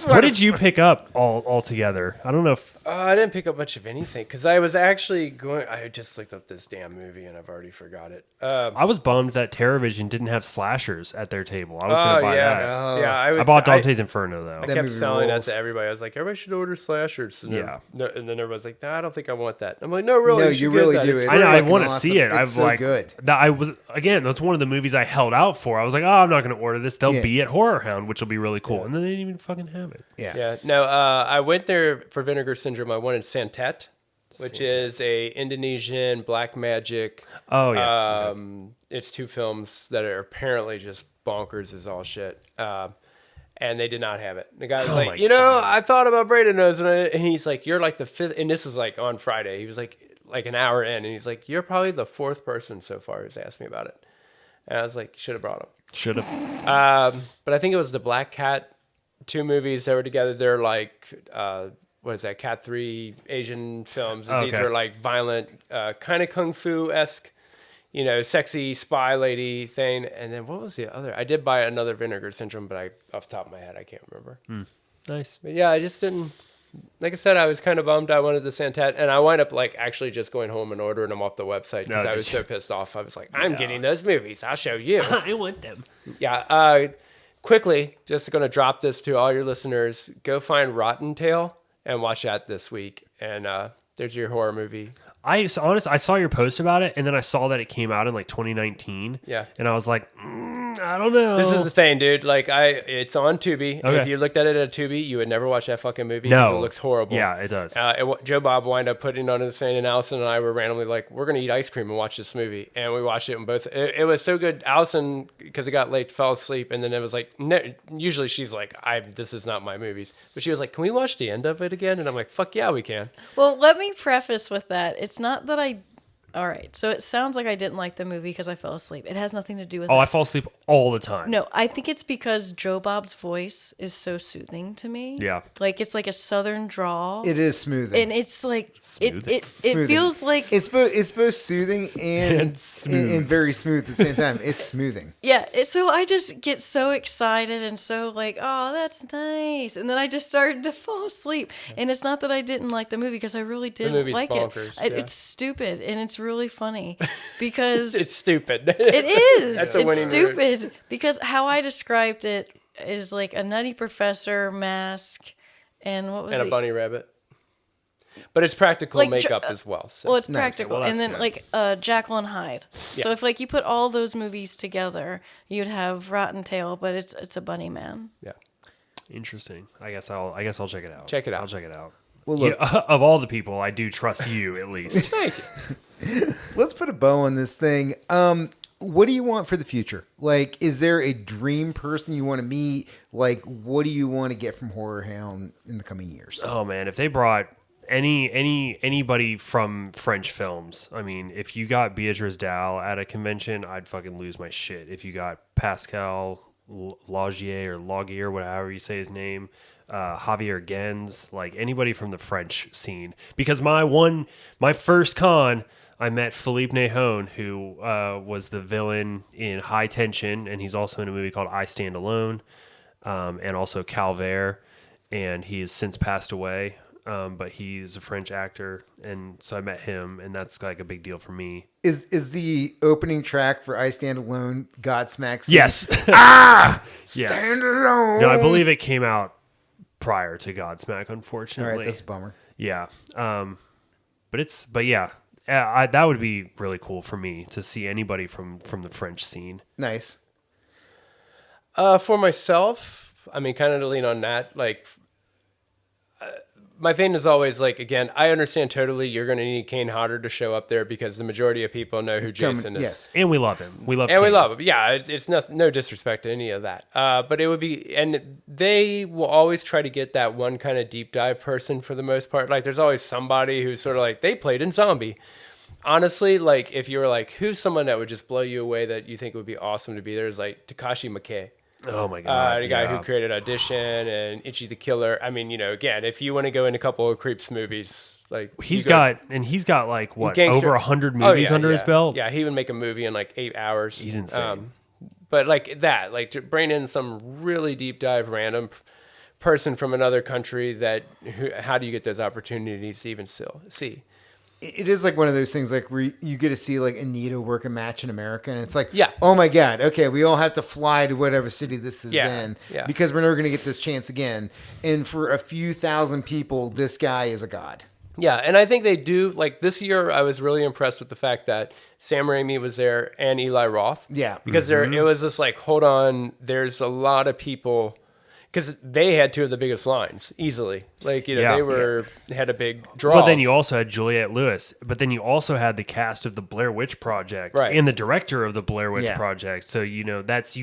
What did you pick up all together? I don't know if I didn't pick up much of anything because I was actually going. I just looked up this damn movie and I've already forgot it. I was bummed that TerraVision didn't have slashers at their table. I was going to buy that. Yeah. I bought Dante's Inferno though. I That kept movie selling that rules. to everybody. I was like, everybody should order slashers. And Yeah. and then everyone's like, no, I don't think I want that. I'm like, no, really. No, should you get really that. do. It's It's I know. I fucking want to awesome. see it. It's I'm so like, good. That's one of the movies I held out for. I was like, oh, I'm not going to order this. They'll Yeah. be at HorrorHound, which will be really cool. And then they didn't even fucking have it. Yeah. Yeah. No, I went there for Vinegar Syndrome. I wanted Santet, which is a Indonesian black magic. Oh yeah. It's 2 films that are apparently just bonkers as all shit. And they did not have it. The guy was my like, I thought about Braden knows, and he's like, you're like the 5th, and this is like on Friday. He was like an hour in, and he's like, you're probably the 4th person so far who's asked me about it. And I was like, should have brought him. Should have. But I think it was the Black Cat, 2 movies that were together. They're like, what is that? Cat 3 Asian films. And these Okay. are like violent, kind of kung fu-esque, sexy spy lady thing. And then what was the other? I did buy another Vinegar Syndrome, but off the top of my head, I can't remember. Nice. But yeah, I just didn't. Like I said, I was kind of bummed. I wanted the Santet, and I wind up like actually just going home and ordering them off the website because I was so pissed off. I was like, I'm getting those movies. I'll show you. I want them. Yeah. Quickly, just going to drop this to all your listeners. Go find Rotten Tail and watch that this week. And there's your horror movie. I saw your post about it, and then I saw that it came out in like 2019. Yeah. And I was like, I don't know. This is the thing, dude. Like, it's on Tubi. Okay. If you looked at it at Tubi, you would never watch that fucking movie because No. it looks horrible. Yeah, it does. Joe Bob wound up putting it on his thing, and Allison and I were randomly like, we're going to eat ice cream and watch this movie. And we watched it, and both, it was so good. Allison, because it got late, fell asleep, and then it was like, usually she's like, this is not my movies. But she was like, can we watch the end of it again? And I'm like, fuck yeah, we can. Well, let me preface with that. It's not that I. All right, so it sounds like I didn't like the movie because I fell asleep. It has nothing to do with I that. fall asleep all the time. No, I think it's because Joe Bob's voice is so soothing to me. Yeah. Like it's like a southern drawl. It is smoothing. And it's like Smoothing. it Smoothing. feels like It's both soothing and And smooth. and very smooth at the same time. It's smoothing. yeah. So I just get so excited and so like, oh, that's nice, and then I just started to fall asleep. And it's not that I didn't like the movie because I really did movie's like bonkers, it. yeah. It's stupid and it's really funny because It's stupid. it is. That's a It's winning move. stupid because how I described it is like a Nutty Professor mask and what was And a the- bunny rabbit. But it's practical Like, makeup as well. So. Well, it's Nice. practical, Well, that's and then good. like Jekyll and Hyde. So Yeah. if like you put all those movies together, you'd have Rotten Tail, but it's a bunny man. yeah. Interesting. I guess I'll check it out. Check it out. I'll check it out. Well, look, Of all the people, I do trust you at least. Thank you. let's put a bow on this thing. What do you want for the future? Like, is there a dream person you want to meet? Like, what do you want to get from HorrorHound in the coming years? Oh man, if they brought anybody from French films, I mean, if you got Beatrice Dalle at a convention, I'd fucking lose my shit. If you got Pascal Laugier or Laugier, whatever you say his name, Javier Gens, like anybody from the French scene. Because my first con, I met Philippe Nahon, who was the villain in High Tension, and he's also in a movie called I Stand Alone, and also Calvaire, and he has since passed away. But he's a French actor, and so I met him, and that's like a big deal for me. Is the opening track for I Stand Alone Godsmack? Yes. Stand alone. No, I believe it came out prior to Godsmack, All unfortunately. right, that's a bummer. Yeah. But yeah, that would be really cool for me to see anybody from the French scene. Nice. For myself, I mean, kind of to lean on that, like, my thing is always like, again, I understand totally you're going to need Kane Hodder to show up there because the majority of people know who Jason is. Yes. And we love him. We love And we King. love him. Yeah, it's no disrespect to any of that. But it would be, and they will always try to get that one kind of deep dive person for the most part. Like, there's always somebody who's sort of like, they played in Zombie. Honestly, like, if you were like, who's someone that would just blow you away that you think would be awesome to be there, is like Takashi Miike. Oh my God. The guy yeah. who created Audition and Itchy the Killer. I mean, again, if you want to go in a couple of Creeps movies, like He's got like what, Gangster- over 100 movies under his belt? Yeah, he would make a movie in like 8 hours. He's insane. But like that, like to bring in some really deep dive random person from another country how do you get those opportunities to even still see? It is like one of those things like where you get to see like Anita work a match in America, and it's like, Yeah. oh my God, okay, we all have to fly to whatever city this is Yeah, in yeah. because we're never going to get this chance again. And for a few thousand people, this guy is a god. Yeah, and I think they do, like this year I was really impressed with the fact that Sam Raimi was there and Eli Roth. Yeah. Because it was just like, hold on, there's a lot of people, because they had two of the biggest lines easily. Like, Yeah. they had a big draw. Well, then you also had Juliette Lewis, but then you also had the cast of the Blair Witch Project Right. and the director of the Blair Witch Yeah. Project. So, you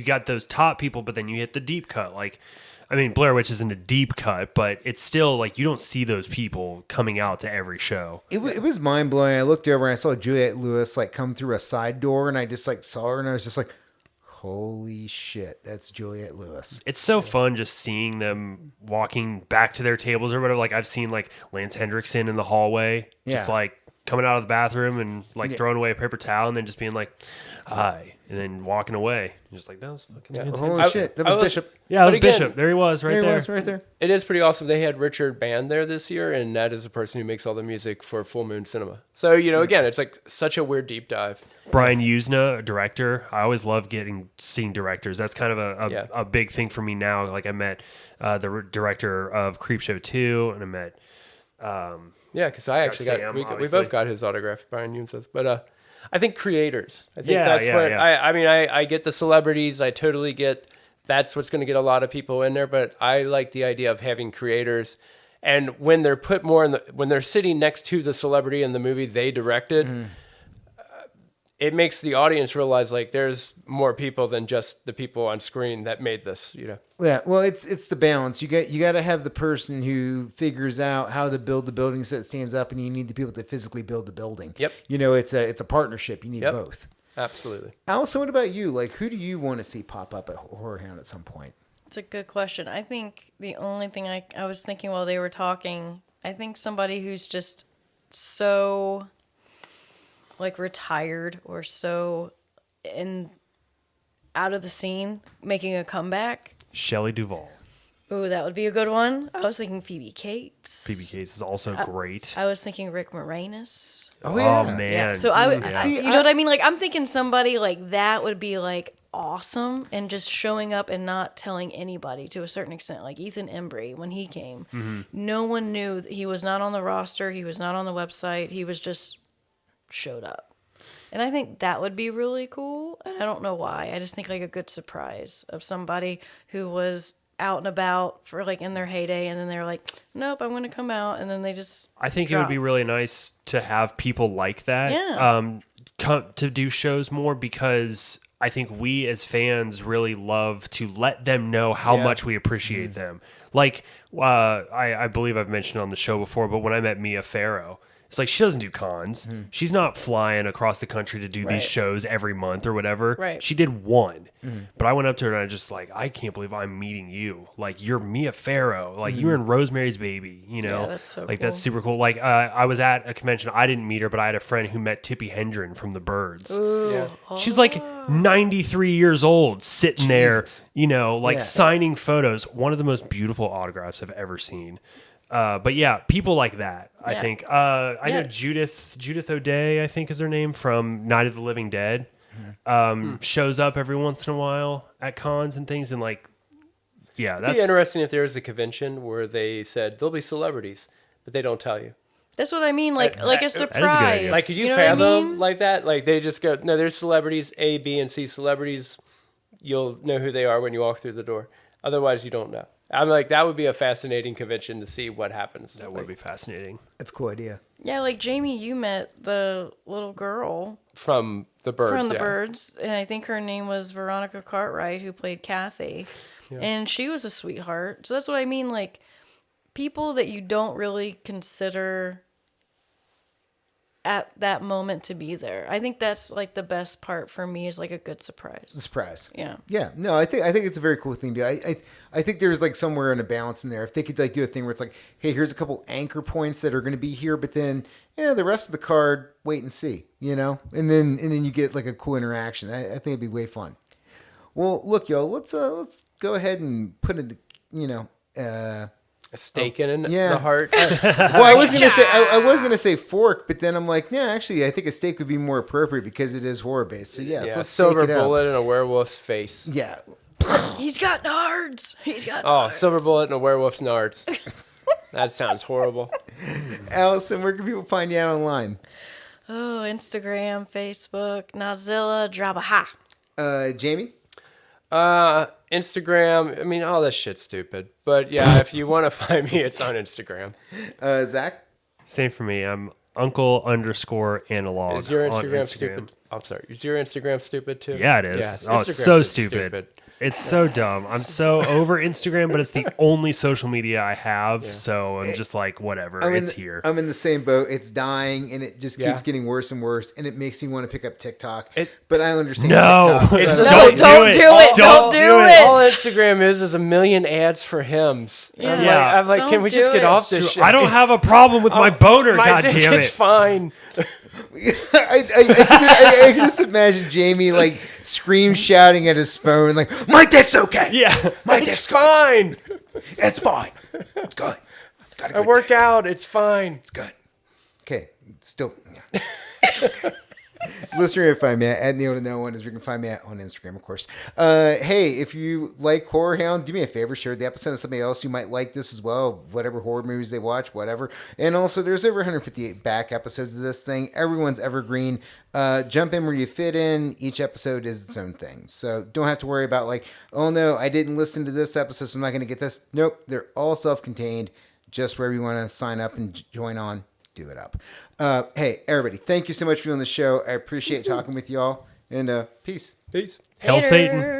got those top people, but then you hit the deep cut. Like, I mean, Blair Witch isn't a deep cut, but it's still like you don't see those people coming out to every show. It was mind blowing. I looked over and I saw Juliette Lewis like come through a side door, and I just like saw her, and I was just like, holy shit, that's Juliette Lewis. It's so fun just seeing them walking back to their tables or whatever. Like I've seen like Lance Hendrickson in the hallway, just Yeah. like coming out of the bathroom and like throwing away a paper towel and then just being like, hi, and then walking away. Just like, that was fucking Lance Holy I- shit, that I was was- Bishop. Yeah, that But was again- Bishop. There he was, right There he there. was, right there. It is pretty awesome. They had Richard Band there this year, and that is the person who makes all the music for Full Moon Cinema. So, again, it's like such a weird deep dive. Brian Usna, a director. I always love seeing directors. That's kind of Yeah. a big thing for me now. Like I met the director of Creepshow 2, and I met Yeah, because I actually Sam, we obviously. both got his autograph, Brian Yoon says. But I think creators. I think Yeah, that's yeah, what yeah. I mean. I get the celebrities. I totally get that's what's going to get a lot of people in there. But I like the idea of having creators, and when they're put more in when they're sitting next to the celebrity in the movie they directed. It makes the audience realize like there's more people than just the people on screen that made this. Yeah, well, it's the balance. You got to have the person who figures out how to build the building so it stands up, and you need the people that physically build the building. Yep. It's a partnership. You need Yep. both. Absolutely. Allison, what about you? Like, who do you want to see pop up at HorrorHound at some point? It's a good question. I think the only thing I was thinking while they were talking, I think somebody who's just so like retired or so out of the scene making a comeback. Shelley Duvall. Ooh, that would be a good one. I was thinking Phoebe Cates. Phoebe Cates is also great. I was thinking Rick Moranis. Oh, yeah. man. Yeah. So I would, See, you know what I mean? Like, I'm thinking somebody like that would be like awesome, and just showing up and not telling anybody to a certain extent. Like Ethan Embry, when he came, no one knew that he was not on the roster. He was not on the website. He was just showed up. And I think that would be really cool. And I don't know why. I just think like a good surprise of somebody who was out and about for like in their heyday, and then they're like, nope, I'm going to come out, and then they just I think it drop. would be really nice to have people like that Yeah. come to do shows more, because I think we as fans really love to let them know how much we appreciate them. Like, I believe I've mentioned on the show before, but when I met Mia Farrow, it's like she doesn't do cons. She's not flying across the country to do these shows every month or whatever. Right. She did one. But I went up to her and I just like, I can't believe I'm meeting you. Like, you're Mia Farrow. Like, you're in Rosemary's Baby, you know? Yeah, that's so like, cool. that's super cool. Like, I was at a convention. I didn't meet her, but I had a friend who met Tippi Hedren from The Birds. Ooh. She's like 93 years old, sitting there, you know, like Yeah. signing photos. One of the most beautiful autographs I've ever seen. But yeah, people like that, I Yeah. think. I know Yeah. Judith O'Day, I think is her name, from Night of the Living Dead. Shows up every once in a while at cons and things, and like, yeah, It'd that's be interesting if there was a convention where they said there'll be celebrities, but they don't tell you. That's what I mean. Like a that is a good surprise. idea. Like, could you, know what I fathom mean? like that? Like, they just go, no, there's celebrities, A, B, and C celebrities. You'll know who they are when you walk through the door. Otherwise, you don't know. I'm like, that would be a fascinating convention to see what happens. that would be fascinating. That's a cool idea. Yeah, like Jaimie, you met the little girl From the Birds. from the yeah. Birds, and I think her name was Veronica Cartwright, who played Kathy, and she was a sweetheart. So that's what I mean. Like, people that you don't really consider at that moment to be there. I think that's like the best part for me, is like a good surprise. Surprise. Yeah. Yeah. No, I think it's a very cool thing to do. I think there's like somewhere in a balance in there. If they could like do a thing where it's like, hey, here's a couple anchor points that are going to be here, but then the rest of the card, wait and see, you know, and then you get like a cool interaction. I think it'd be way fun. Well, look, y'all, let's go ahead and put in A stake in yeah. the heart. well, I was gonna say I was gonna say fork, but then I'm like, yeah, actually, I think a steak would be more appropriate because it is horror based. So yes, Yeah, let's silver stake it up. bullet and a werewolf's face. Yeah. He's got nards. He's got Oh, nards. silver bullet and a werewolf's nards. That sounds horrible. Allison, where can people find you out online? Oh, Instagram, Facebook, Nazilla, Drabaha. Jaimie? Instagram. I mean, all this shit's stupid. But yeah, if you want to find me, it's on Instagram. Zach? Same for me. I'm uncle_analog. Is your on Instagram stupid? I'm sorry. Is your Instagram stupid too? Yeah, it is. Yes, Oh, it's Instagram's so so stupid. It's so dumb. I'm so over Instagram, but it's the only social media I have. So I'm just like, whatever. It's here. I'm in the same boat. It's dying, and it just keeps Yeah. getting worse and worse, and it makes me want to pick up TikTok. But I understand No. TikTok. It's so- a- No, Don't don't do do it. it. Don't Don't do do it. it. All Instagram is a million ads for hymns. I'm Yeah. I'm like, Don't can we just do get it. off this shit? I don't have a problem with my boner, My dick goddammit. is fine. I can just imagine Jaimie like scream shouting at his phone, like, "My dick's okay. Yeah. My It's dick's fine. It's fine. It's good. Got a I good work dick. out. It's fine. It's good. Okay. Still. Yeah. It's okay. Listener, you can find me at Neil to No One, as you can find me at on Instagram, of course. Hey, if you like HorrorHound, do me a favor, share the episode with somebody else who might like this as well, whatever horror movies they watch, whatever. And also, there's over 158 back episodes of this thing. Everyone's evergreen. Jump in where you fit in. Each episode is its own thing. So don't have to worry about like, oh no, I didn't listen to this episode, so I'm not going to get this. Nope, they're all self-contained. Just wherever you want to sign up and join on. Do it up. Hey, everybody, thank you so much for doing the show. I appreciate talking with y'all, and peace. Peace. Hail Satan. Later.